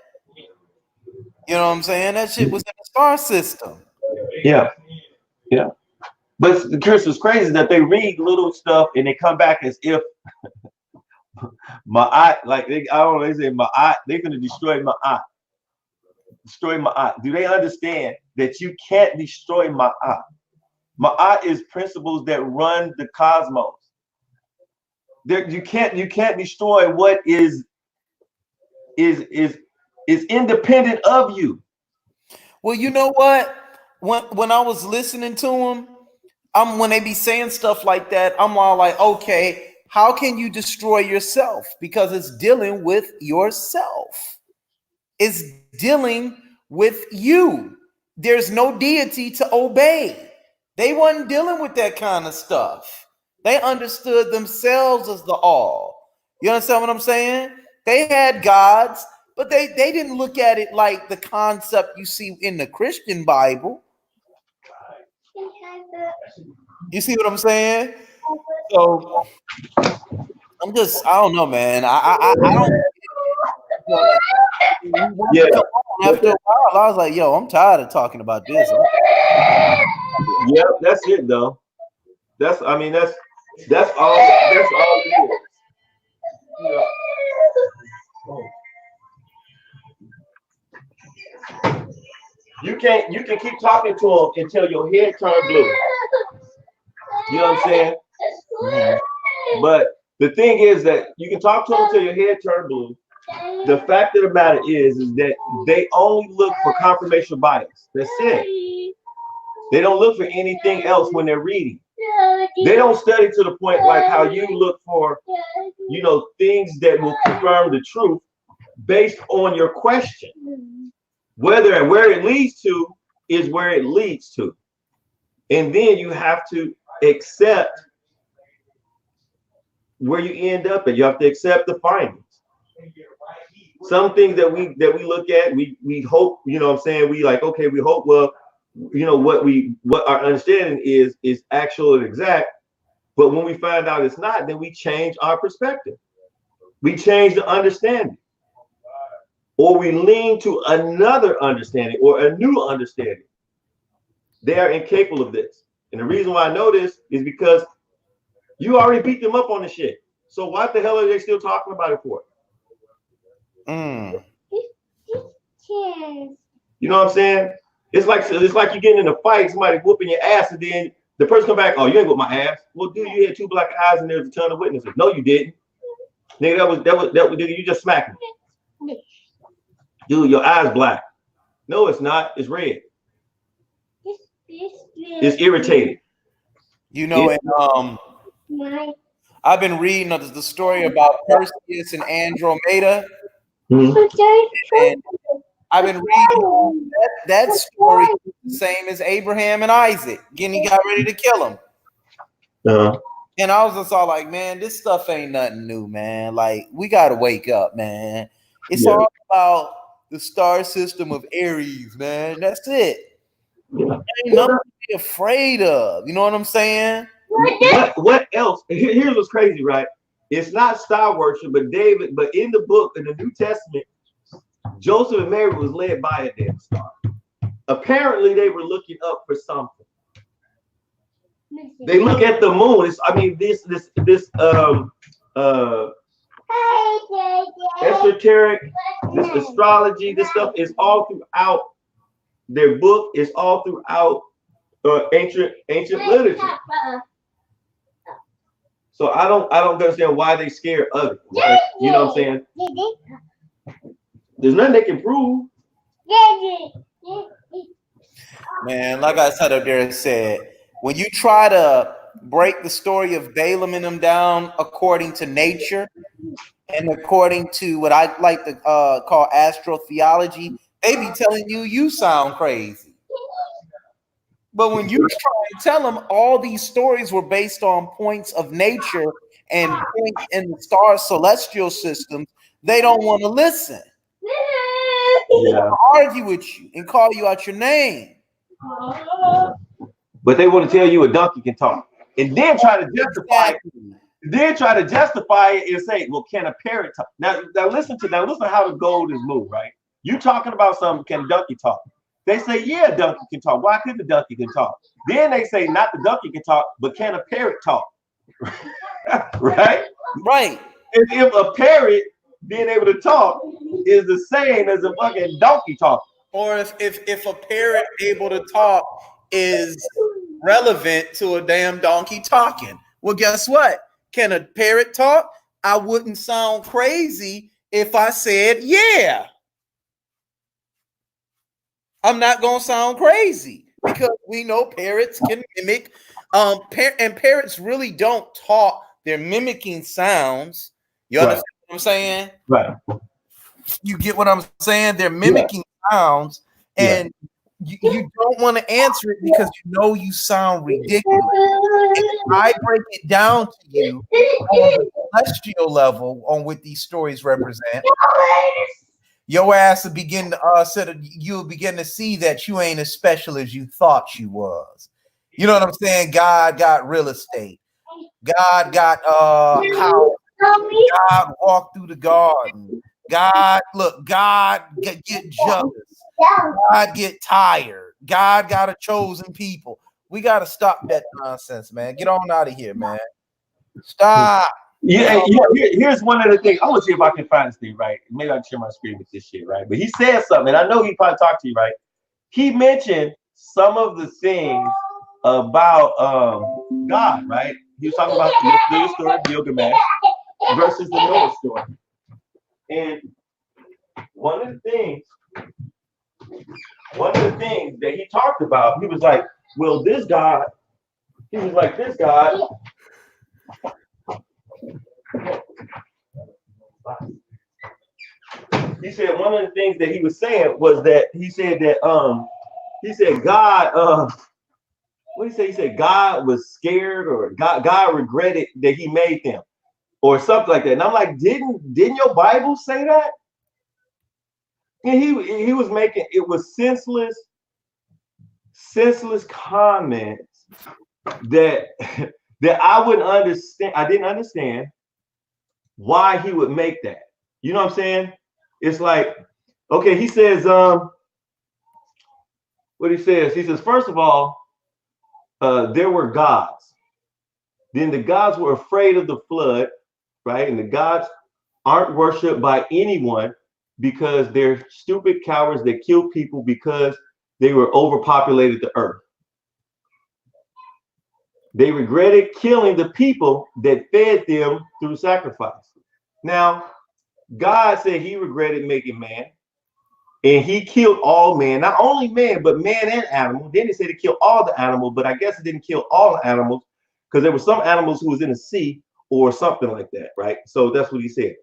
You know what I'm saying? That shit was in the star system. Yeah. Yeah. But the curse was crazy that they read little stuff and they come back as if Ma'at, like they say Ma'at, they're gonna destroy Ma'at. Destroy Ma'at. Do they understand that you can't destroy Ma'at? Ma'at is principles that run the cosmos. You can't destroy what is independent of you. Well, you know what? When I was listening to him, when they be saying stuff like that, I'm all like, okay, how can you destroy yourself? Because it's dealing with yourself. It's dealing with you. There's no deity to obey. They wasn't dealing with that kind of stuff. They understood themselves as the all. You understand what I'm saying? They had gods, but they didn't look at it like the concept you see in the Christian Bible. You see what I'm saying? So I don't know, man. I don't. Yeah. After a while, I was like, yo, I'm tired of talking about this. Yeah, that's it though. That's all it is. You can keep talking to them until your head turns blue. You know what I'm saying? Mm-hmm. But the thing is that you can talk to them until your head turns blue. The fact of the matter is that they only look for confirmation bias. That's it. They don't look for anything else when they're reading. They don't study to the point like how you look for, things that will confirm the truth based on your question. Whether and where it leads to is where it leads to. And then you have to accept where you end up and you have to accept the findings. Some things that we look at, we hope, we like, okay, we hope, well, what our understanding is actual and exact. But when we find out it's not, then we change our perspective. We change the understanding. Or we lean to another understanding or a new understanding. They are incapable of this. And the reason why I know this is because you already beat them up on the shit. So what the hell are they still talking about it for? You know what I'm saying? It's like you getting in a fight, somebody whooping your ass, and then the person come back, oh, you ain't whoop my ass. Well, dude, you had 2 black eyes and there's a ton of witnesses. No, you didn't. Nigga, that was you just smacked me. Dude, your eye's black. No, it's not. It's red. It's irritated. I've been reading the story about Perseus and Andromeda. Mm-hmm. I've been reading that story the same as Abraham and Isaac. Again, he got ready to kill him. And I was just all like, man, this stuff ain't nothing new, man. Like, we got to wake up, man. It's all about the star system of Aries, man. That's it. Ain't nothing to be afraid of. You know what I'm saying? What else? Here's what's crazy, right? It's not star worship, but in the book, in the New Testament, Joseph and Mary was led by a damn star. Apparently, they were looking up for something. They look at the moon. This esoteric, this astrology, this stuff is all throughout their book. It's all throughout ancient literature. So I don't understand why they scared of it. Right? You know what I'm saying? There's nothing they can prove. Man, like I said up there, it said, when you try to break the story of Balaam and them down according to nature and according to what I like to call astrotheology, they be telling you sound crazy. But when you try and tell them all these stories were based on points of nature and points in the star celestial systems, they don't want to listen. They want to argue with you and call you out your name. But they want to tell you a donkey can talk, and then try to justify it. Then try to justify it and say, "Well, can a parrot talk?" Now listen how the gold is moved, right? You talking about something? Can a donkey talk? They say, "Yeah, a donkey can talk." Why couldn't the donkey can talk? Then they say, "Not the donkey can talk, but can a parrot talk?" Right? Right. And if a parrot being able to talk is the same as a fucking donkey talk, or if a parrot able to talk is relevant to a damn donkey talking. Well, guess what? Can a parrot talk? I wouldn't sound crazy if I said, yeah. I'm not going to sound crazy because we know parrots can mimic. And parrots really don't talk. They're mimicking sounds. You understand what I'm saying? Right. You get what I'm saying? They're mimicking sounds. And you don't want to answer it because you know you sound ridiculous. If I break it down to you on the celestial level on what these stories represent, your ass will begin to you'll begin to see that you ain't as special as you thought you was. You know what I'm saying? God got real estate. God got house. God walked through the garden. God get jealous. God get tired. God got a chosen people. We got to stop that nonsense, man. Get on out of here, man. Stop. Here's one of the things. I want to see if I can find this thing, right? Maybe I can share my screen with this shit, right? But he said something, and I know he probably talked to you, right? He mentioned some of the things about God, right? He was talking about the story of Gilgamesh versus the Noah story. And one of the things that he talked about, he was like, well, this God, he said one of the things that he was saying was that he said God, what did he say? He said God was scared, or God regretted that he made them, or something like that. And I'm like, didn't your Bible say that? And he was making, it was senseless comments that I wouldn't understand. I didn't understand why he would make that. You know what I'm saying? It's like, okay, he says, what he says, first of all, there were gods. Then the gods were afraid of the flood, right? And the gods aren't worshipped by anyone because they're stupid cowards that kill people because they were overpopulated the earth. They regretted killing the people that fed them through sacrifice. Now, God said he regretted making man, and he killed all men, not only man, but man and animal. Then he said he killed all the animals, but I guess it didn't kill all the animals because there were some animals who was in the sea or something like that, right? So that's what he said,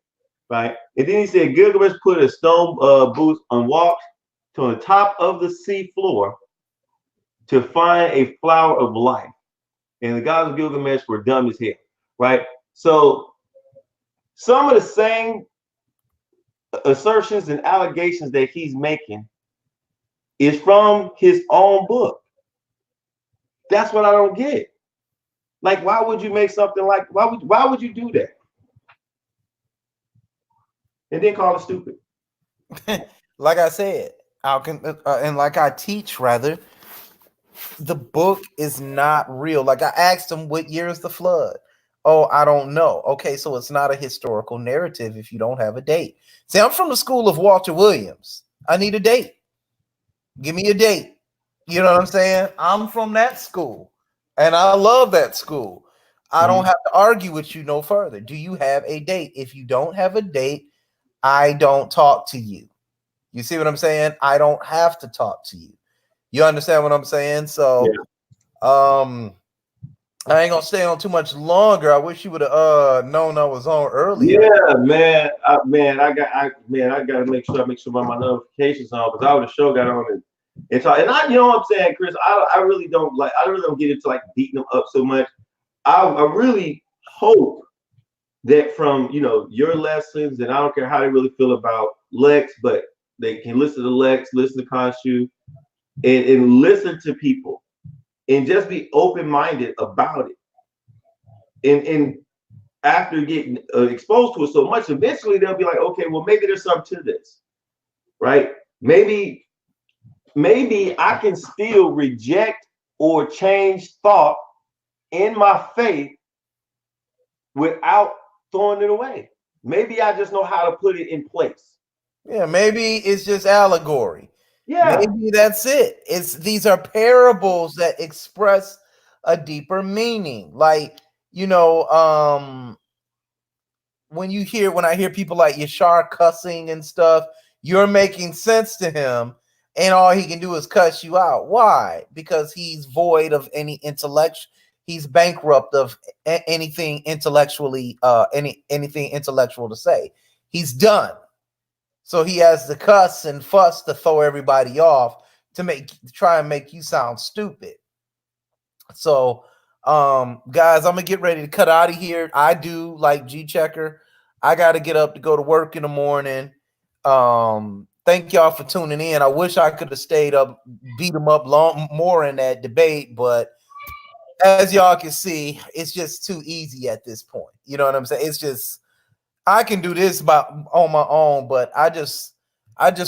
right? And then he said Gilgamesh put a stone booth on walks to the top of the sea floor to find a flower of life. And the gods of Gilgamesh were dumb as hell, right? So some of the same assertions and allegations that he's making is from his own book. That's what I don't get. Like, why would you make something like, why would you do that? And then call it stupid. Like I said, and like I teach, rather, the book is not real. Like I asked him, what year is the flood? Oh, I don't know. Okay, so it's not a historical narrative if you don't have a date. See, I'm from the school of Walter Williams. I need a date. Give me a date. You know what I'm saying? I'm from that school, and I love that school. I don't have to argue with you no further. Do you have a date? If you don't have a date, I don't talk to you. You see what I'm saying? I don't have to talk to you. You understand what I'm saying? So, I ain't gonna stay on too much longer. I wish you would have known I was on earlier. Yeah, man. I gotta make sure my notifications on, because I would have sure got on and talk. And you know what I'm saying, Chris? I really don't get into like beating them up so much. I really hope that from your lessons, and I don't care how they really feel about Lex, but they can listen to Lex, listen to Khonshu, and listen to people, and just be open-minded about it. And after getting exposed to it so much, eventually they'll be like, okay, well, maybe there's something to this, right? Maybe I can still reject or change thought in my faith without throwing it away. Maybe I just know how to put it in place. Yeah, maybe it's just allegory. Yeah. Maybe that's it. These are parables that express a deeper meaning. Like, when I hear people like Yashar cussing and stuff, you're making sense to him, and all he can do is cuss you out. Why? Because he's void of any intellect. He's bankrupt of anything intellectually, anything intellectual to say. He's done. So he has to cuss and fuss to throw everybody off to try and make you sound stupid. So, guys, I'm gonna get ready to cut out of here. I do like G Checker. I got to get up to go to work in the morning. Thank y'all for tuning in. I wish I could have stayed up, beat them up more in that debate, but as y'all can see, it's just too easy at this point. You know what I'm saying? It's just, I can do this on my own, but I just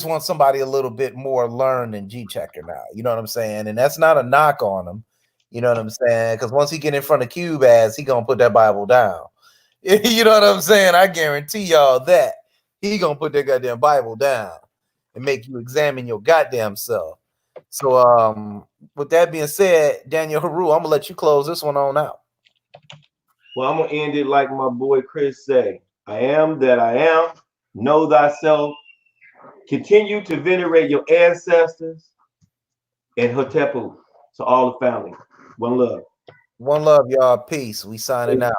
want somebody a little bit more learned than G Checker now. You know what I'm saying? And that's not a knock on him. You know what I'm saying? Because once he get in front of Cube ass, he gonna put that Bible down. You know what I'm saying? I guarantee y'all that he gonna put that goddamn Bible down and make you examine your goddamn self. So, with that being said, Daniel Haru, I'm gonna let you close this one on out. Well, I'm gonna end it like my boy Chris say. I am that I am. Know thyself. Continue to venerate your ancestors, and Hotepu to all the family. One love. One love, y'all. Peace. We signing out.